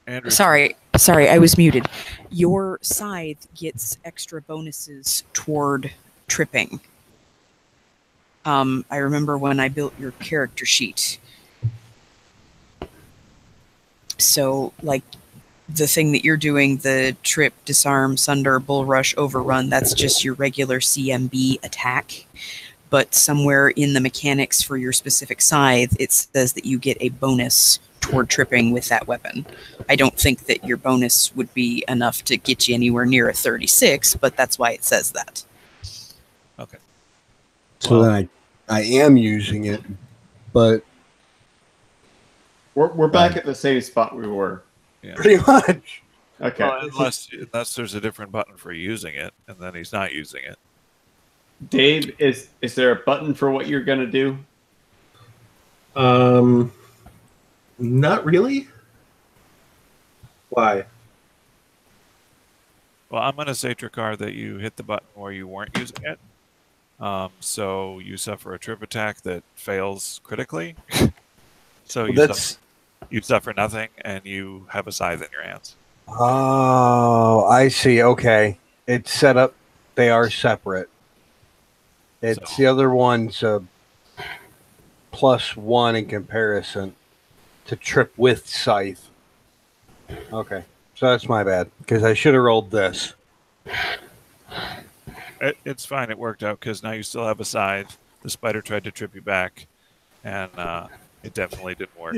Andrew, Sorry, I was muted. Your scythe gets extra bonuses toward tripping. I remember when I built your character sheet. So, like, the thing that you're doing, the trip, disarm, sunder, bull rush, overrun, that's just your regular CMB attack. But somewhere in the mechanics for your specific scythe, it says that you get a bonus toward tripping with that weapon. I don't think that your bonus would be enough to get you anywhere near a 36, but that's why it says that. Okay. So then I am using it, but... We're back at the same spot we were. Yeah. Pretty much. Okay. Well, unless there's a different button for using it, and then he's not using it. Dave, is there a button for what you're going to do? Not really. Why? Well, I'm going to say, Trakar, that you hit the button where you weren't using it. So you suffer a trip attack that fails critically. So you suffer nothing, and you have a scythe in your hands. Oh, I see. Okay. It's set up. They are separate. It's the other one's a +1 in comparison to trip with scythe. Okay. So that's my bad, because I should have rolled this. it's fine. It worked out because now you still have a scythe. The spider tried to trip you back, and it definitely didn't work.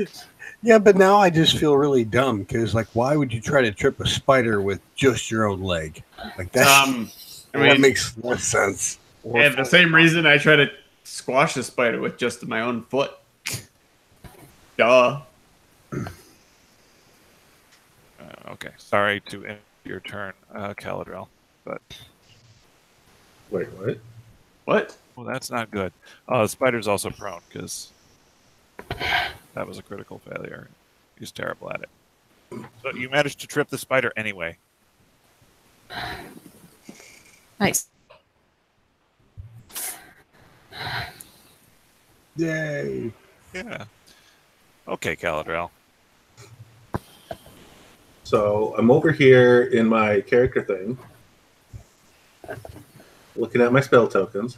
Yeah, but now I just feel really dumb because, like, why would you try to trip a spider with just your own leg? Like that. I That mean, makes no sense. and the same reason I try to squash a spider with just my own foot. Duh. Okay, sorry to end your turn, Caladrel, but Wait, what? What? well, that's not good. The spider's also prone because that was a critical failure. He's terrible at it. So you managed to trip the spider anyway. Nice. Yay! Yeah. Okay, Caladrel. So I'm over here in my character thing, looking at my spell tokens,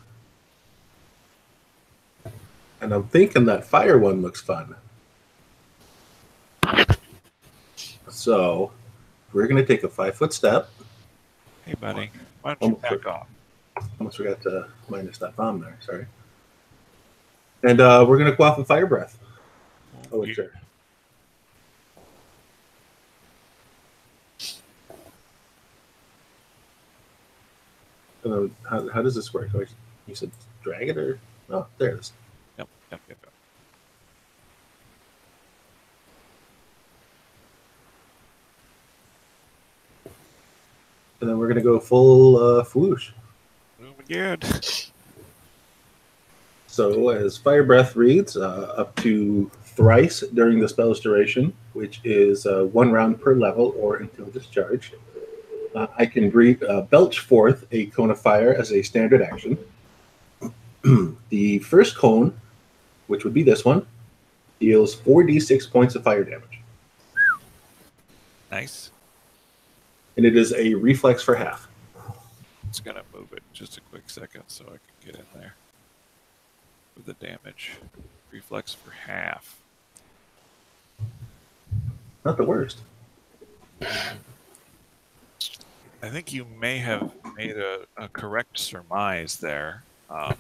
and I'm thinking that fire one looks fun. So we're going to take a 5-foot step. Hey, buddy. Why don't you back off? Almost forgot to minus that bomb there. Sorry. And we're going to go off of fire breath. Oh, sure. How does this work? You said drag it or? Oh, there it is. Yep. And then we're going to go full floosh. Good. So as fire breath reads, up to thrice during the spell's duration, which is 1 round per level or until discharged. I can belch forth a cone of fire as a standard action. The first cone, which would be this one, deals 4d6 points of fire damage. Nice. And it is a reflex for half. It's going to move it just a quick second so I can get in there with the damage. Reflex for half. Not the worst. I think you may have made a correct surmise there. Not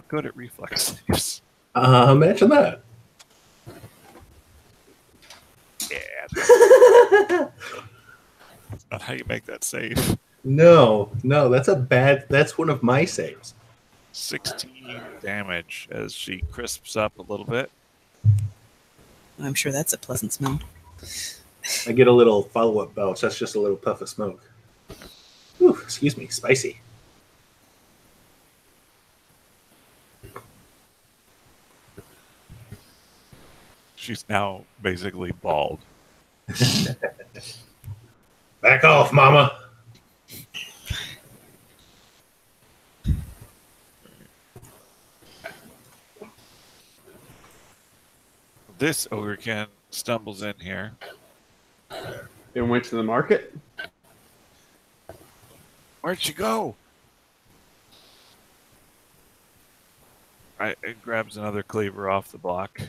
good at reflex saves. Imagine that. Yeah. That's not how you make that save. No, that's one of my saves. 16 damage as she crisps up a little bit. I'm sure that's a pleasant smell. I get a little follow-up belch. That's just a little puff of smoke. Ooh, excuse me, spicy. She's now basically bald. Back off, mama. This ogrekin stumbles in here. And went to the market. Where'd she go? It grabs another cleaver off the block.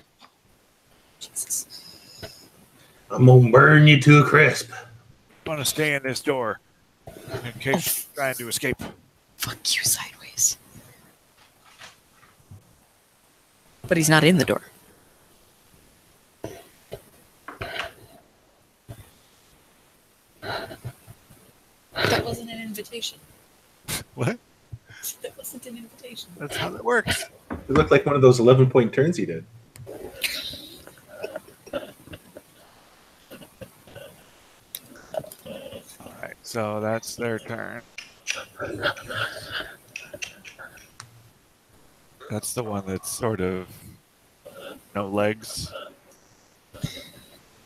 Jesus. I'm gonna burn you to a crisp. I'm gonna stay in this door in case she's trying to escape. Fuck you sideways. But he's not in the door. That wasn't an invitation. What? That wasn't an invitation. That's how that works. It looked like one of those 11-point turns he did. Alright, so that's their turn. That's the one that's sort of no legs,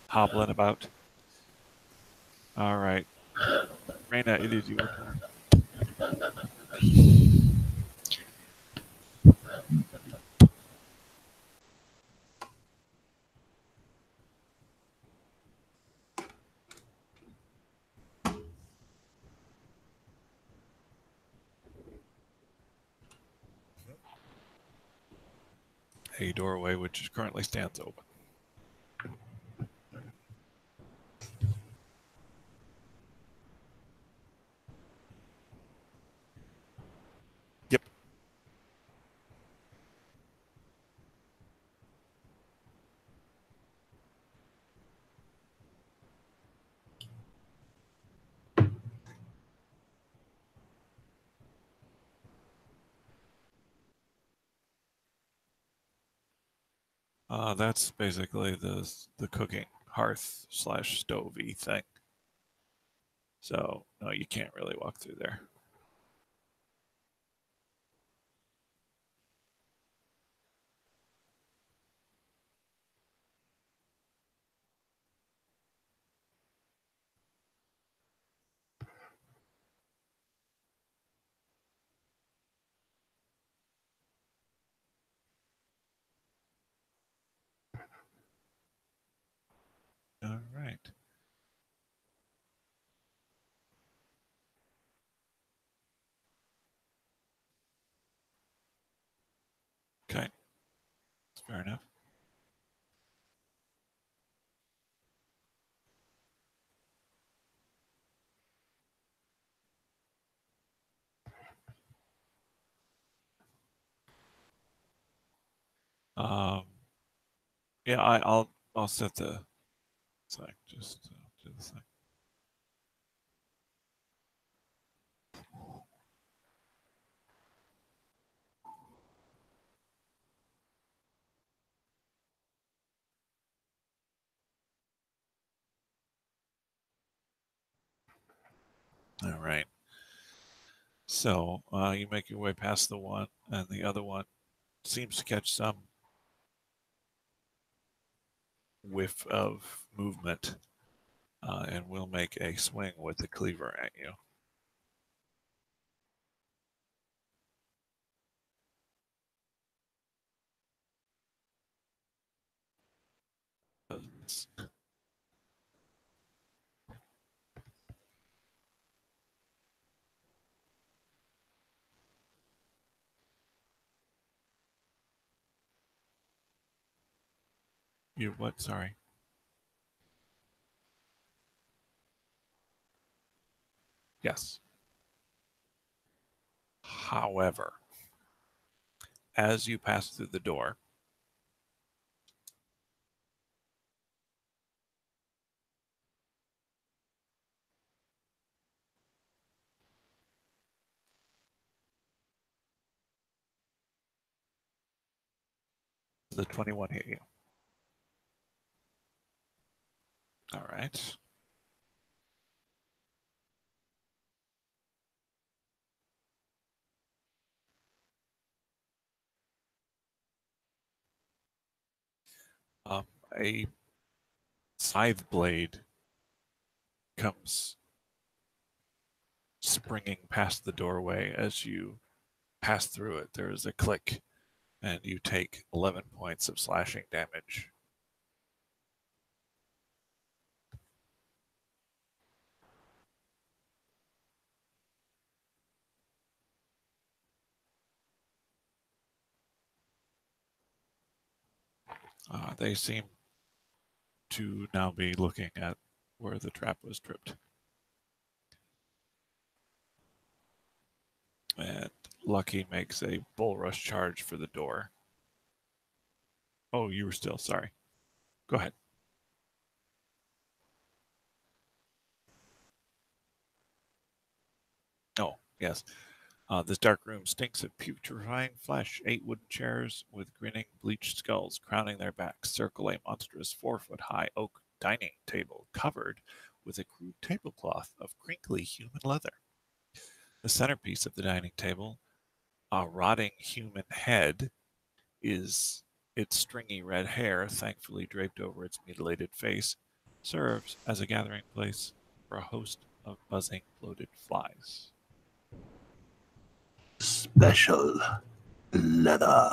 hobbling about. Alright. Raina, it is your turn. A doorway which currently stands open. That's basically the cooking hearth / stovey thing. So no, you can't really walk through there. All right. Okay. That's fair enough. Um, yeah, I'll set the sec. Just do the sec. All right. So you make your way past the one, and the other one seems to catch some whiff of movement, and will make a swing with the cleaver at you. You what? Sorry. Yes. However, as you pass through the door, the 21 hit you. All right. A scythe blade comes springing past the doorway. As you pass through it, there is a click, and you take 11 points of slashing damage. They seem to now be looking at where the trap was tripped. And Lucky makes a bull rush charge for the door. Oh, you were still, sorry. Go ahead. Oh, yes. This dark room stinks of putrefying flesh. 8 wooden chairs with grinning, bleached skulls crowning their backs circle a monstrous 4-foot-high oak dining table covered with a crude tablecloth of crinkly human leather. The centerpiece of the dining table, a rotting human head, is its stringy red hair, thankfully draped over its mutilated face, serves as a gathering place for a host of buzzing, bloated flies. Special leather.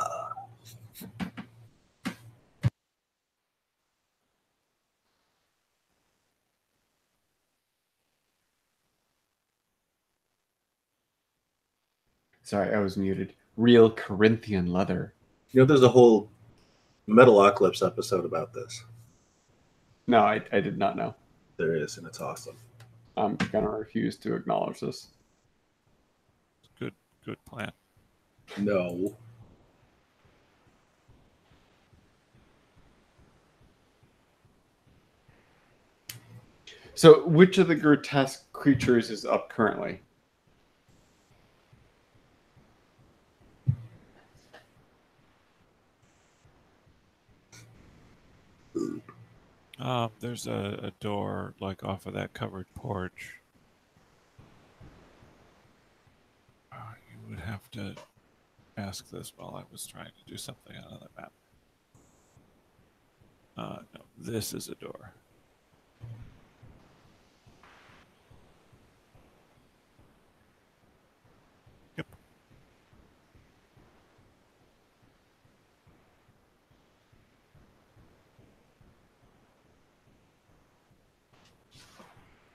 Sorry, I was muted. Real Corinthian leather. You know, there's a whole Metalocalypse episode about this. No, I did not know. There is, and it's awesome. I'm gonna refuse to acknowledge this. Good plan. No. So, which of the grotesque creatures is up currently? There's a door like off of that covered porch. You would have to ask this while I was trying to do something on the map. No, this is a door. Yep.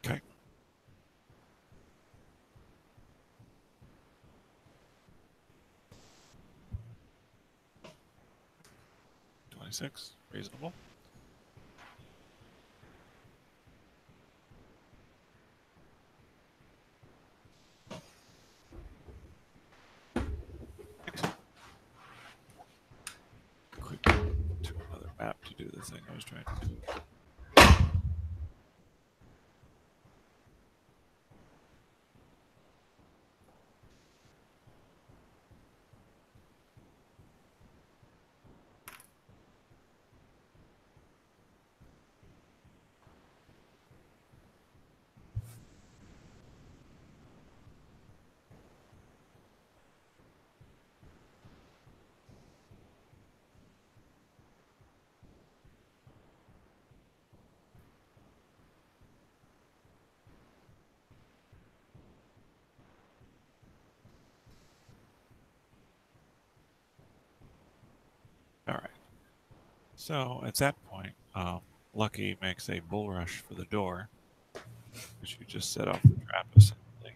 Okay. $26, reasonable. Quick to another map to do the thing I was trying to do. All right. So at that point, Lucky makes a bull rush for the door, which you just set off the trap essentially.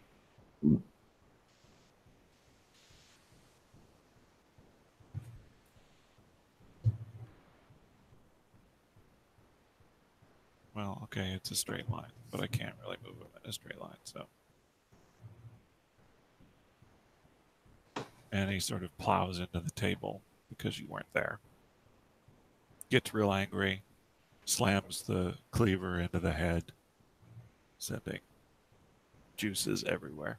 Well, okay, it's a straight line, but I can't really move him in a straight line, so. And he sort of plows into the table because you weren't there. Gets real angry, slams the cleaver into the head, sending juices everywhere.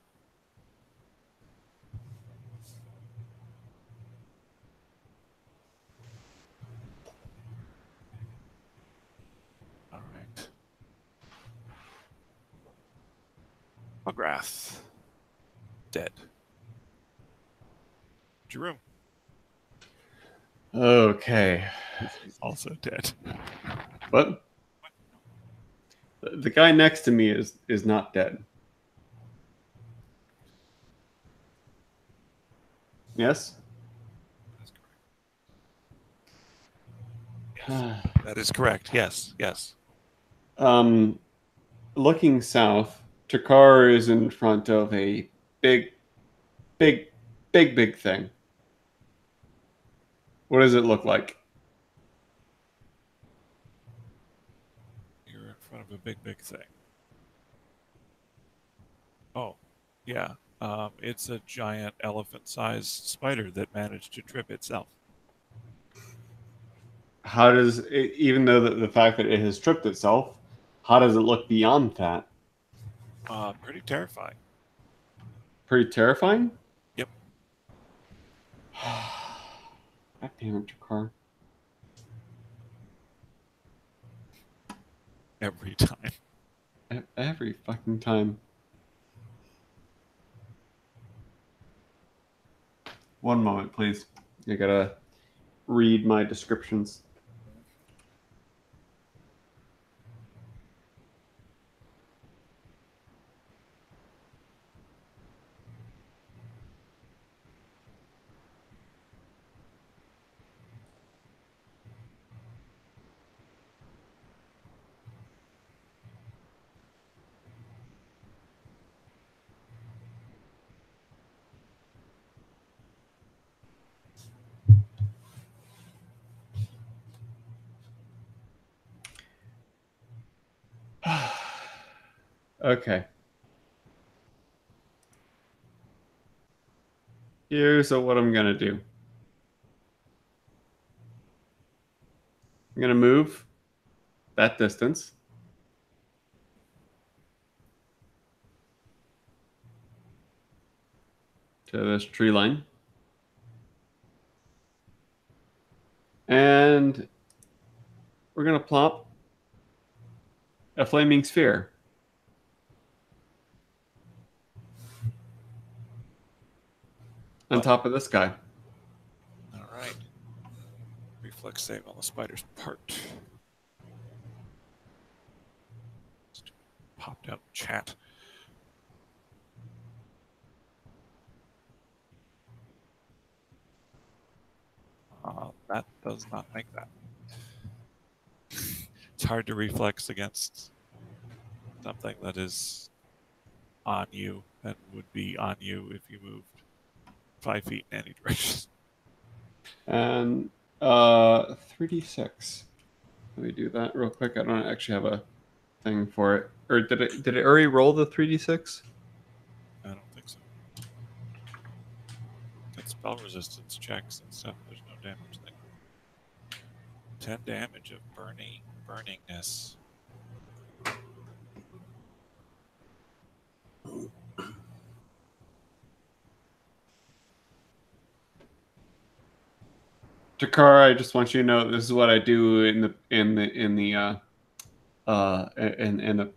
All right. McGrath. Dead. Jerome. Okay. He's also dead. What? The guy next to me is not dead. Yes? That is correct. Yes, yes. Looking south, Takar is in front of a big thing. What does it look like? You're in front of a big thing. Oh, yeah. It's a giant elephant-sized spider that managed to trip itself. How does it, even though the fact that it has tripped itself, how does it look beyond that? Pretty terrifying. Pretty terrifying? Yep. God damn it, Takar. Every time. Every fucking time. One moment, please. I gotta read my descriptions. Okay. Here's what I'm gonna do. I'm gonna move that distance to this tree line. And we're gonna plop a flaming sphere. On top of this guy. All right. Reflex save on the spider's part. Popped out chat. That does not make that. It's hard to reflex against something that is on you and would be on you if you moved 5 feet in any direction. And 3d6. Let me do that real quick. I don't actually have a thing for it. Or did it already roll the 3d6? I don't think so. Got spell resistance checks and stuff. There's no damage thing. 10 damage of burningness. Takara, I just want you to know this is what I do in the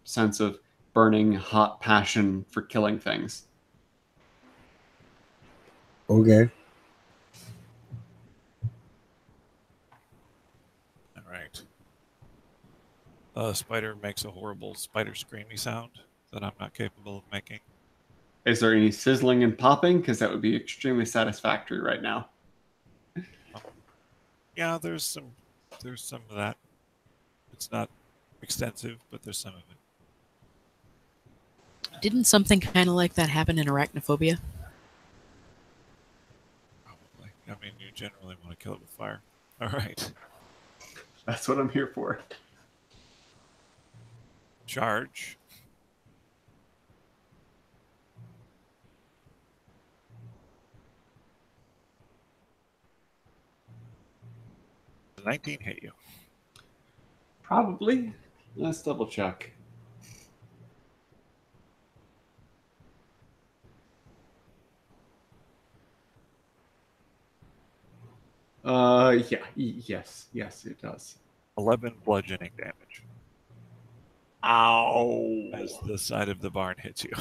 sense of burning hot passion for killing things. Okay. All right. The spider makes a horrible spider screamy sound that I'm not capable of making. Is there any sizzling and popping? Because that would be extremely satisfactory right now. Yeah, there's some of that. It's not extensive, but there's some of it. Didn't something kind of like that happen in Arachnophobia? Probably. I mean, you generally want to kill it with fire. All right. That's what I'm here for. Charge. Does 19 hit you? Probably. Let's double check. Yes, it does. 11 bludgeoning damage Ow! as the side of the barn hits you.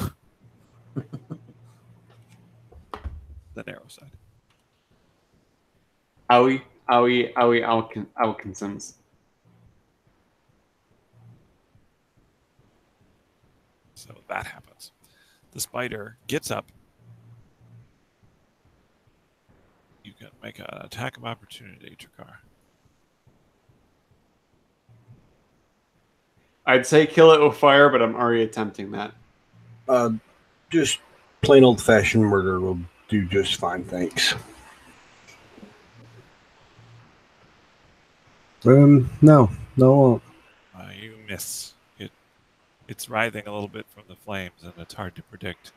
The narrow side. Owie, Alkinsons. So that happens. The spider gets up. You can make an attack of opportunity, Trakar. I'd say kill it with fire, but I'm already attempting that. Just plain old fashioned murder will do just fine, thanks. No, won't. You miss. It's writhing a little bit from the flames, and it's hard to predict.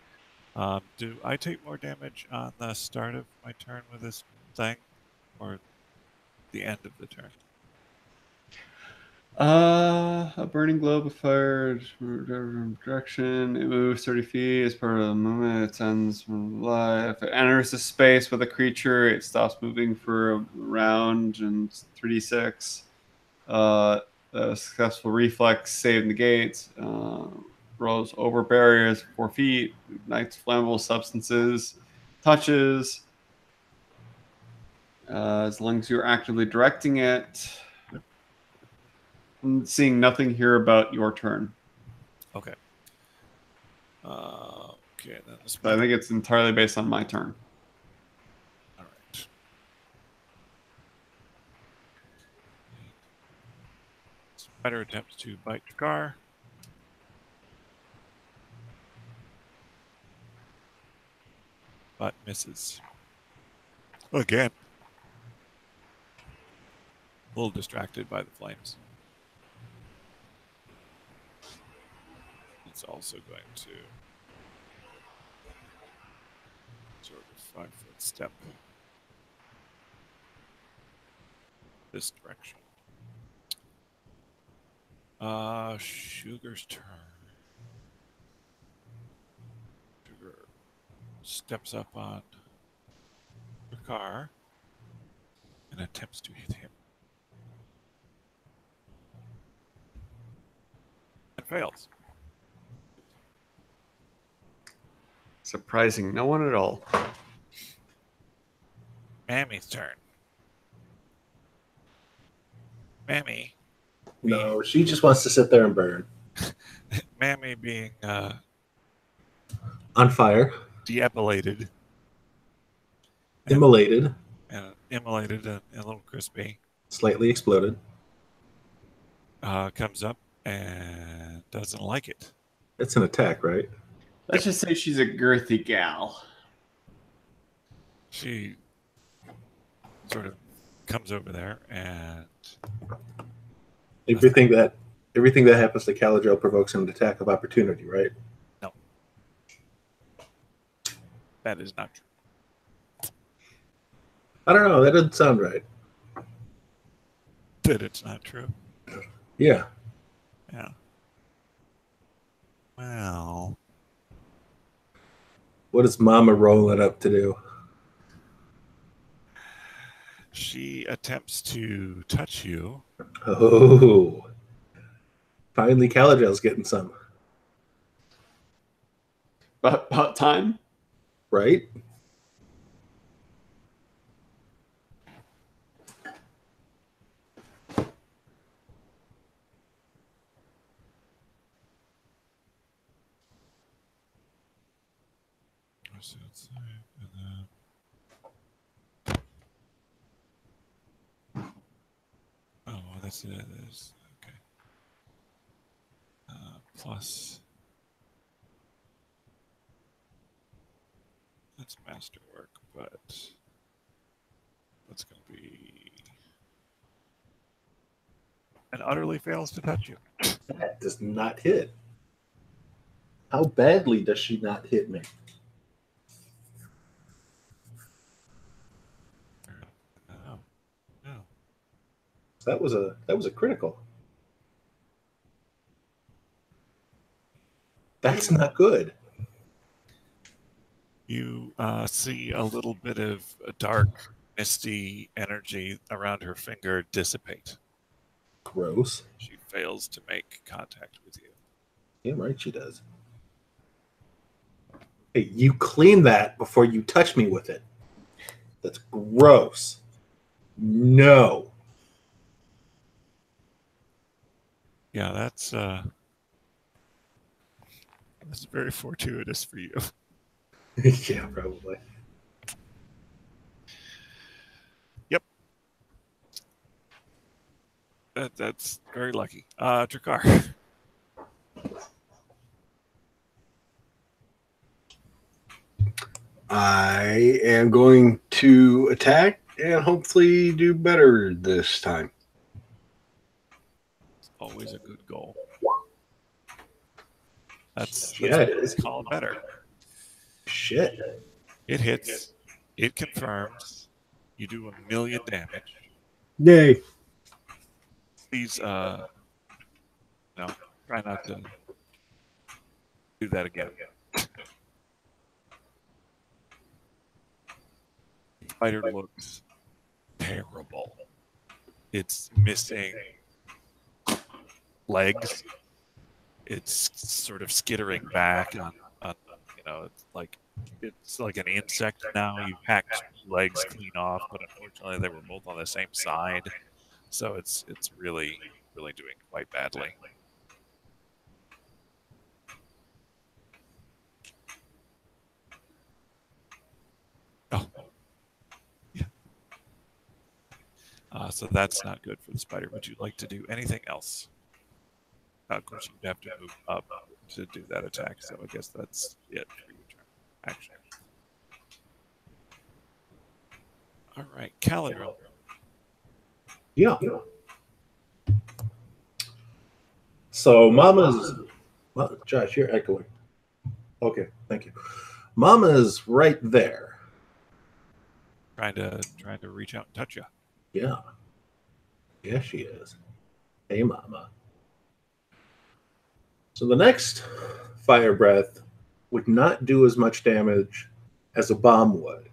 Do I take more damage on the start of my turn with this thing, or the end of the turn? A burning globe of fire direction. It moves 30 feet as part of the movement. It sends from life. If it enters the space with a creature, it stops moving for a round and 3d6. A successful reflex save negates. Rolls over barriers 4 feet. Ignites flammable substances. Touches. As long as you're actively directing it. I'm seeing nothing here about your turn. Okay. Okay, then the So I spider. think it's entirely based on my turn. All right. Spider attempts to bite Trakar. But misses. Again. A little distracted by the flames. It's also going to sort of 5-foot step this direction. Sugar's turn. Sugar steps up on the car and attempts to hit him. fails. Surprising no one at all. Mammy's turn. Mammy. No, she just wants to sit there and burn. Mammy being On fire, de-epilated immolated, and immolated and a little crispy, slightly exploded. comes up and doesn't like it. It's an attack, right? Let's just say she's a girthy gal. She sort of comes over there and Everything that happens to Caladriel provokes an attack of opportunity, right? no. That is not true. I don't know. That doesn't sound right. That it's not true. Yeah. Yeah. Well, What is Mama rolling up to do? she attempts to touch you. Oh. Finally, Caladriel's getting some, But about time. right? So it's, and oh, that's it. That's, okay. Plus, that's masterwork, but that's going to be and utterly fails to touch you. That does not hit. How badly does she not hit me? No, no. That was a critical. That's not good. You see a little bit of dark, misty energy around her finger dissipate. Gross. She fails to make contact with you. Yeah, right, she does. Hey, you clean that before you touch me with it. That's gross. No. Yeah, that's very fortuitous for you. Yeah, probably. Yep. That's very lucky. Drakkar. I am going to attack and hopefully do better this time. Always a good goal. That's Yeah, it is. called better. Shit. It hits. It confirms. You do 1,000,000 damage. Yay. Please, no, try not to do that again. Spider looks terrible. It's missing legs. It's sort of skittering back on it's like an insect now. You hacked legs clean off, but unfortunately they were both on the same side. So it's really, really doing quite badly. Oh. Yeah. So that's not good for the spider. Would you like to do anything else? Of course, you'd have to move up to do that attack, so I guess that's it for your turn. Action. All right, Caladriel. Yeah. So Mama's... Well, Josh, you're echoing. Okay, thank you. Mama's right there. Trying to reach out and touch you. Yeah. Yeah, she is. Hey, Mama. So the next fire breath would not do as much damage as a bomb would.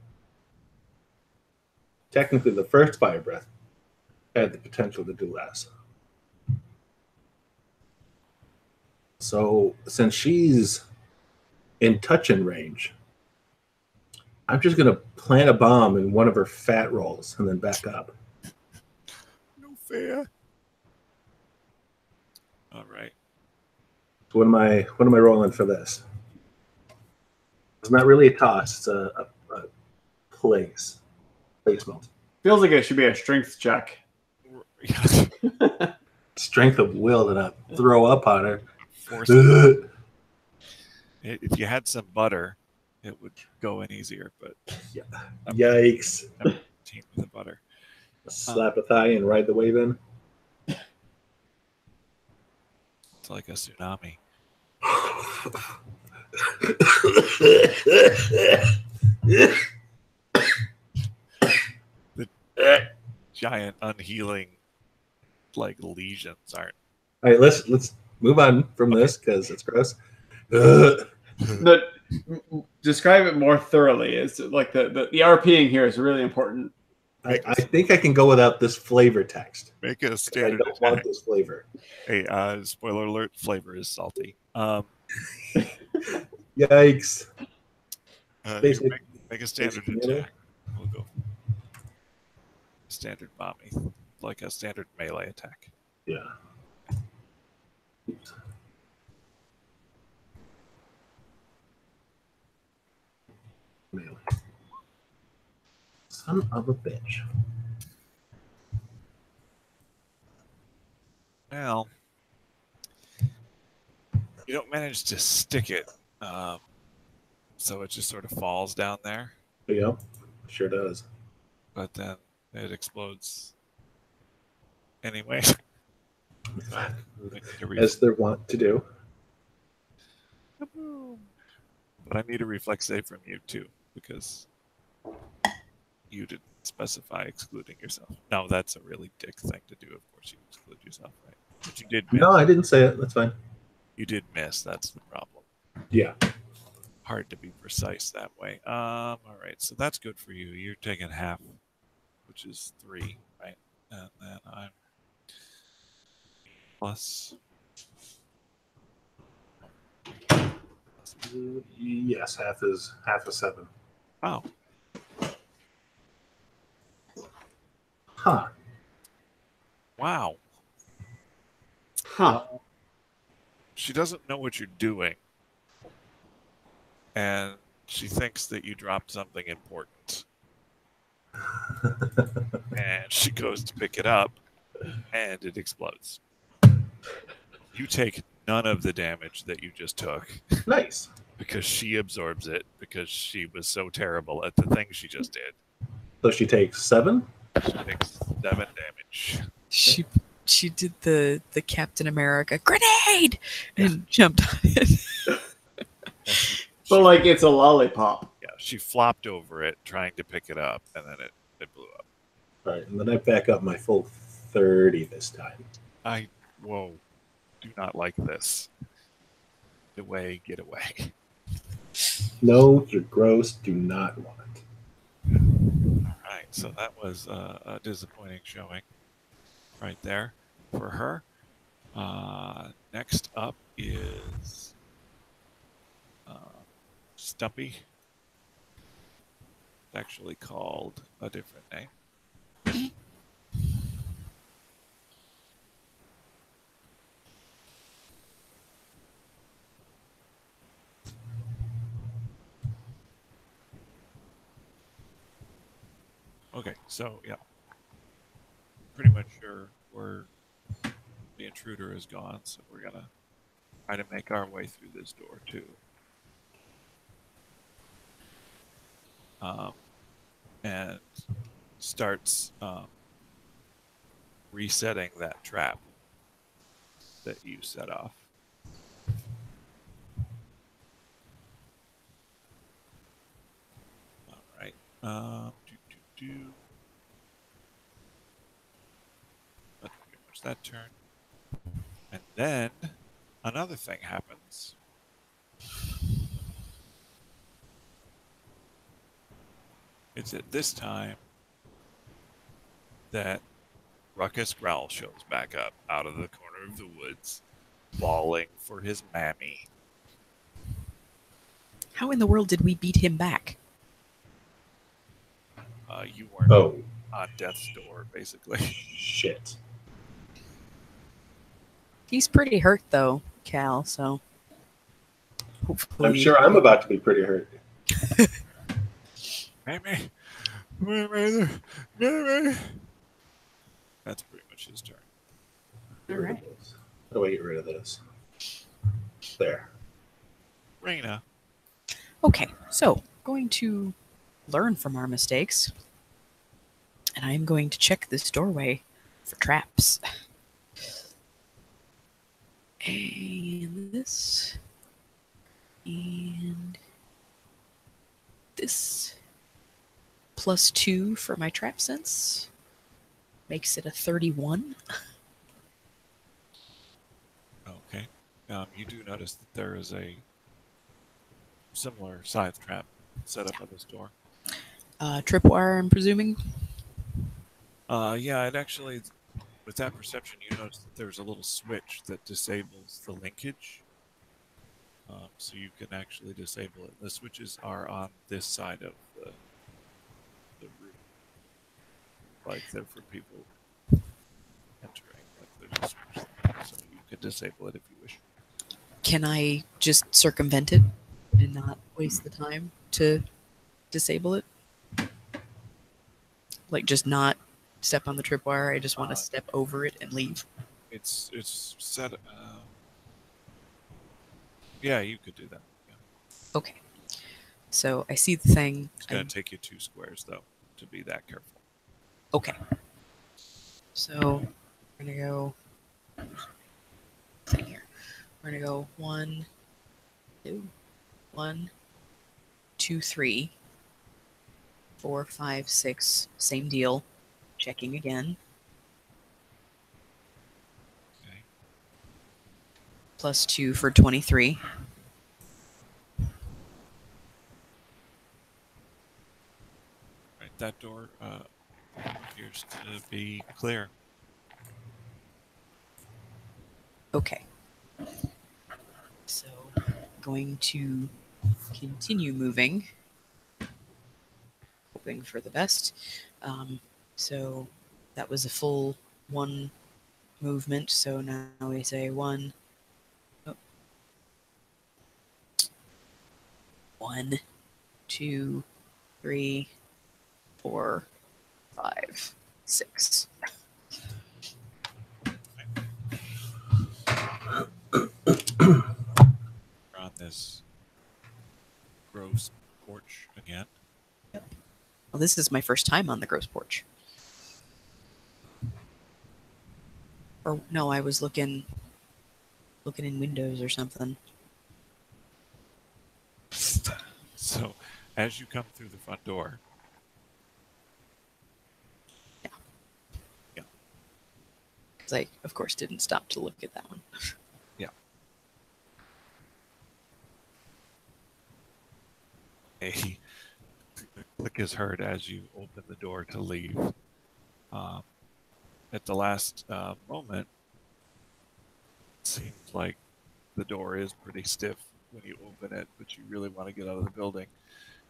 Technically, the first fire breath had the potential to do less. So since she's in touching range, I'm just going to plant a bomb in one of her fat rolls and then back up. No fair. All right. So what am I rolling for this? It's not really a toss. It's a place. Placement. Feels like it should be a strength check. Strength of will to not throw up on her. If you had some butter, it would go in easier, but Yeah. Yikes. I'm team with the butter. Slap a thigh and ride the wave in. It's like a tsunami. The giant unhealing lesions aren't. All right, let's move on from this because it's gross. No, describe it more thoroughly. It's like the RPing here is really important. I think I can go without this flavor text. Make a I standard don't attack. want this flavor. Hey, spoiler alert, flavor is salty. Yikes. You make a standard attack. We'll go standard mommy, like a standard melee attack. Yeah. Oops. Melee. Son of a bitch. Well, you don't manage to stick it, so it just sort of falls down there. Yep, sure does. But then it explodes anyway. As they're wont to do. But I need a reflex save from you too, because you didn't specify excluding yourself. No, that's a really dick thing to do. Of course, you exclude yourself, right? But you did miss. No, I didn't say it. That's fine. You did miss. That's the problem. Yeah. Hard to be precise that way. All right, so that's good for you. You're taking half, which is 3, right? And then I'm plus. Yes, half is 7. Oh, Huh. wow. Huh. She doesn't know what you're doing, and she thinks that you dropped something important. And she goes to pick it up, and it explodes. You take none of the damage that you just took Nice. because she absorbs it because she was so terrible at the thing she just did. So she takes 7? She takes 7 damage. She did the Captain America grenade and jumped on it. But like it's a lollipop. Yeah, she flopped over it trying to pick it up, and then it blew up. All right, and then I back up my full 30 this time. Whoa, do not like this. Get away, get away. No, you're gross. Do not want it. All right, so that was a disappointing showing right there for her. Next up is Stumpy. It's actually called a different name. Okay, so yeah, pretty much sure where the intruder is gone, so we're gonna try to make our way through this door too. And starts resetting that trap that you set off. All right. That's pretty much that turn. And then another thing happens. It's at this time that Ruckus Growl shows back up out of the corner of the woods. bawling for his mammy. How in the world did we beat him back? You weren't Oh, on death's door, basically. shit. He's pretty hurt though, Cal, so hopefully I'm sure I'm about to be pretty hurt. Mammy, mammy, mammy. That's pretty much his turn. Get rid of this. How do I get rid of this? There. Raina. Okay, so going to learn from our mistakes. And I'm going to check this doorway for traps. And this. And this. +2 for my trap sense. Makes it a 31. Okay. You do notice that there is a similar size trap set up at this door. Tripwire, I'm presuming. Yeah, it actually, with that perception, you notice that there's a little switch that disables the linkage. So you can actually disable it. The switches are on this side of the room. Like they're for people entering. Like there's a switch there. So you can disable it if you wish. Can I just circumvent it and not waste the time to disable it? Like, just not step on the tripwire. I just want to step over it and leave. It's set. Yeah, you could do that. Yeah. Okay. So I see the thing. It's going to take you 2 squares though to be that careful. Okay. So we're gonna go thing here. We're gonna go 1, 2, 1, 2, 3, 4, 5, 6. Same deal. Checking again. Okay. +2 for 23. Right, that door appears to be clear. Okay. So going to continue moving. Hoping for the best. So that was a full 1 movement. So now we say 1. 1, 2, 3, 4, 5, 6. We're on this gross porch again. Well, this is my first time on the gross porch. Or no, I was looking in windows or something. So, as you come through the front door, Because I, of course, didn't stop to look at that one. yeah, a click is heard as you open the door to leave. At the last moment, it seems like the door is pretty stiff when you open it, but you really want to get out of the building.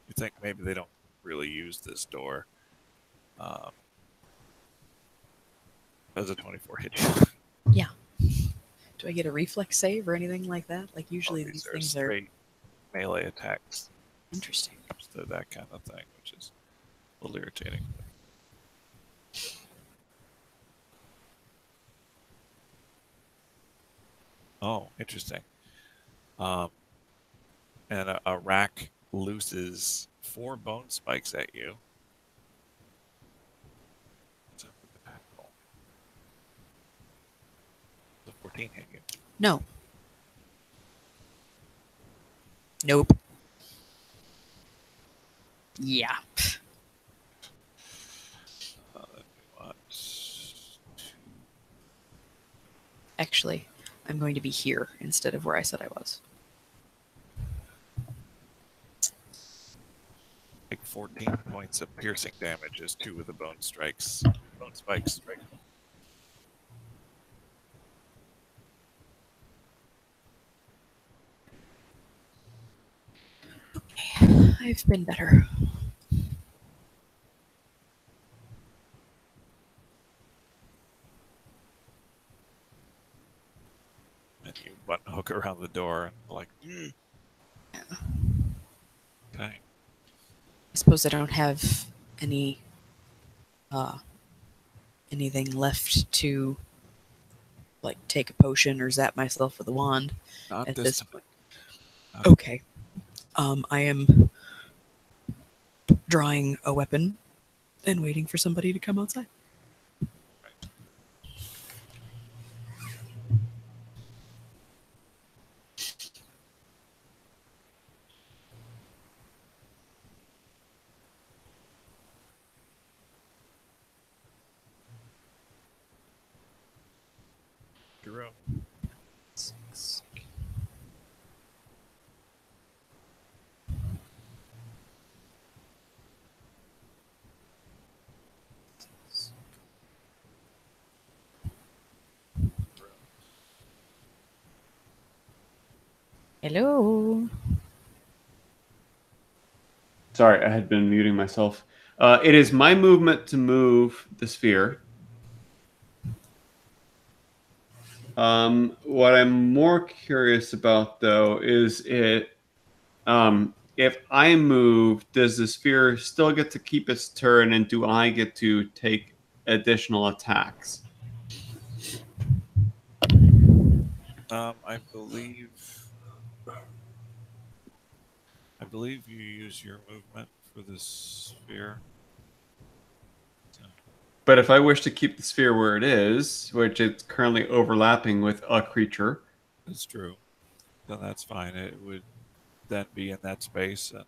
You think maybe they don't really use this door. As a 24 hit you. Yeah. Do I get a reflex save or anything like that? Like usually these things are straight melee attacks. interesting. So that kind of thing, which is a little irritating. Oh, interesting. And a rack looses 4 bone spikes at you. So the 14 hit you. No. Nope. Yeah. Actually, I'm going to be here instead of where I said I was. Take 14 points of piercing damage as 2 of the bone spikes strike. I've been better. And you button hook around the door and like, okay. I suppose I don't have any anything left to like take a potion or zap myself with a wand Not at this this time. point. Not- Okay. I am drawing a weapon and waiting for somebody to come outside. Jerome. 6. Hello. Sorry, I had been muting myself. It is my movement to move the sphere. What I'm more curious about, though, is if I move, does the sphere still get to keep its turn, and do I get to take additional attacks? I believe you use your movement for this sphere. But if I wish to keep the sphere where it is, which it's currently overlapping with a creature, That's true. Then that's fine. It would then be in that space, and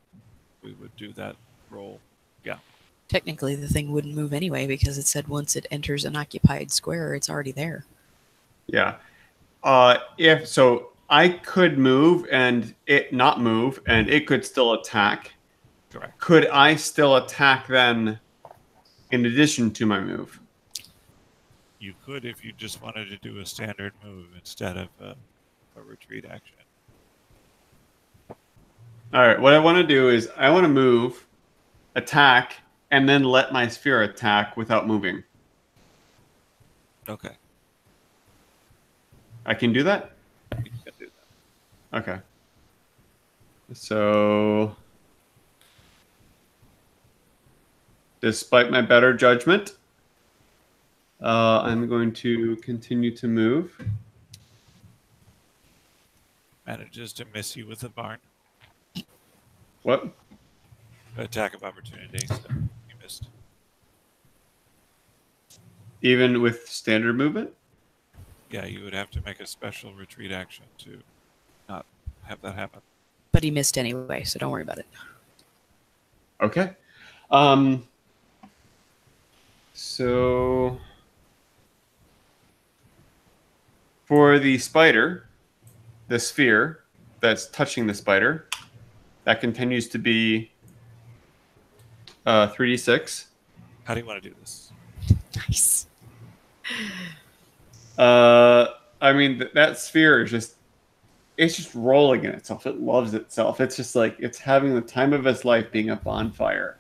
we would do that roll. Yeah. Technically, the thing wouldn't move anyway because it said once it enters an occupied square, it's already there. yeah. If so, I could move and it not move, and it could still attack. Correct. Could I still attack then, in addition to my move? You could if you just wanted to do a standard move instead of a retreat action. All right. What I want to do is I want to move, attack, and then let my sphere attack without moving. Okay. I can do that? You can do that. Okay. So, despite my better judgment, I'm going to continue to move. Manages to miss you with a barn. What? Attack of opportunity. So you missed. Even with standard movement? Yeah, you would have to make a special retreat action to not have that happen. But he missed anyway, so don't worry about it. Okay. So for the spider, the sphere that's touching the spider, that continues to be 3d6. How do you want to do this? Nice. I mean, that sphere is it's just rolling in itself. It loves itself. It's just like it's having the time of its life being a bonfire.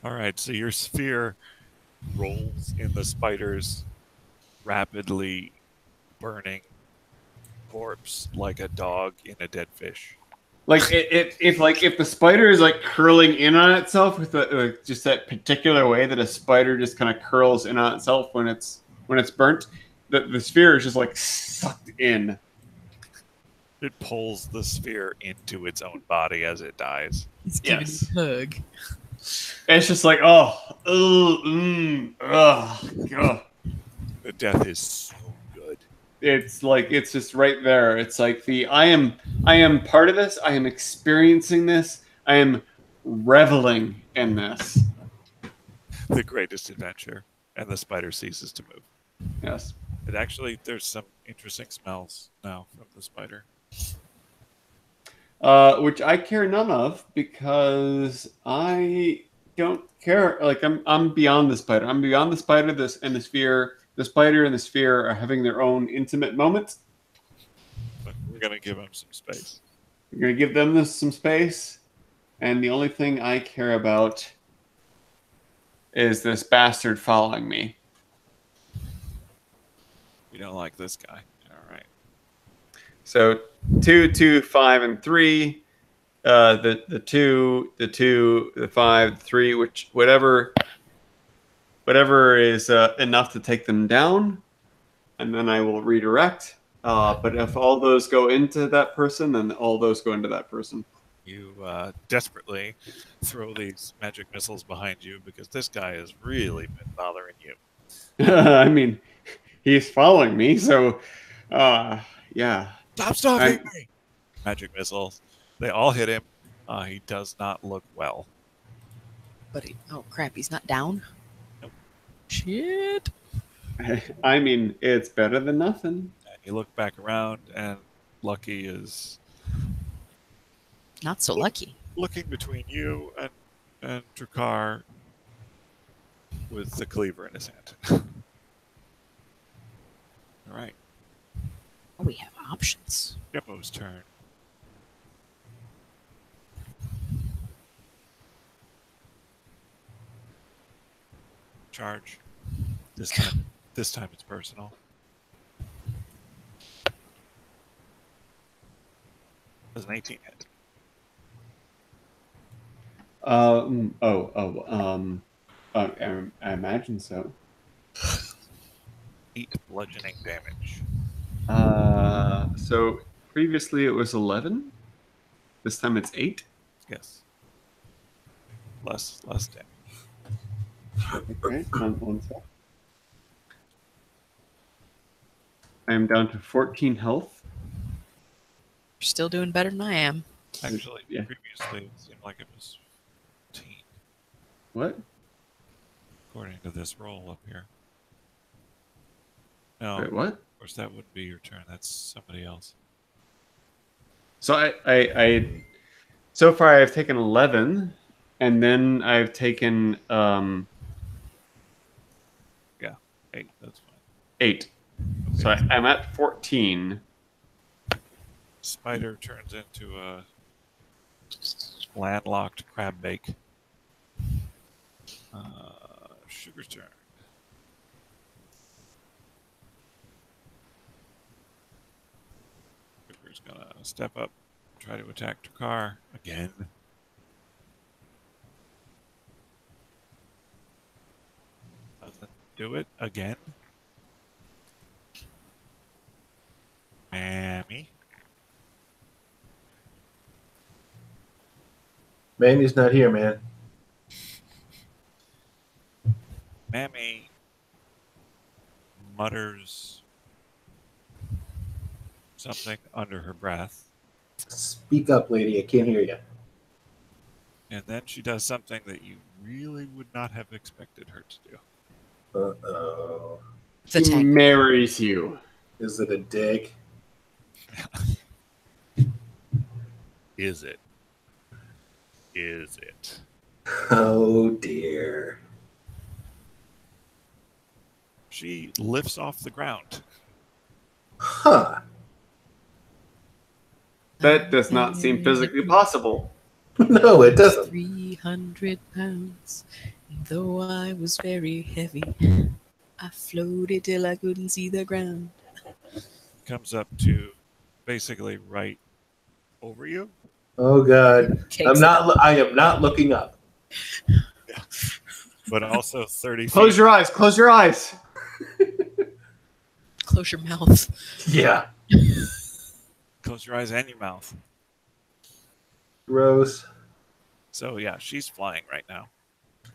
All right, so your sphere rolls in the spider's rapidly burning corpse like a dog in a dead fish. Like if the spider is like curling in on itself with just that particular way that a spider just kind of curls in on itself when it's burnt, the sphere is just like sucked in. It pulls the sphere into its own body as it dies. He's giving Yes. you a hug. It's just like God. The death is so good. It's like it's just right there. It's like I am part of this. I am experiencing this. I am reveling in this. The greatest adventure, and the spider ceases to move. Yes. It actually, there's some interesting smells now from the spider. Which I care none of because I don't care. Like I'm beyond the spider. I'm beyond the spider. This and the sphere. The spider and the sphere are having their own intimate moment. But we're gonna give him some space. I'm going to give them some space. And the only thing I care about is this bastard following me. You don't like this guy. All right. So 2, 2, 5, and 3. The 2, the 2, the 5, the 3, which whatever is enough to take them down, and then I will redirect. But if all those go into that person, then all those go into that person. You desperately throw these magic missiles behind you because this guy has really been bothering you. I mean, he's following me, so yeah. Stop stopping me! Magic missiles. They all hit him. He does not look well. But oh crap, he's not down? Nope. Shit. I mean, it's better than nothing. And you look back around, and Lucky is Not so lucky. looking between you and Drakkar with the cleaver in his hand. All right. Oh, we have options. Jeppo's turn. Charge. This time it's personal. Does an 18 hit? I imagine so. 8 bludgeoning damage. So previously it was 11. This time it's 8. Yes. Less damage. Okay, one sec. I am down to 14 health. You're still doing better than I am. Actually, Yeah. previously it seemed like it was 15, What? according to this roll up here. No, Wait, what? of course that wouldn't be your turn. That's somebody else. So I so far I've taken 11, and then I've taken 8, that's fine. 8. So I'm at 14. Spider turns into a landlocked crab bake. Sugar's turn. Sugar's gonna step up, try to attack Drakkar again. Doesn't do it again. Mammy. Manny's not here, man. Mammy mutters something under her breath, Speak up, lady. I can't hear you. and then she does something that you really would not have expected her to do. Uh-oh. The He tank. marries you. Is it a dick? Is it? Is it? Oh, dear. She lifts off the ground. Huh. That does not seem physically possible. No, it doesn't. 300 pounds. Though I was very heavy, I floated till I couldn't see the ground. Comes up to basically right over you. Oh, God. Takes I am not looking up. But also 30 Close feet. your eyes. Close your eyes. Close your mouth. Yeah. Close your eyes and your mouth. Gross. So yeah, she's flying right now.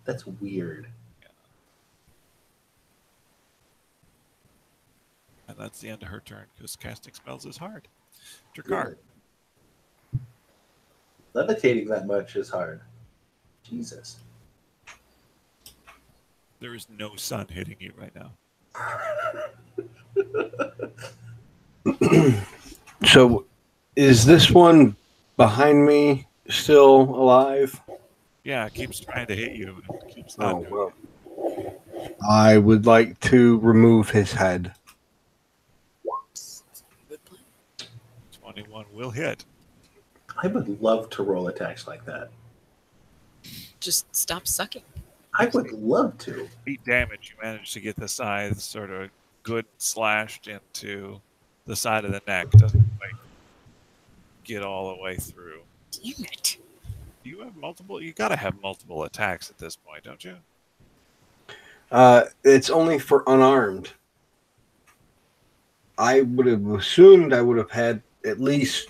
That's weird. And that's the end of her turn because casting spells is hard. Drakkar. Levitating that much is hard. Jesus. There is no sun hitting you right now. So, is this one behind me still alive? Yeah, it keeps trying to hit you. It keeps not Oh, doing well. it. I would like to remove his head. Good plan. 21 will hit. I would love to roll attacks like that. Just stop sucking. I would love to. Beat damage, you manage to get the scythe sort of good slashed into the side of the neck. Doesn't quite get all the way through. Damn it. Do you have multiple? You got to have multiple attacks at this point, don't you? It's only for unarmed. I would have assumed I would have had at least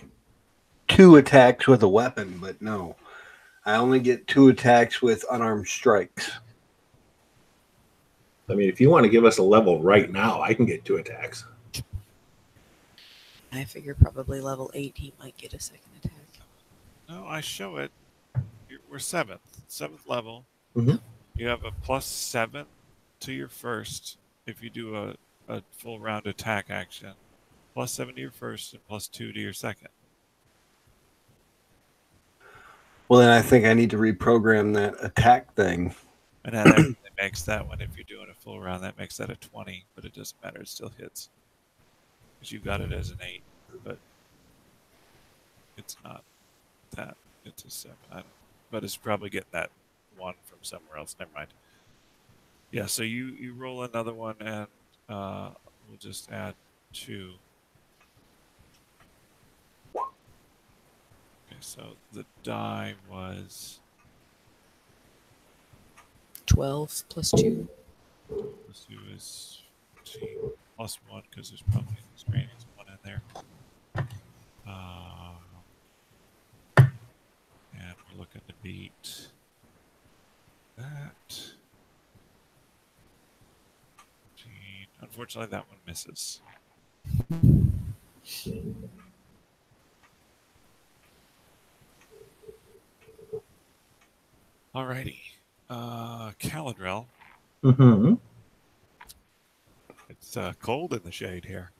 2 attacks with a weapon, but no. I only get 2 attacks with unarmed strikes. I mean, if you want to give us a level right now, I can get 2 attacks. I figure probably level 8 he might get a second attack. No, I show it. We're 7th level. Mhm. You have a +7 to your first if you do a full round attack action. +7 to your first and +2 to your second. Well, then I think I need to reprogram that attack thing. And that actually makes that one, if you're doing a full round, that makes that a 20, but it doesn't matter, it still hits. Because you got it as an 8, but it's not that. It's a 7. But it's probably getting that 1 from somewhere else. Never mind. Yeah, so you roll another one, and we'll just add 2. Okay, so the die was 12 plus 2. +2 is 15, +1 because there's probably an extraneous 1 in there. And we're looking to beat that. Unfortunately, that one misses. Alrighty. Caladrel. Mm-hmm. It's cold in the shade here.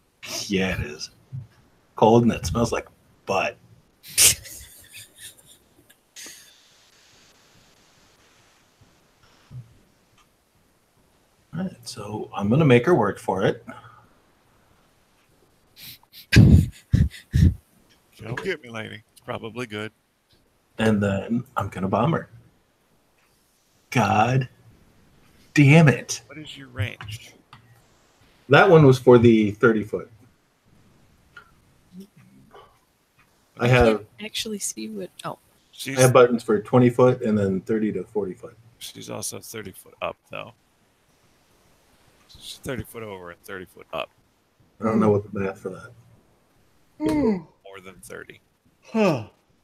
Yeah, it is. Cold and it smells like butt. All right, so I'm going to make her work for it. Don't get me, lady. It's probably good. And then I'm going to bomb her. God damn it. What is your range? That one was for the 30 foot. I have Actually see what. Oh, I have buttons for 20 foot and then 30 to 40 foot. She's also 30 foot up, though. She's 30 foot over and 30 foot up. I don't know what the math for that. More than 30.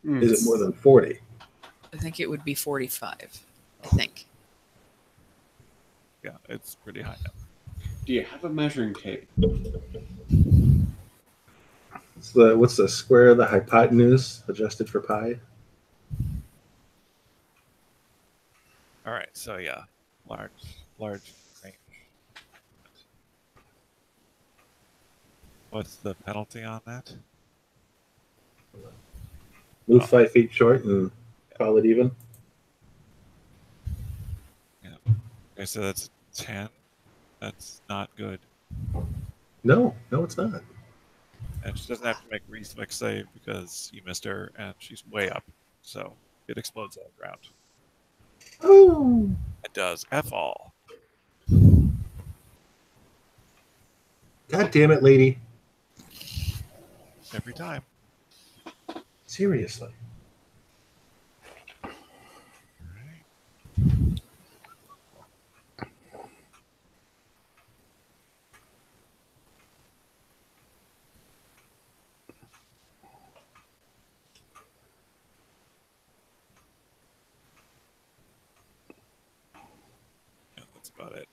Is it more than 40? I think it would be 45. I think. Yeah, it's pretty high now. Do you have a measuring tape? What's the square of the hypotenuse adjusted for pi? All right, so yeah, large range. What's the penalty on that? Move 5 feet short and call it even. Yeah. Okay, so that's 10. That's not good. No, it's not. And she doesn't have to make a reflex save because you missed her and she's way up. So it explodes on the ground. Oh. It does. F all. God damn it, lady. Every time. Seriously. Yeah, that's about it.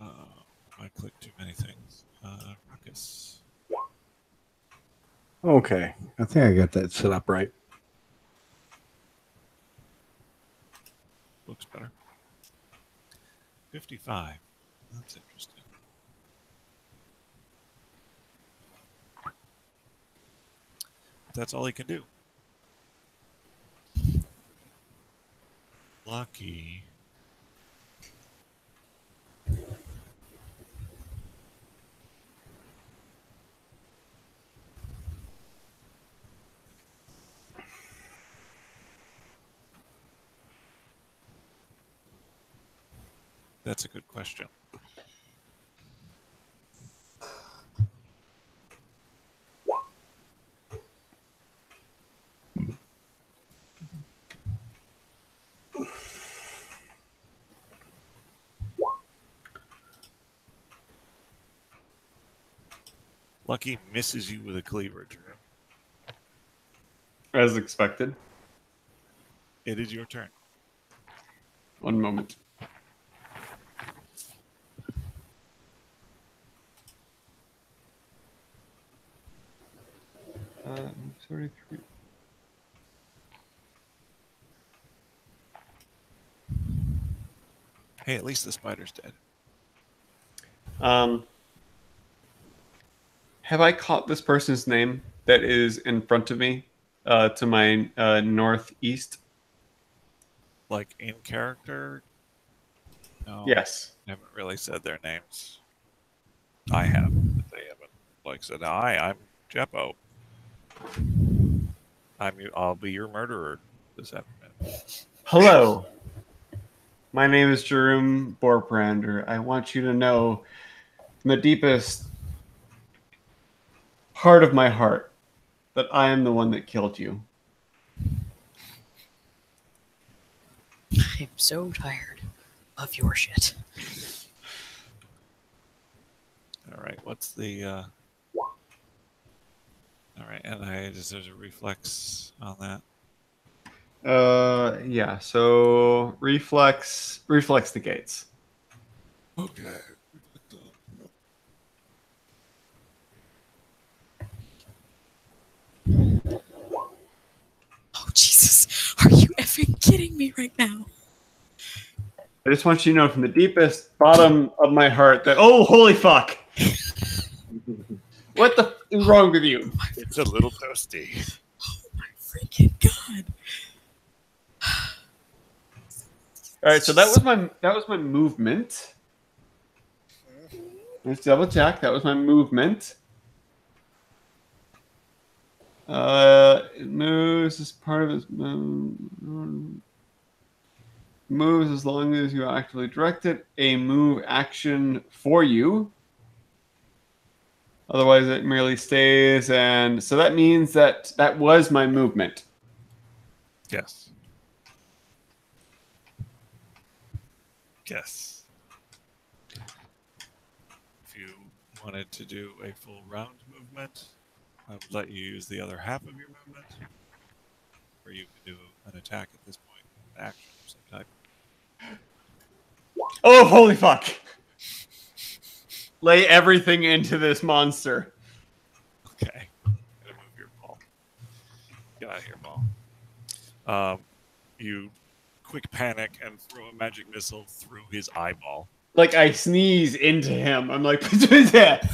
I clicked too many things. Ruckus. Okay. I think I got that set up right. Looks better. 55. That's interesting. That's all he can do. Lucky. That's a good question. Lucky misses you with a cleaver, Drew. As expected. It is your turn. One moment. Uh, 33. Hey, at least the spider's dead. Have I caught this person's name that is in front of me to my northeast? Like in character? No. Yes. I haven't really said their names. I have, but they haven't. Like said, hi, I'm Jeppo. I'll be your murderer this afternoon. Hello. My name is Jerome Borbrander. I want you to know from the deepest part of my heart that I am the one that killed you. I'm so tired of your shit. All right, what's the... All right, and there's a reflex on that. Yeah, so reflex negates. Okay. Oh, Jesus. Are you effing kidding me right now? I just want you to know from the deepest bottom of my heart that, oh, holy fuck. What the f is wrong with you? It's a little toasty. Oh, my freaking God. All right, so that was my movement. Let's double check. That was my movement. It moves as part of its moves as long as you actively direct it. A move action for you. Otherwise, it merely stays. And so that means that that was my movement. Yes. Yes. If you wanted to do a full round movement, I would let you use the other half of your movement, or you can do an attack at this point, an action of some type. Oh, holy fuck. Lay everything into this monster. Okay. I'm gonna move your ball. Get out of here, ball. You quick panic and throw a magic missile through his eyeball. Like I sneeze into him. I'm like, yeah.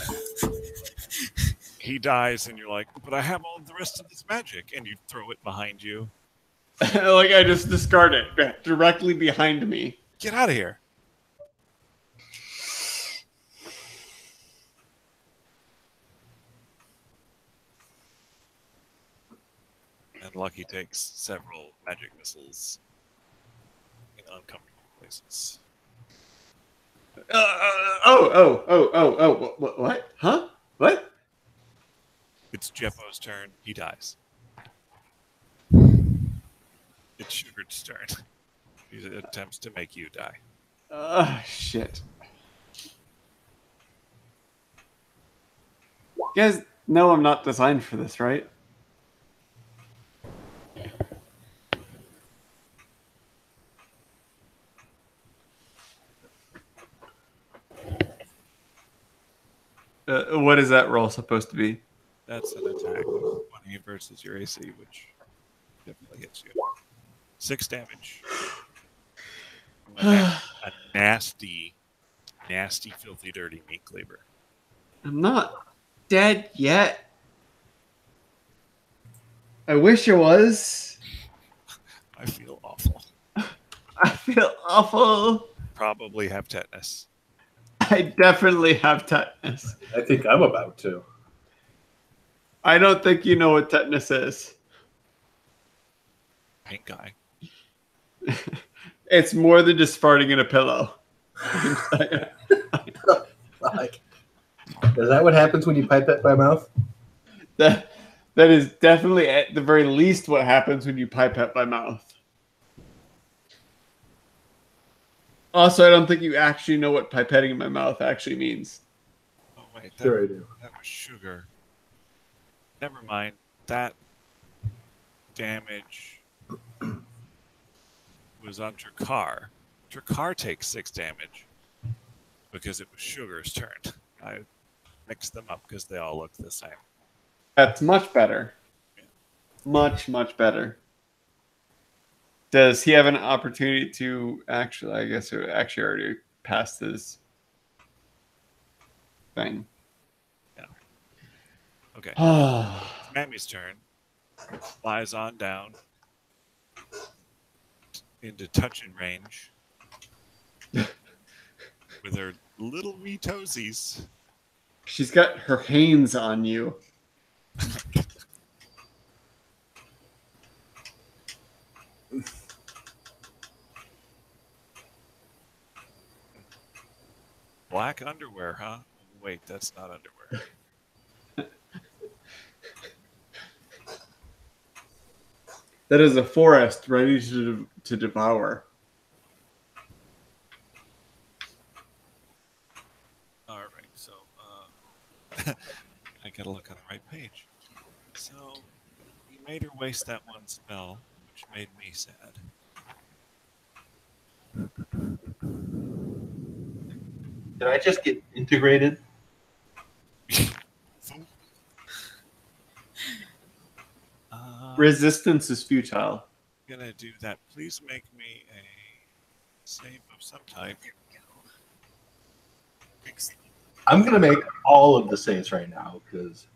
He dies, and you're like, but I have all the rest of this magic, and you throw it behind you. Like I just discard it directly behind me. Get out of here. And Lucky takes several magic missiles in uncomfortable places. What? Huh? What? It's Jeppo's turn. He dies. It's Sugar's turn. He attempts to make you die. Shit. You guys know I'm not designed for this, right? What is that roll supposed to be? That's an attack of 20 versus your AC, which definitely hits you. 6 damage. A nasty, filthy, dirty meat cleaver. I'm not dead yet. I wish I was. I feel awful. I feel awful. Probably have tetanus. I definitely have tetanus. I think I'm about to. I don't think you know what tetanus is. Pink eye. It's more than just farting in a pillow. Like, is that what happens when you pipette by mouth? That is definitely at the very least what happens when you pipette by mouth. Also, I don't think you actually know what pipetting in my mouth actually means. Oh wait, Sure I do. that was sugar. Never mind. That damage was on Drakkar. Drakkar takes 6 damage because it was Sugar's turn. I mixed them up because they all look the same. That's much better. Much, much better. Does he have an opportunity to actually, I guess it actually already passed his thing. Yeah. Okay. Mammy's turn. Flies on down into touching range with her little wee toesies. She's got her hands on you. Black underwear, huh? Wait, that's not underwear. That is a forest ready to devour. All right, so I gotta look on the right page. So you made her waste that one spell, which made me sad. Did I just get integrated? Resistance is futile. Gonna do that. Please make me a save of some type. I'm gonna make all of the saves right now because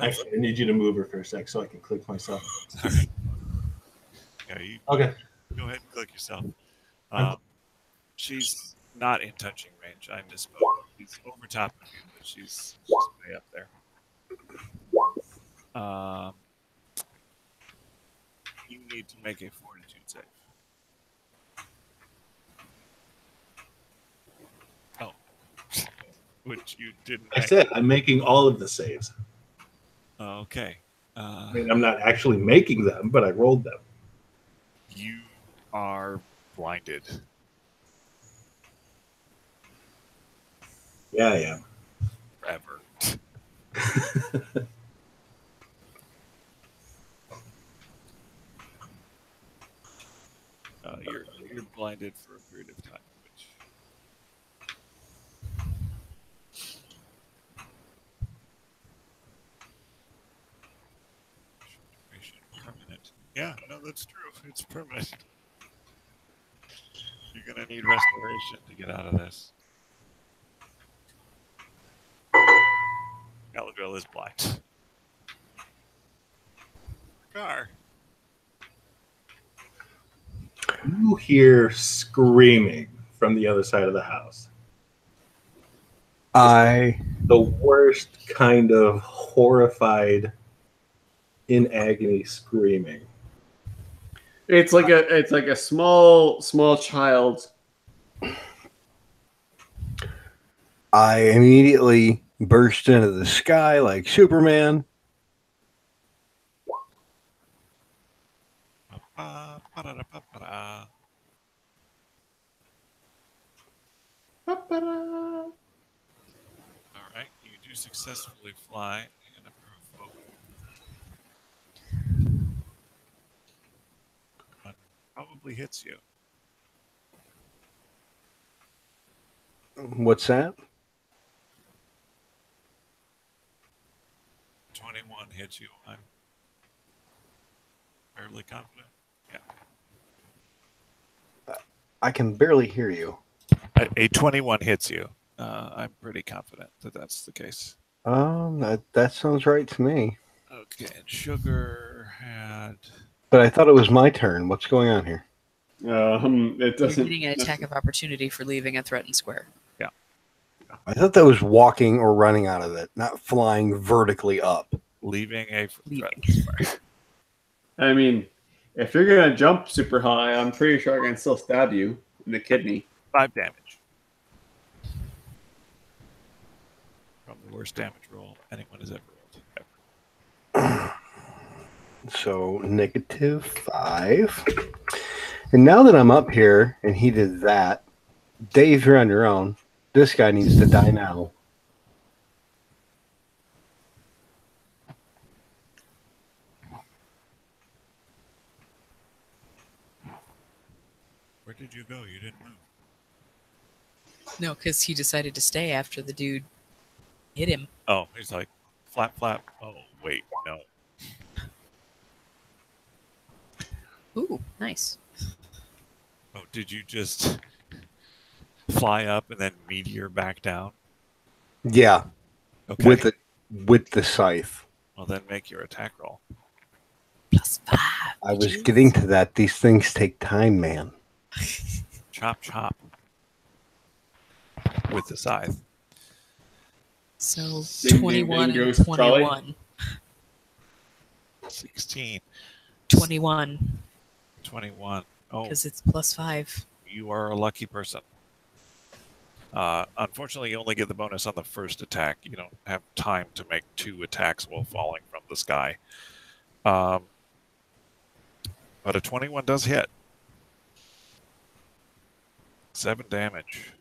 actually I need you to move her for a sec so I can click myself. Sorry. Yeah, you Okay. go ahead and click yourself. She's not in touching range. I misspoke. She's over top of you, but she's way up there. You need to make a fortitude save. Oh. Which you didn't I make. said I'm making all of the saves. Okay. I mean, I'm not actually making them, but I rolled them. You are blinded. Yeah, I am. Forever. You're blinded for a period of time, which permanent. Yeah, no, that's true. It's permanent. You're gonna need restoration to get out of this. Galadriel is blind. Car. You hear screaming from the other side of the house. The worst kind of horrified, in agony screaming. It's like a small child. I immediately burst into the sky like Superman. All right, you do successfully fly and approve both. Probably hits you. What's that? 21 hits you. I'm fairly confident. Yeah. I can barely hear you. A 21 hits you. I'm pretty confident that that's the case. That sounds right to me. Okay, and Sugar had. But I thought it was my turn. What's going on here? It You're doesn't. getting an attack of opportunity for leaving a threatened square. I thought that was walking or running out of it, not flying vertically up. leaving a Leaving. threat. I mean, if you're gonna jump super high, I'm pretty sure I can still stab you in the kidney. 5 damage. From the worst damage roll anyone has ever rolled. So -5. And now that I'm up here and he did that, Dave, you're on your own. This guy needs to die now. Where did you go? You didn't move. No, because he decided to stay after the dude hit him. Oh, he's like, flap, flap. Oh, wait, no. Ooh, nice. Oh, did you just fly up and then meteor back down? Yeah, Okay. with the scythe. Well, then make your attack roll. +5. I was bitches. getting to that. These things take time, man. Chop, chop. With the scythe. So Ding, ding, 21 ding and goes Charlie. 21. 16, 21, 21. Oh, because it's +5. you are a lucky person. Unfortunately, you only get the bonus on the first attack. You don't have time to make 2 attacks while falling from the sky. But a 21 does hit. 7 damage.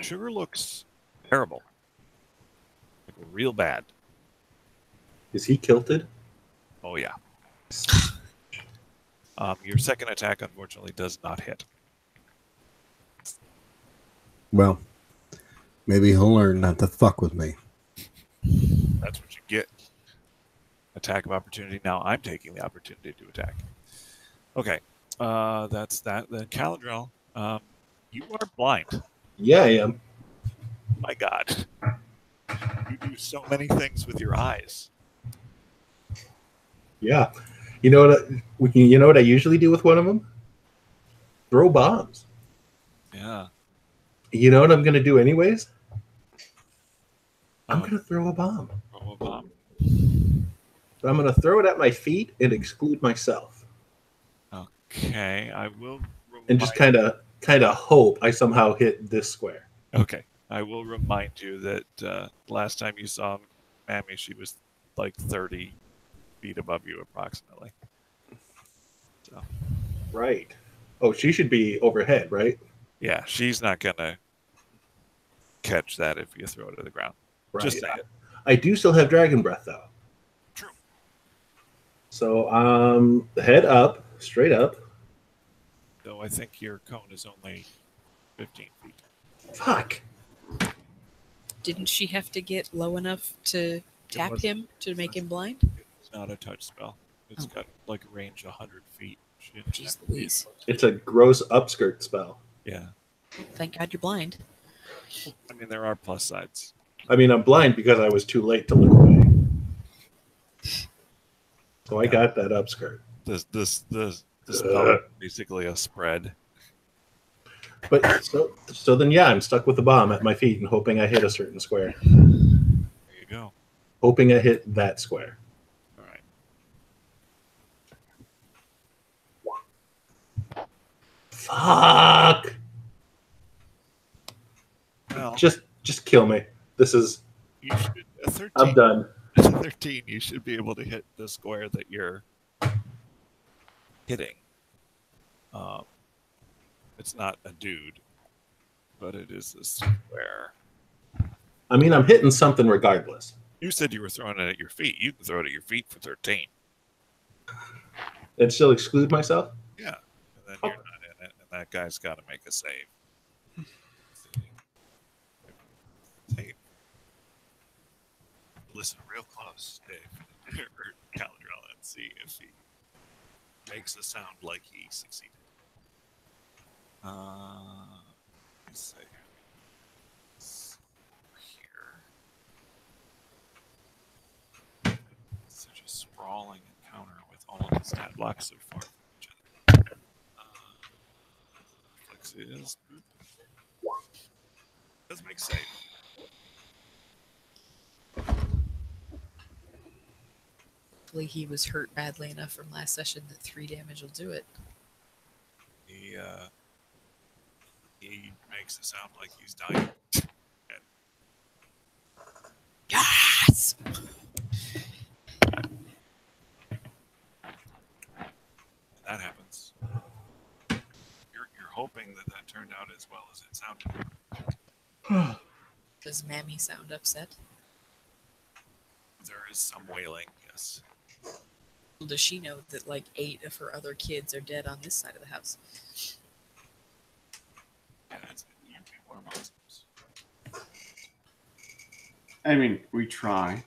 Sugar looks terrible. Like real bad. Is he kilted? Oh, yeah. Your second attack, unfortunately, does not hit. Well, maybe he'll learn not to fuck with me. That's what you get. Attack of opportunity. Now I'm taking the opportunity to attack. Okay. That's that. Then Caladrel, you are blind. Yeah, I am. My God. You do so many things with your eyes. Yeah. You know what I usually do with one of them? Throw bombs. Yeah. You know what I'm going to do anyways? I'm Oh, going to throw a bomb. throw a bomb. But I'm going to throw it at my feet and exclude myself. Okay. I will And just kind of hope I somehow hit this square. Okay. I will remind you that last time you saw Mammy, she was like 30 feet above you approximately. So, Right. Oh, she should be overhead, right? yeah, she's not going to catch that if you throw it to the ground. Right. Just say it. I do still have dragon breath, though. True. So, head up, straight up. Though I think your cone is only 15 feet. Fuck. Didn't she have to get low enough to tap was- him to make him blind? It's not a touch spell. It's Oh. got like a range 100 feet. She didn't Jeez have to be Louise. close. It's a gross upskirt spell. Yeah. Thank God you're blind. I mean, there are plus sides. I mean, I'm blind because I was too late to look away. So I Yeah. got that upskirt. The spell is basically a spread. But so then, yeah, I'm stuck with the bomb at my feet and hoping I hit a certain square. There you go. Hoping I hit that square. All right. Fuck! Well, Just kill me. This is. you should, a 13, I'm done. a 13, you should be able to hit the square that you're hitting. It's not a dude, but it is a square. I mean, I'm hitting something regardless. You said you were throwing it at your feet. You can throw it at your feet for 13. And still exclude myself? Yeah. And then you're not in it, and that guy's got to make a save. Hey, listen real close, Dave, or Caladrel, and see if he makes a sound like he succeeded. Let's see. It's here. Such a sprawling encounter with all of the stat blocks so far from each other. Reflexes. Does make save. Hopefully he was hurt badly enough from last session that 3 damage will do it. He makes it sound like he's dying. Yes! That happens. You're hoping that turned out as well as it sounded. Does Mammy sound upset? There is some wailing, yes. Does she know that like 8 of her other kids are dead on this side of the house? Yeah, you people are monsters. I mean, we try.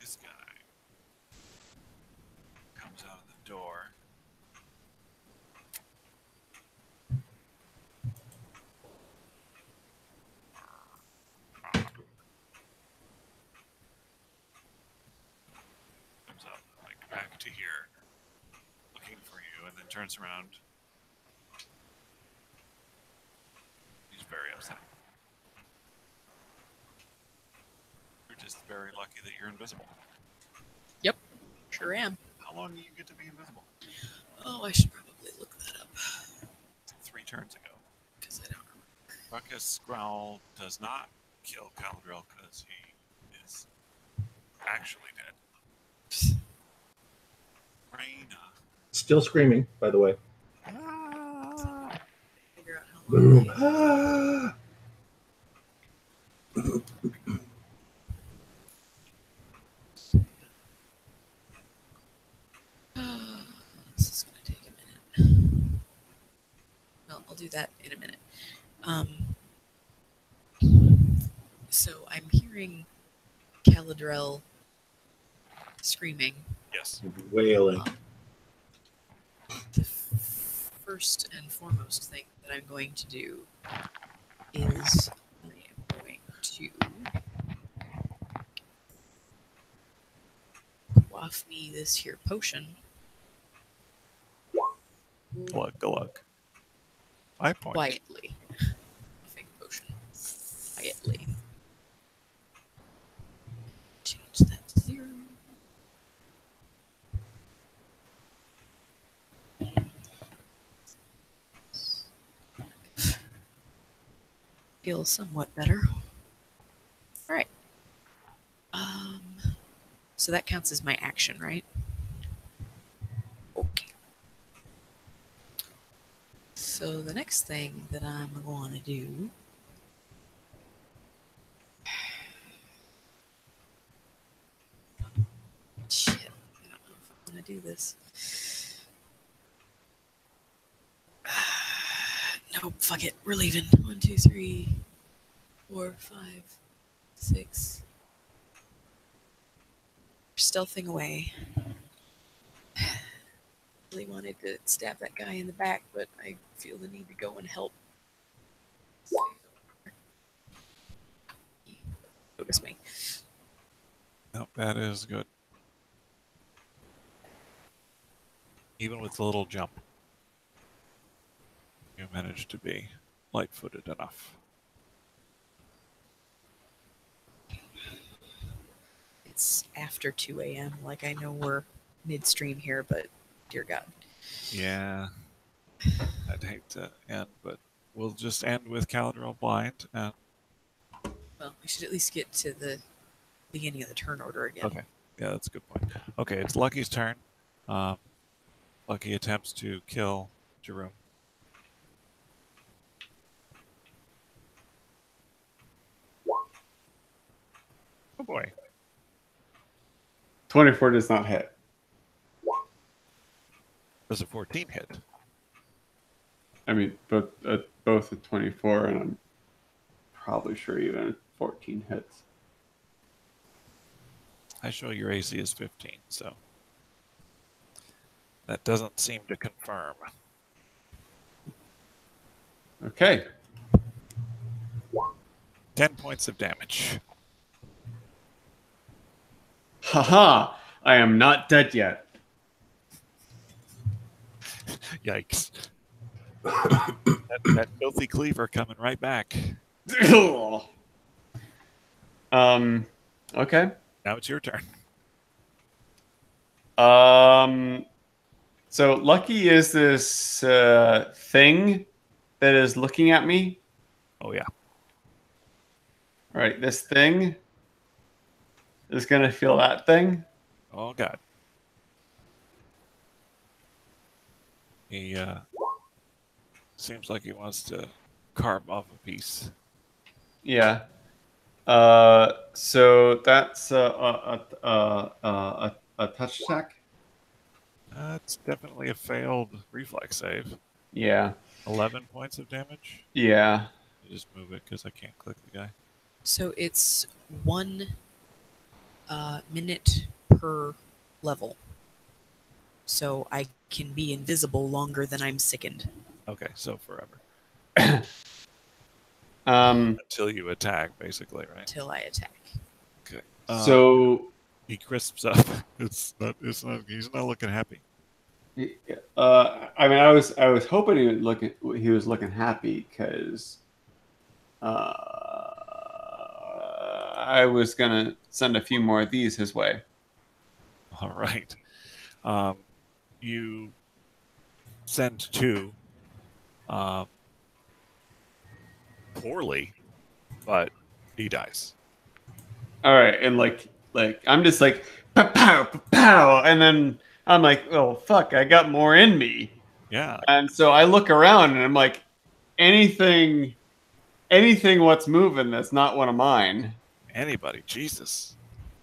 This guy comes out of the door. Comes up like back to here, looking for you, and then turns around. He's very upset. You're just very lucky that you're invisible. Yep, sure am. How long do you get to be invisible? Oh, I should probably look that up. 3 turns ago. Because I don't remember. Ruckus Growl does not kill Caladriel because he is actually dead. Raina. Still screaming, by the way. Figure out how long Boom. This is going to take a minute. Well, I'll do that in a minute. So I'm hearing Caladriel screaming. Yes. Wailing. The first and foremost thing that I'm going to do is I am going to quaff me this here potion. Glug. 5 points. Quietly. Quaffing potion. Quietly. Change that to 0. Feels somewhat better. All right. So that counts as my action, right? Okay. So the next thing that I'm going to do shit, I don't know if I'm going to do this. Nope, fuck it. We're leaving. 1, 2, 3, 4, 5, 6. Stealthing away. Really wanted to stab that guy in the back, but I feel the need to go and help. Notice me. Nope, that is good. Even with the little jump, you managed to be light-footed enough. It's after 2 a.m. Like, I know we're midstream here, but dear God. Yeah. I'd hate to end, but we'll just end with Caladriel blind. And Well, we should at least get to the beginning of the turn order again. okay. Yeah, that's a good point. Okay, it's Lucky's turn. Lucky attempts to kill Jerome. Oh boy. 24 does not hit. Does a 14 hit? I mean, both a 24 and I'm probably sure even a 14 hits. I show your AC is 15, so that doesn't seem to confirm. Okay. 10 points of damage. Haha! I am not dead yet. Yikes. that filthy cleaver coming right back. Okay. Now it's your turn. So Lucky is this thing that is looking at me. Oh yeah. All right, this thing is gonna feel that thing. Oh god. He seems like he wants to carve off a piece. Yeah. So that's a touch attack. It's definitely a failed reflex save. Yeah. 11 points of damage. Yeah. I'll just move it because I can't click the guy. So it's 1 minute per level. So I can be invisible longer than I'm sickened. Okay, so forever. Um. Until you attack, basically, right? Till I attack. Okay. So. He crisps up. It's not. He's not looking happy. I mean, I was hoping he was looking happy because I was gonna send a few more of these his way. All right. You send 2. Poorly, but he dies. All right, and like I'm just like pow pow pow, and then I'm like, oh fuck, I got more in me, Yeah. and so I look around and I'm like, anything what's moving that's not one of mine, Anybody. Jesus.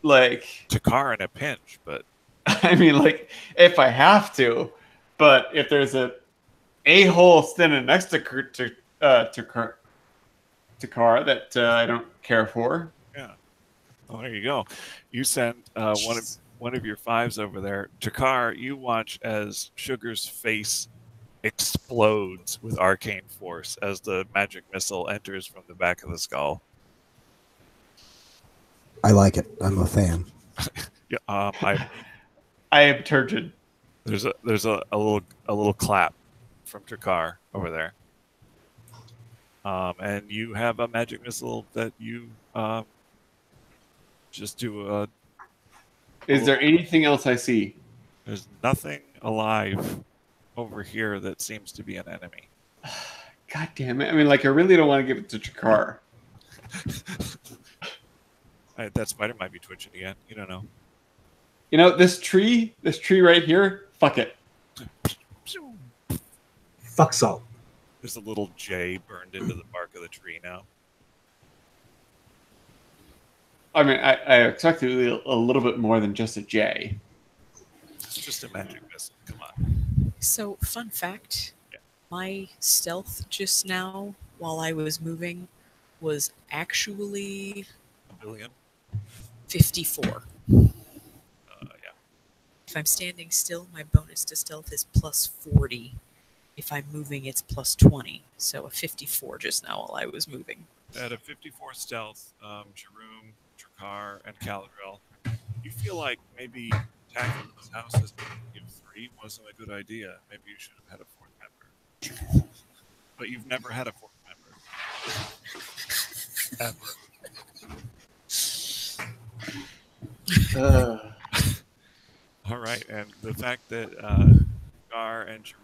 like Takar in a pinch, but I mean, like if I have to, but if there's a hole standing next to car that I don't care for. yeah. Well, there you go. You send one of your 5s over there. Takar, you watch as Sugar's face explodes with arcane force as the magic missile enters from the back of the skull. I like it. I'm a fan. Yeah, I am turgid. there's a little clap from Takar over there. And you have a magic missile that you just do a. Is there anything else I see? There's nothing alive over here that seems to be an enemy. God damn it. I mean, like, I really don't want to give it to Jakar. That spider might be twitching again. You don't know. You know, this tree right here, fuck it. Fuck salt. There's a little J burned into the bark of the tree now. I mean, I expected a little bit more than just a J. It's just a magic missile. Come on. So, fun fact, my stealth just now, while I was moving, was actually A billion? 54. Yeah. If I'm standing still, my bonus to stealth is plus 40. If I'm moving, it's plus 20. So a 54 just now while I was moving. At a 54 stealth, Jerome, Drakkar, and Caladrel, you feel like maybe attacking this house as a of 3 wasn't a good idea. Maybe you should have had a 4th member. But you've never had a 4th member. Ever. All right, and the fact that Gar and Jerome,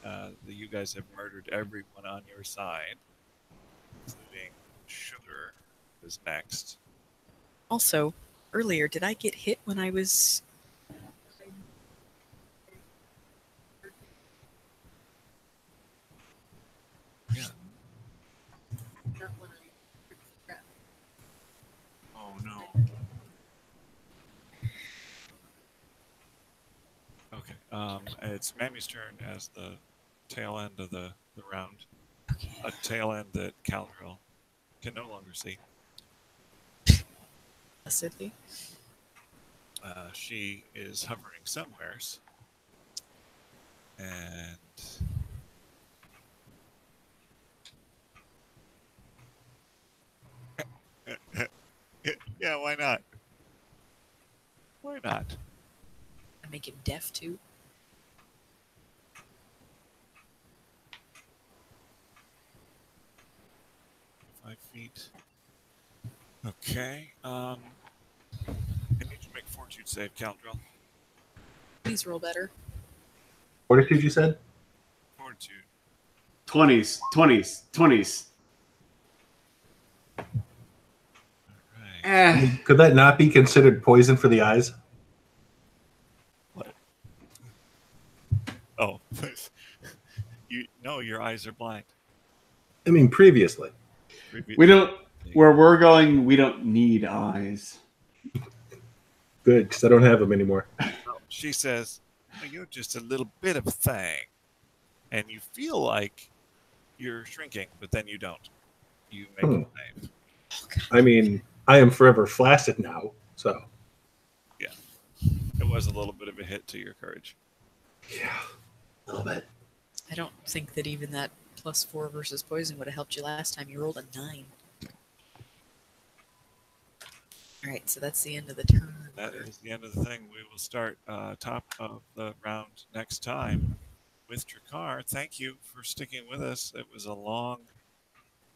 that you guys have murdered everyone on your side, including Sugar, is next. Also, earlier, did I get hit when I was... Yeah. Oh no. Okay. It's Mammy's turn as the tail end of the round. Okay. A tail end that Caladrel can no longer see. Blessedly. She is hovering somewheres. And yeah, why not? Why not? I make it deaf too. 5 feet. Okay. I need to make fortitude save, Caldrell. Please roll better. Fortitude, you said? Fortitude. 20s, 20s, 20s. Right. Could that not be considered poison for the eyes? What? Oh, your eyes are blind. I mean, previously. We don't. Where we're going, we don't need eyes. Good, because I don't have them anymore. She says, "Oh, you're just a little bit of a thing," and you feel like you're shrinking, but then you don't. You make it save. I mean, I am forever flaccid now, so. Yeah, it was a little bit of a hit to your courage. Yeah, a little bit. I don't think that even that +4 versus poison would have helped you last time. You rolled a 9. All right, so that's the end of the turn. That is the end of the thing. We will start top of the round next time with Drakkar. Thank you for sticking with us. It was a long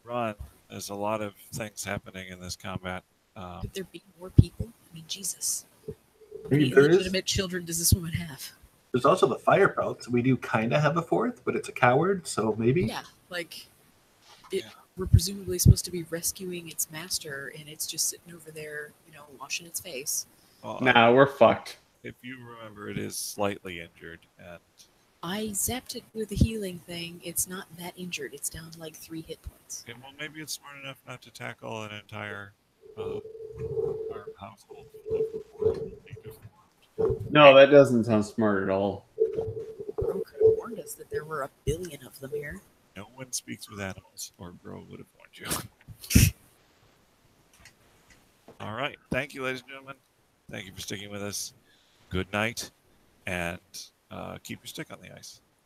run. There's a lot of things happening in this combat. Could there be more people? I mean, Jesus. How many There is. illegitimate children does this woman have? There's also the fire pelts. We do kind of have a fourth, but it's a coward, so maybe. Yeah, like we're presumably supposed to be rescuing its master, and it's just sitting over there, washing its face. Nah, we're fucked. If you remember, it is slightly injured, and I zapped it with the healing thing. It's not that injured. It's down like 3 hit points. okay, well, maybe it's smart enough not to tackle an entire our household. No, that doesn't sound smart at all. Bro could have warned us that there were 1 billion of them here. No one speaks with animals, or Bro would have warned you. All right. Thank you, ladies and gentlemen. Thank you for sticking with us. Good night, and keep your stick on the ice.